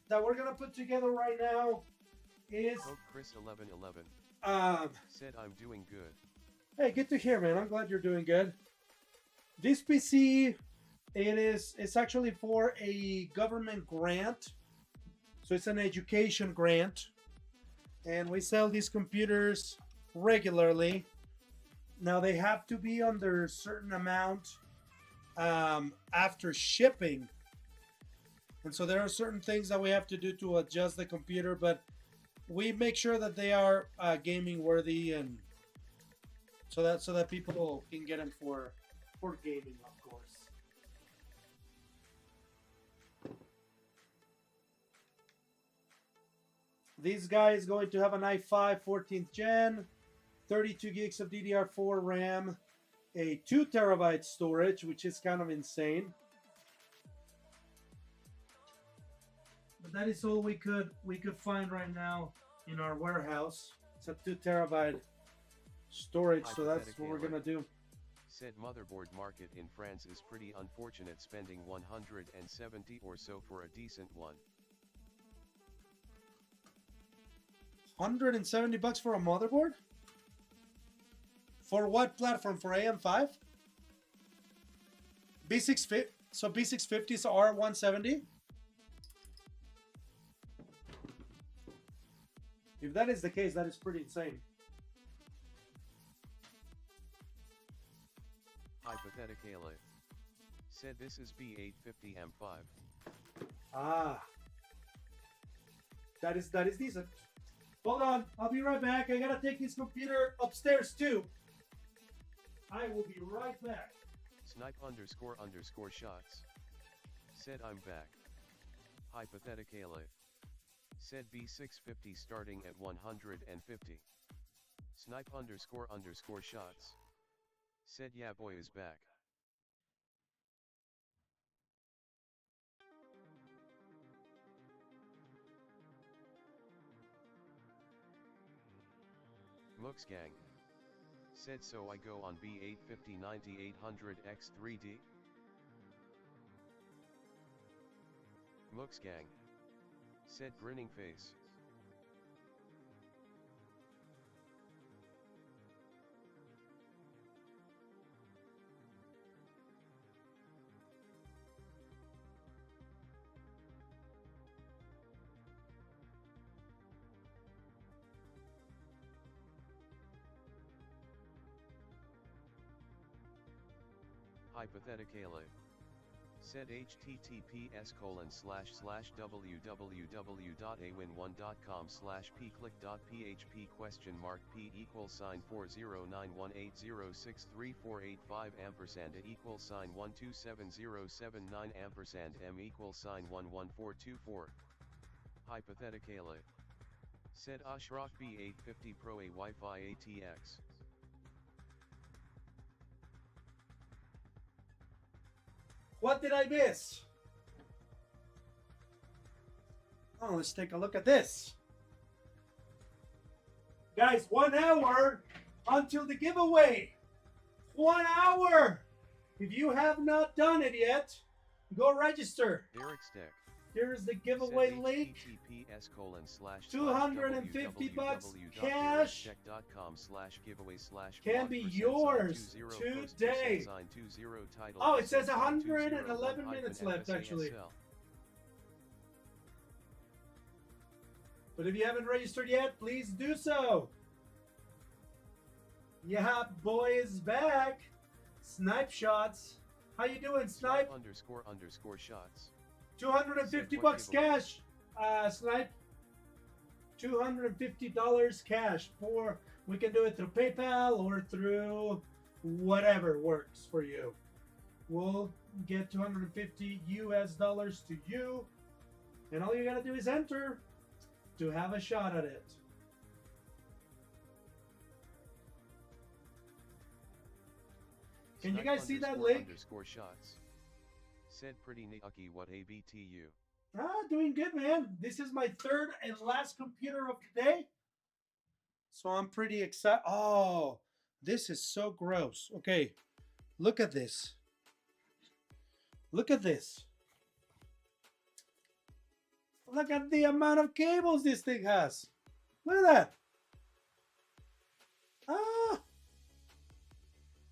that we're gonna put together right now is Poke Chris 1111 said I'm doing good. hey, good to hear, man. I'm glad you're doing good. This PC, it's actually for a government grant, so it's an education grant, and we sell these computers regularly. Now they have to be under a certain amount after shipping, and so there are certain things that we have to do to adjust the computer, but we make sure that they are gaming worthy, and so that people can get them for gaming, of course. This guy is going to have an i5 14th gen, 32 gigs of DDR4 RAM, a 2 terabyte storage, which is kind of insane. But that is all we could find right now in our warehouse. It's a 2 terabyte storage, so that's what we're gonna do. Said motherboard market in France is pretty unfortunate, spending 170 or so for a decent one. 170 bucks for a motherboard? For what platform? For AM5? B650, so B650s are 170? If that is the case, that is pretty insane. Hypothetically said this is B850 M5. Ah. That is decent. Hold on, I'll be right back. I gotta take this computer upstairs too. I will be right back. Snipe __ shots said I'm back. Hypothetically said B650 starting at 150. Snipe __ shots said yeah boy is back. Mooksgang said so I go on B850 9800X3D. Mooksgang said grinning face. Hypothetically said https://www.awin1.com/pclick.php ?p $409180634885 $1270799 $m=11424. Hypothetically said Ashraf B850 Pro a Wi-Fi ATX. What did I miss? Oh, let's take a look at this. Guys, 1 hour until the giveaway. 1 hour. If you have not done it yet, go register. Derek Steck Here is the giveaway link. https:// 250 bucks cash can be yours today. Oh, it says 111 minutes left actually. But if you haven't registered yet, please do so. Yeah, boy is back. Snipe shots. How you doing, Snipe? __ shots. 250 bucks cash, Snipe. $250 cash for, we can do it through PayPal or through whatever works for you. we'll get 250 US dollars to you. And all you gotta do is enter to have a shot at it. Can you guys see that link? Underscore shots. Said pretty nucky what ABTU. Doing good, man. This is my third and last computer of the day. So I'm pretty excited. Oh, this is so gross. Okay, look at this. Look at this. Look at the amount of cables this thing has. Look at that. Ah,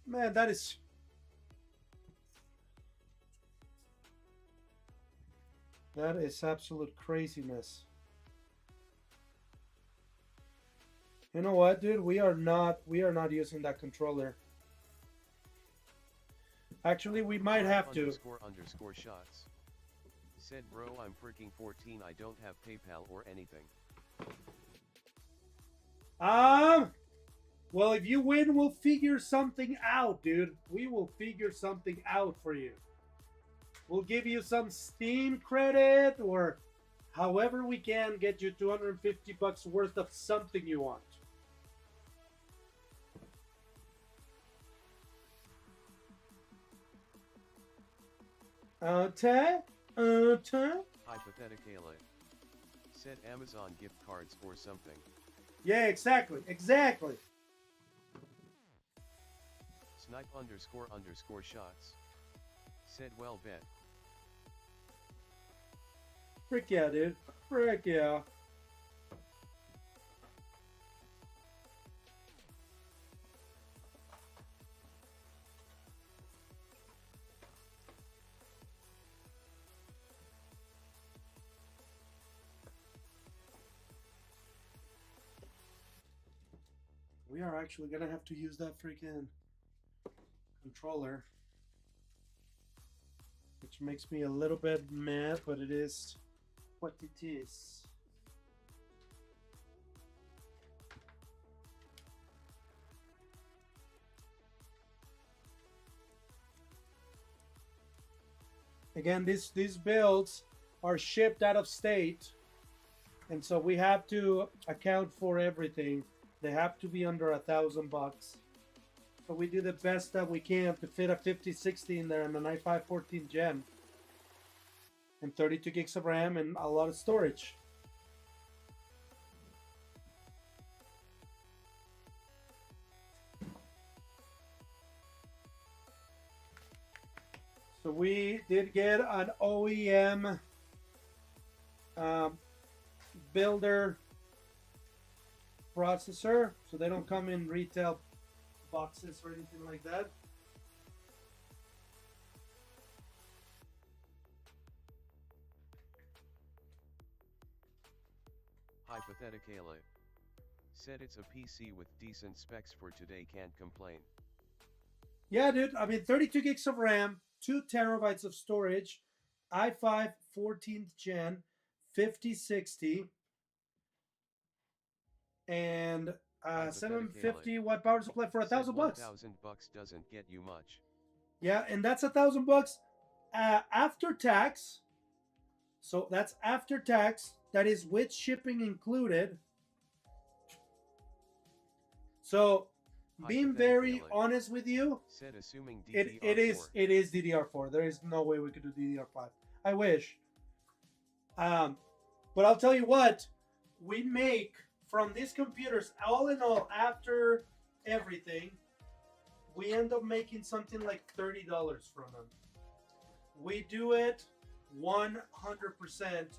man, that is... That is absolute craziness. You know what, dude? We are not using that controller. Actually, we might have to. Underscore shots. Said bro, I'm freaking 14. I don't have PayPal or anything. Well, if you win, we'll figure something out, dude. We will figure something out for you. We'll give you some Steam credit, or however we can get you 250 bucks worth of something you want. Hypothetically. Said Amazon gift cards or something. Yeah, exactly. Exactly. Snipe underscore shots. Said well bet. Frick yeah, dude. Frick yeah. We are actually gonna have to use that freaking controller, which makes me a little bit mad, but it is what it is. Again, these builds are shipped out of state, and so we have to account for everything. They have to be under $1,000 bucks. So we do the best that we can to fit a 5060 in there and an i5 14 Gen. And 32 gigs of RAM and a lot of storage. So we did get an OEM builder processor, so they don't come in retail boxes or anything like that. Hypothetically. Said it's a PC with decent specs for today, can't complain. Yeah, dude. I mean, 32 gigs of RAM, 2 terabytes of storage, i5 14th gen, 5060, and 750 watt power supply for $1,000 bucks. $1,000 doesn't get you much. Yeah, and that's $1,000 bucks after tax. So that's after tax. That is with shipping included. So, being very honest with you, said assuming DDR4. it is DDR4. There is no way we could do DDR5. I wish. But I'll tell you what, we make from these computers, all in all, after everything, we end up making something like $30 from them. We do it 100%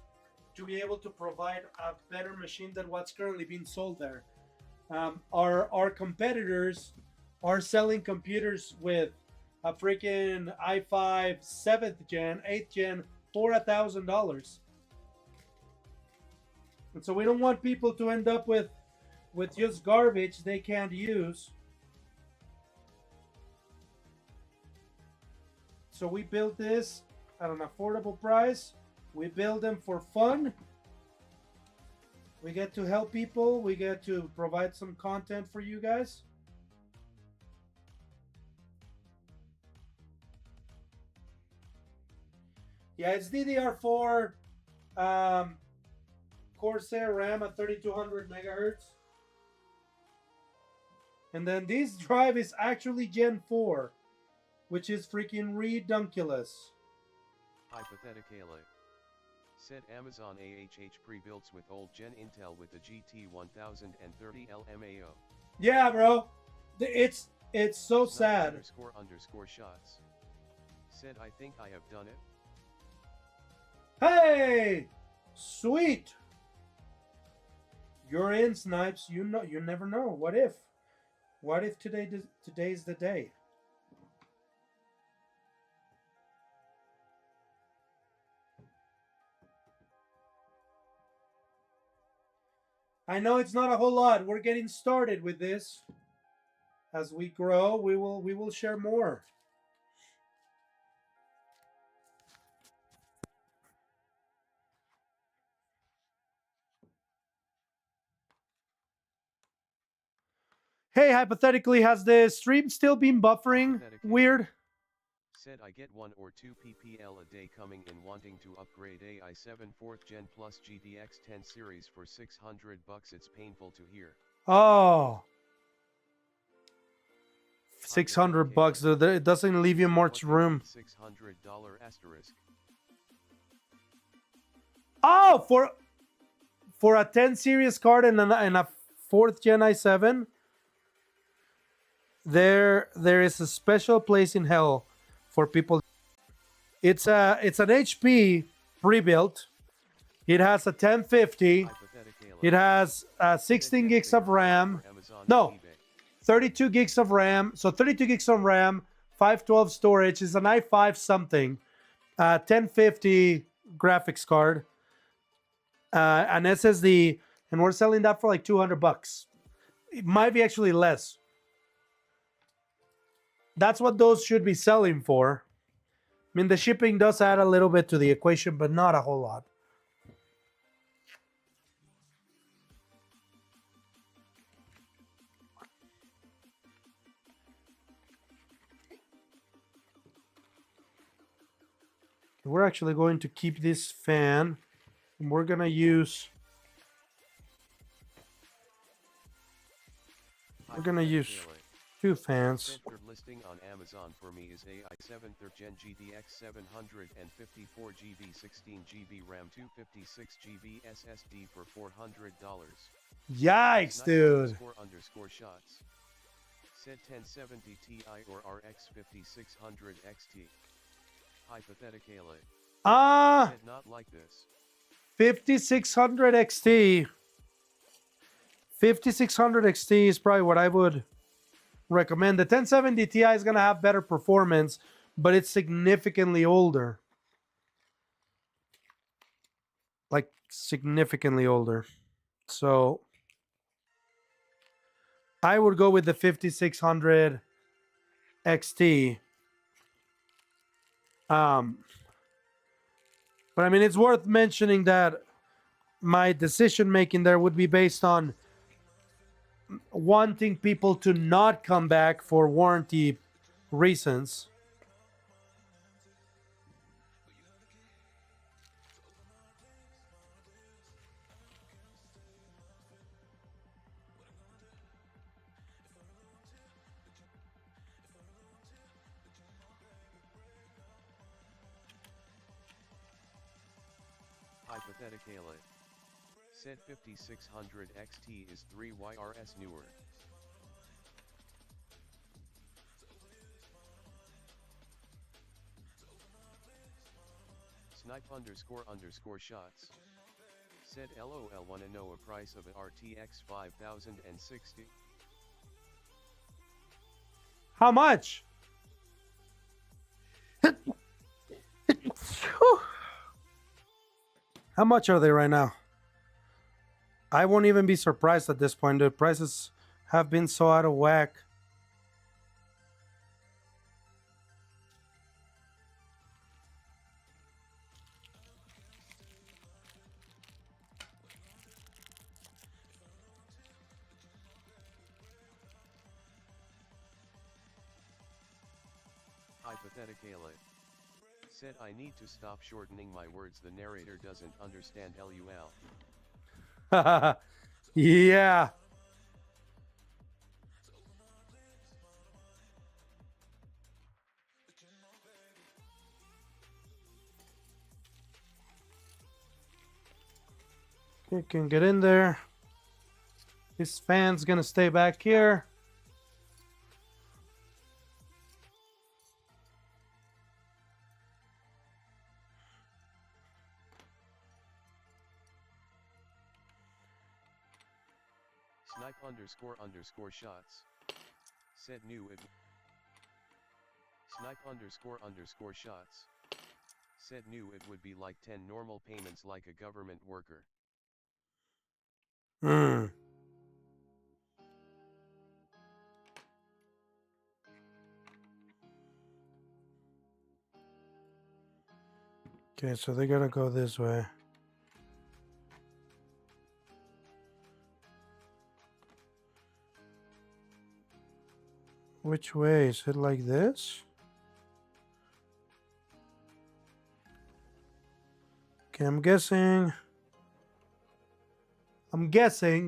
to be able to provide a better machine than what's currently being sold there. Our competitors are selling computers with a freaking i5 7th gen, 8th gen for $1,000. And so we don't want people to end up with just garbage they can't use. So we built this at an affordable price. We build them for fun. We get to help people. We get to provide some content for you guys. Yeah, it's DDR4 Corsair RAM at 3200 megahertz. And then this drive is actually Gen 4, which is freaking redunculous. Hypothetically. Said Amazon AHH pre-builts with old Gen Intel with the GT 1030 LMAO. Yeah, bro. It's so Snipe sad. __ shots. Said I think I have done it. Hey! Sweet! You're in, Snipes. You know, you never know. What if? What if today's the day? I know it's not a whole lot. We're getting started with this. As we grow, we will share more. Hey, hypothetically, has the stream still been buffering? Weird. Said I get 1 or 2 PPL a day coming in wanting to upgrade AI7 4th Gen Plus GTX 10 series for $600. It's painful to hear. Oh. $600. It doesn't leave you much room. $600 asterisk. Oh, for a 10 series card and a 4th Gen i7, there is a special place in hell for people. It's an HP pre-built. It has a 1050. It has 16 gigs of RAM. No, 32 gigs of RAM. So 32 gigs of RAM, 512 storage. It's an i5 something, 1050 graphics card, an SSD, and we're selling that for like $200. It might be actually less. That's what those should be selling for. I mean, the shipping does add a little bit to the equation, but not a whole lot. We're actually going to keep this fan, and we're going to use... We're going to use 2 fans. Listing on Amazon for me is AI7 3rd Gen GTX 754 GB 16 GB RAM 256 GB SSD for $400. Yikes, dude. __ shots. Said 1070 Ti or RX 5600 XT. Hypothetically. Said not like this. 5600 XT. 5600 XT is probably what I would recommend. The 1070 Ti is going to have better performance, but it's significantly older. Like, significantly older. So, I would go with the 5600 XT. But I mean, it's worth mentioning that my decision making there would be based on wanting people to not come back for warranty reasons. Hypothetically. Said 5600 XT is 3YRS newer. Snipe __ shots. Said LOL wanna know a price of a RTX 5060? How much? How much are they right now? I won't even be surprised at this point. The prices have been so out of whack. Hypothetically. Said I need to stop shortening my words, the narrator doesn't understand LUL. Yeah. You can get in there. This fan's gonna stay back here. Snipe underscore shots. Said knew it. Snipe underscore shots. Said knew it would be like 10 normal payments like a government worker. Hmm. Okay, so they gotta go this way. Which way? Is it like this? Okay, I'm guessing,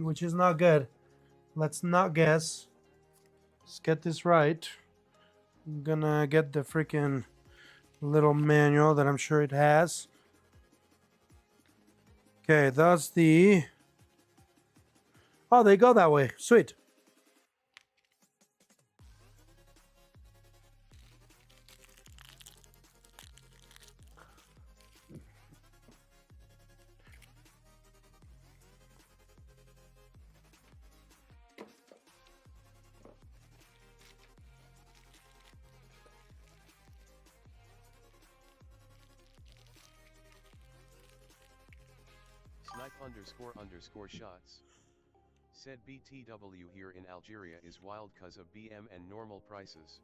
which is not good. Let's not guess. Let's get this right. I'm gonna get the freaking little manual that I'm sure it has. Okay, that's the... Oh, they go that way. Sweet. Snipe underscore shots. Said BTW here in Algeria is wild cause of BM and normal prices.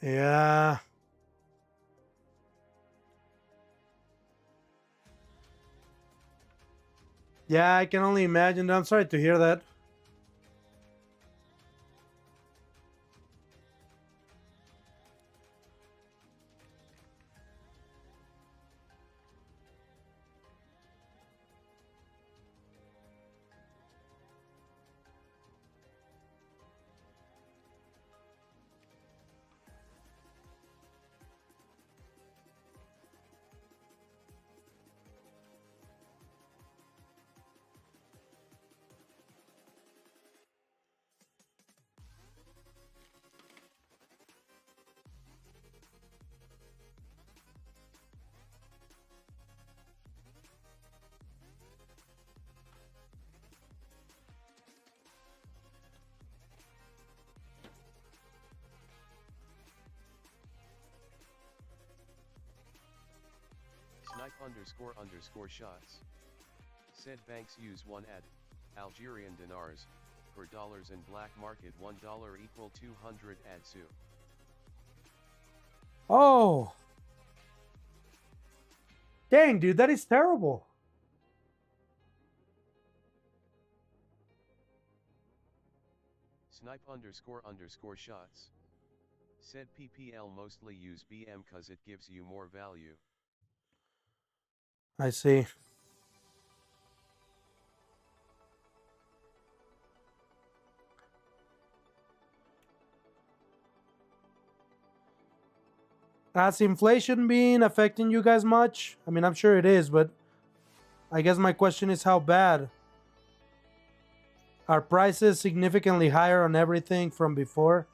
Yeah. Yeah, I can only imagine. I'm sorry to hear that. Snipe underscore shots. Said banks use one ad, Algerian dinars, per dollars and black market $1 equal 200 adsu. Oh. Dang, dude, that is terrible. Snipe underscore shots. Said PPL mostly use BM cause it gives you more value. I see. Has inflation been affecting you guys much? I mean, I'm sure it is, but I guess my question is how bad? Are prices significantly higher on everything from before?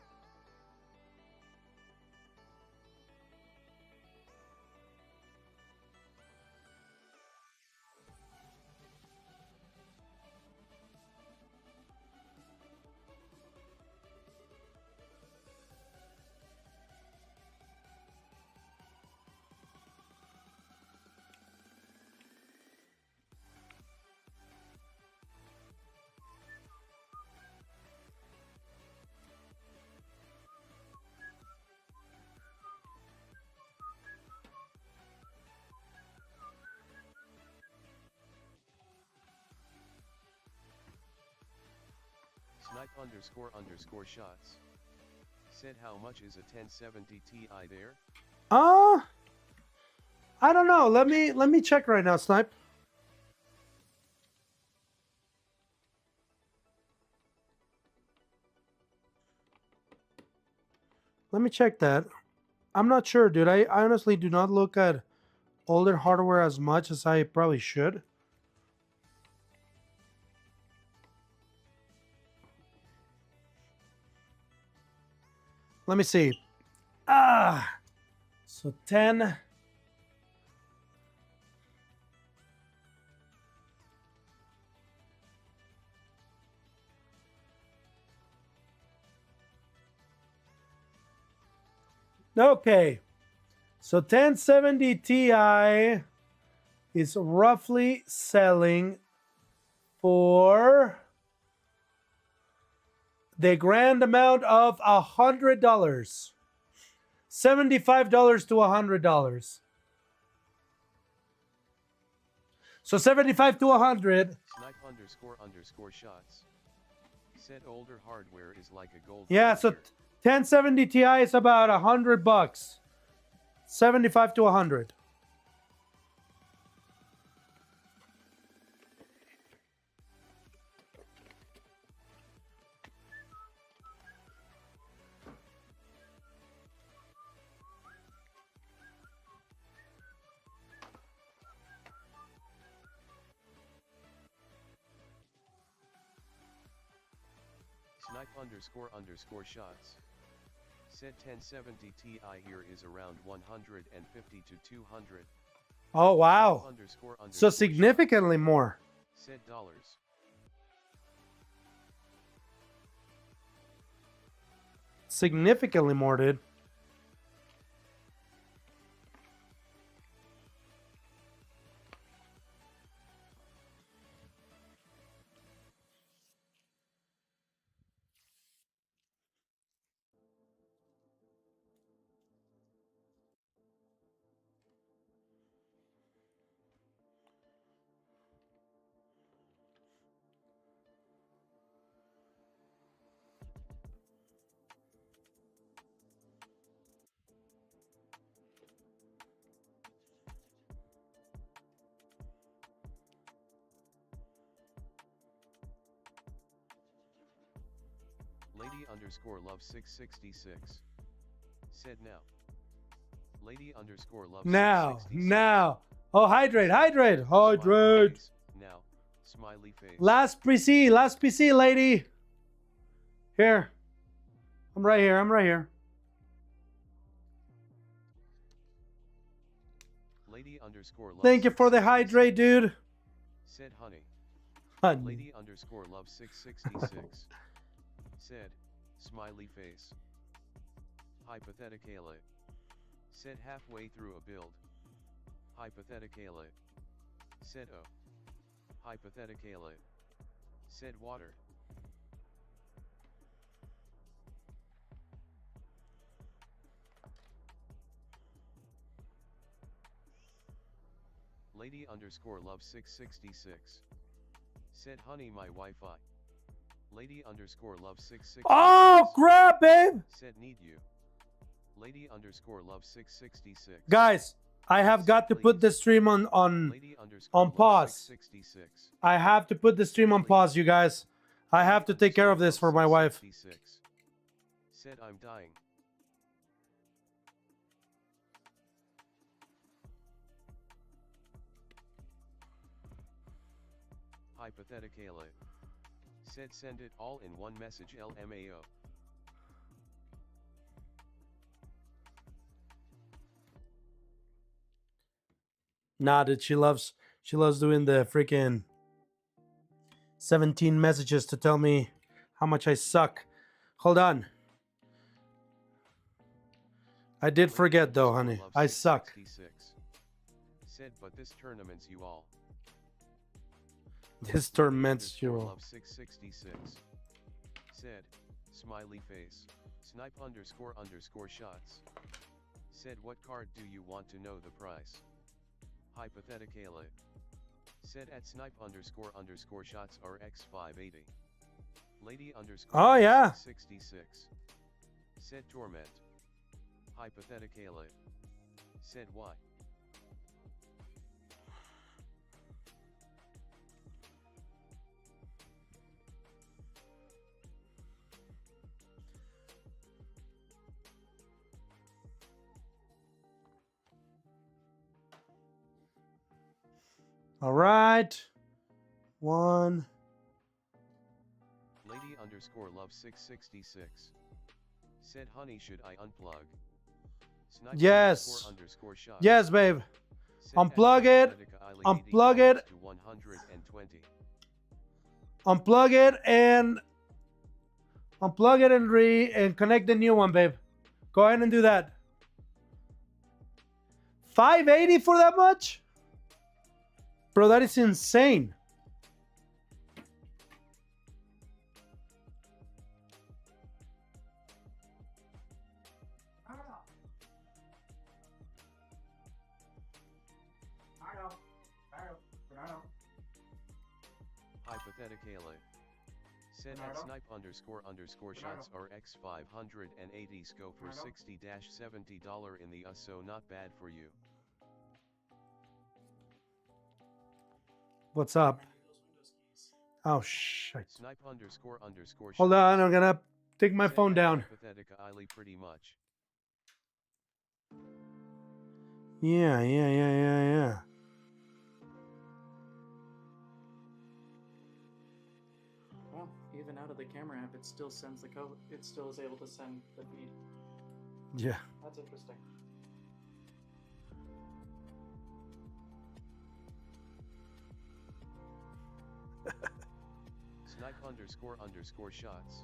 Snipe underscore shots. Said how much is a 1070 Ti there? I don't know. Let me check right now, Snipe. Let me check that. I'm not sure, dude. I honestly do not look at older hardware as much as I probably should. Let me see. So 10. Okay. So 1070 Ti is roughly selling for the grand amount of $100. $75 to $100. So 75 to 100. Snipe __ shots. Said older hardware is like a gold. Yeah, so 1070 Ti is about $100. 75 to 100. Snipe __ shots. Said 1070 Ti here is around 150 to 200. Oh, wow. __ So significantly more. Said dollars. Significantly more, dude. Lady _love 666. Said now. Lady _love Now, 666. now. Oh, hydrate, hydrate, Smiley hydrate. face. Now. Smiley face. Last PC, lady. Here. I'm right here, I'm right here. Lady _love Thank you for the 666. hydrate, dude. Said honey. Honey. Lady _love 666. Said, smiley face. Hypothetically. Said halfway through a build. Hypothetically. Said oh. Hypothetically. Said water. Lady _love 666. Said honey my Wi-Fi. Lady _love 666. Oh, crap, babe. Said need you. Lady _love 666. Guys, I have got to put the stream on Lady on _love pause. 666. I have to put the stream on pause, you guys. I have to take care of this for my wife. 666. Said I'm dying. Hypothetically. Said send it all in one message LMAO. Nah, dude, she loves doing the freaking 17 messages to tell me how much I suck. Hold on. I did forget though, honey. I suck. 666. Said but this tournament's you all. This torments you all. Love 666. Said, smiley face. Snipe __ shots. Said what card do you want to know the price? Hypothetically. Said at snipe __ shots RX 580. Lady _ Oh, yeah. 66. Said torment. Hypothetically. Said why? All right. One. Lady underscore love 666. Said, honey, should I unplug? Snipe Yes. underscore shots. Yes, babe. Said, Unplug it. Hypothetica Eiley Unplug $80 it. to 120. Unplug it and connect the new one, babe. Go ahead and do that. 580 for that much? Bro, that is insane. I don't know. I know. Hypothetically. Said at Bernardo? snipe underscore shots RX 580 scope for Bernardo? $60-$70 in the US, so not bad for you. What's up? Oh, shit. Snipe underscore Hold shots. on, I'm gonna take my Said phone at down. Hypothetica Eiley pretty much. Yeah. Well, even out of the camera app, it still sends the code. It still is able to send the feed. Yeah. That's interesting. Snipe underscore shots.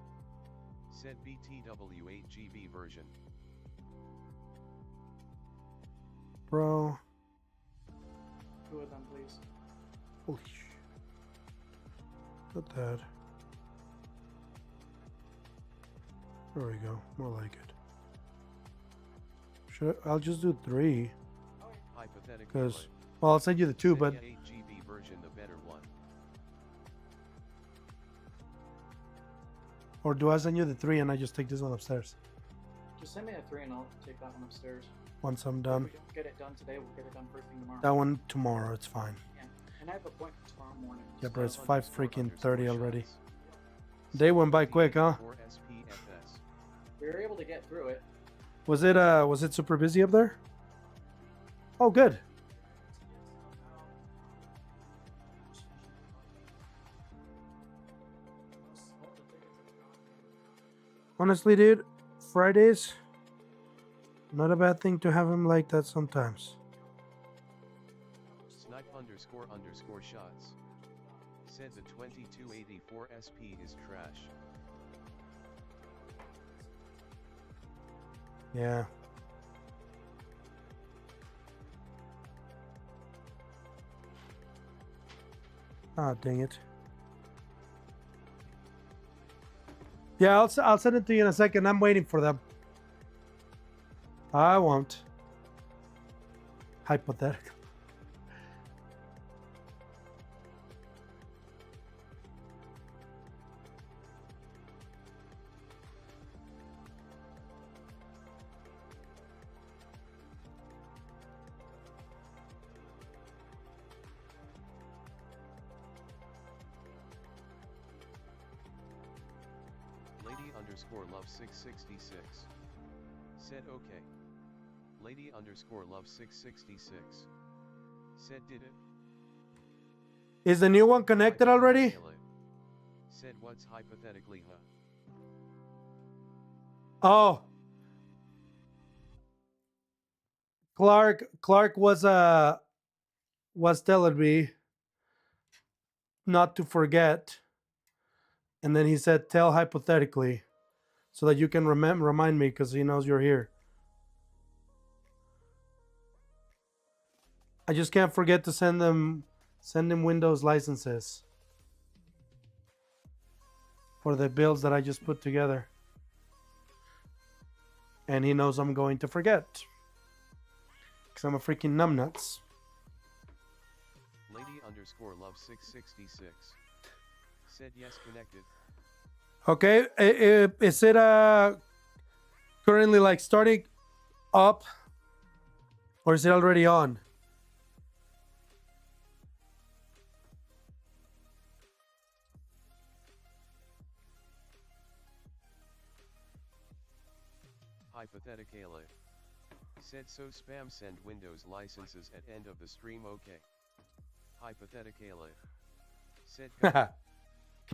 Said BTW8GB version. Bro. Two of them, please. Holy shit. Not that. There we go. More like it. I'll just do 3. Hypothetically. Because, well, I'll send you the 2, but 8GB version, the better one. or do I send you the 3 and I just take this one upstairs? Just send me a 3 and I'll take that one upstairs. Once I'm If done. we don't get it done today, we'll get it done first thing tomorrow. That one tomorrow, it's fine. Yeah. And I have a point for tomorrow morning. Yeah, so bro, it's I'll- 5:30 already. shots. Day went by quick, huh? 4SPFS. We were able to get through it. Was it super busy up there? Oh, good. Honestly, dude, Fridays, not a bad thing to have him like that sometimes. Snipe underscore shots. Said the 2284 SP is trash. Yeah. Ah, dang it. Yeah, I'll send it to you in a second. I'm waiting for them. I won't. Hypothetical. Lady underscore love 666. Said okay. Lady underscore love 666. Said did it? Is the new one connected already? Hypothetically. Said what's hypothetically, huh? Oh. Clark was telling me not to forget. And then he said tell hypothetically so that you can remind me because he knows you're here. I just can't forget to send him Windows licenses for the builds that I just put together. And he knows I'm going to forget. Because I'm a freaking numbnuts. Lady underscore love 666. Said yes, connected. Okay, is it currently like starting up? Or is it already on? Hypothetically. Said so spam send Windows licenses at end of the stream, okay. Hypothetically. Said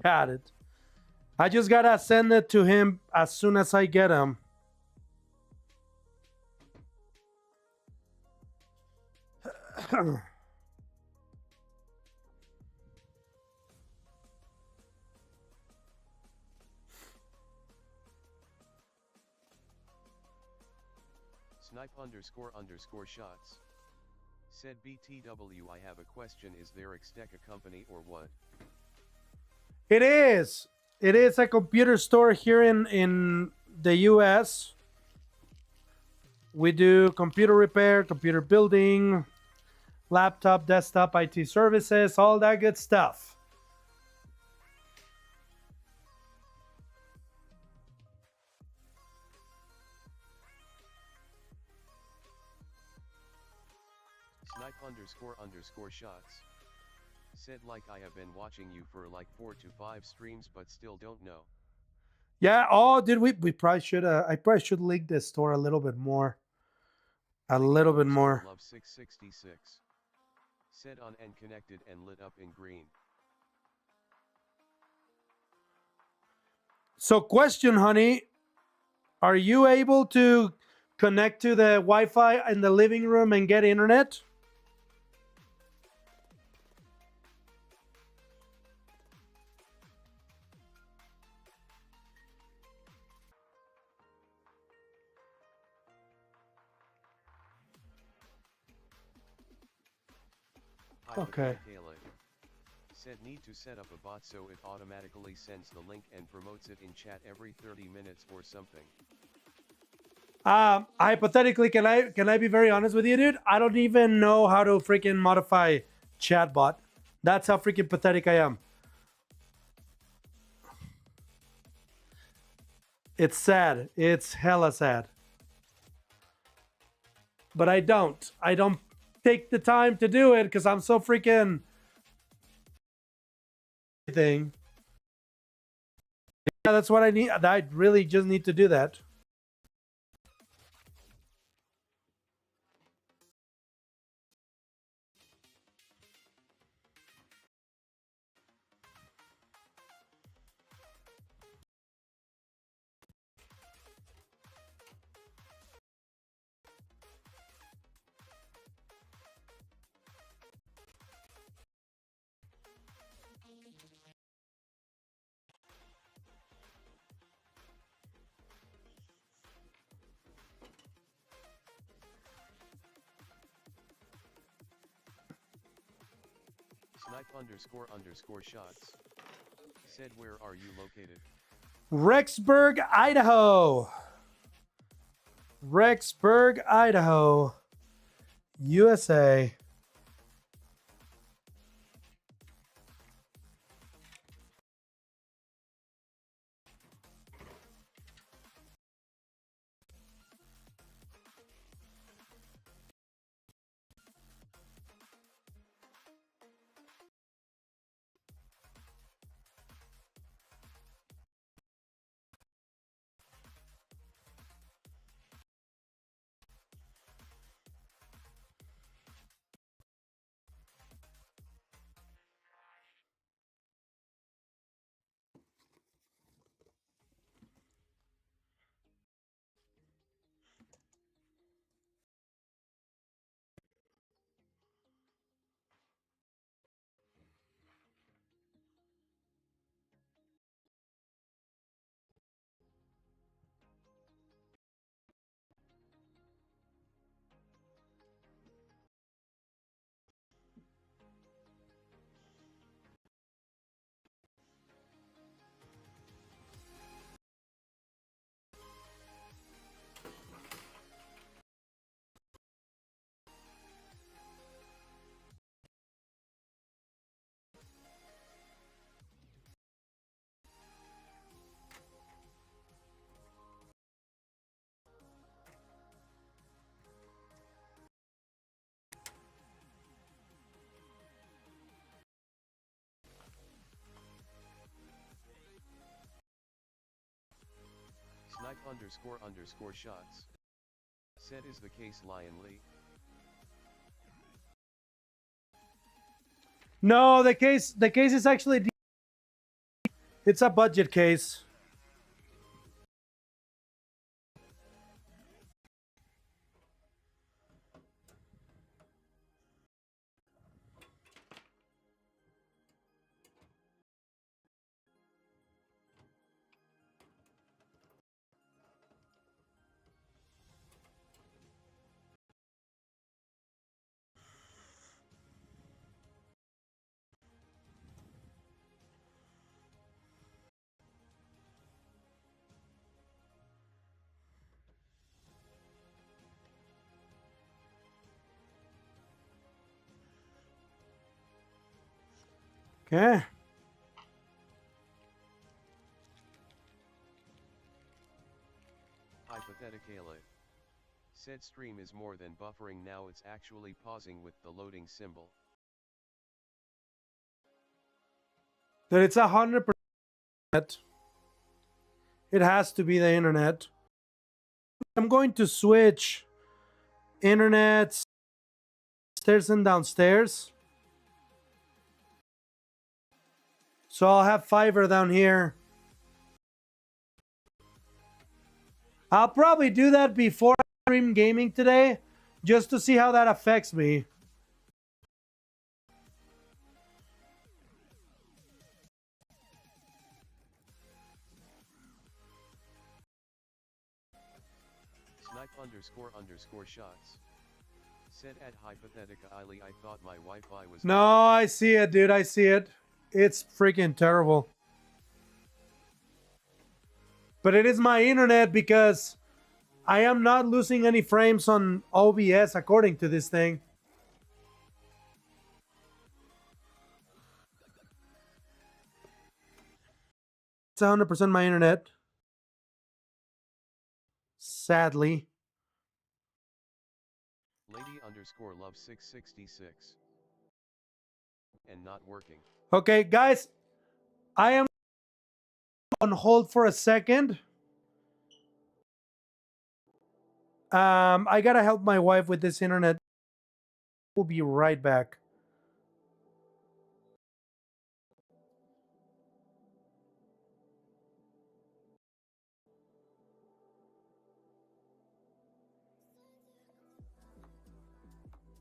Got it. I just gotta send it to him as soon as I get him. Snipe __ shots. Said BTW, I have a question. Is there Xtech a company or what? It is. It is a computer store here in the US. We do computer repair, computer building, laptop, desktop, IT services, all that good stuff. Snipe __ shots. Said like I have been watching you for like 4 to 5 streams but still don't know. Yeah. Oh, did we probably should. I probably should link this store a little bit more. A little bit more. Love 666. Said on and connected and lit up in green. So, question, honey, are you able to connect to the Wi-Fi in the living room and get internet? Okay. Hypothetically. Said need to set up a bot so it automatically sends the link and promotes it in chat every 30 minutes or something. Hypothetically, can I be very honest with you, dude? I don't even know how to freaking modify chatbot. That's how freaking pathetic I am. It's sad. It's hella sad. But I don't take the time to do it because I'm so freaking thing. Yeah, that's what I need. I really just need to do that. Snipe __ shots. Said where are you located? Rexburg, Idaho. Rexburg, Idaho. USA. Snipe __ shots. Said is the case Lion Lee. No, the case is actually it's a budget case. Okay. Hypothetically. Said stream is more than buffering, now it's actually pausing with the loading symbol. That it's 100%. It has to be the internet. I'm going to switch internet stairs and downstairs. So I'll have fiber down here. I'll probably do that before I stream gaming today, just to see how that affects me. Snipe__shots. Said at Hypothetically, I thought my Wi-Fi was... No, I see it, dude. I see it. It's freaking terrible. But it is my internet because I am not losing any frames on OBS according to this thing. It's 100% my internet. Sadly. Lady_love666. And not working. Okay, guys. I am on hold for a second. I gotta help my wife with this internet. We'll be right back.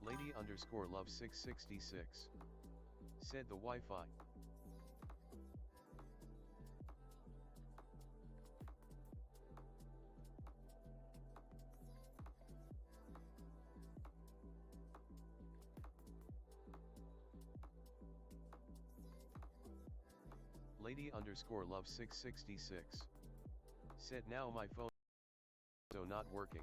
Lady_love666. Said the Wi-Fi. Lady_love666. Said now my phone so not working.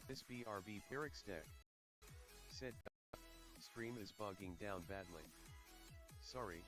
This BRB Pyrrhix deck. Said, stream is bugging down badly. Sorry,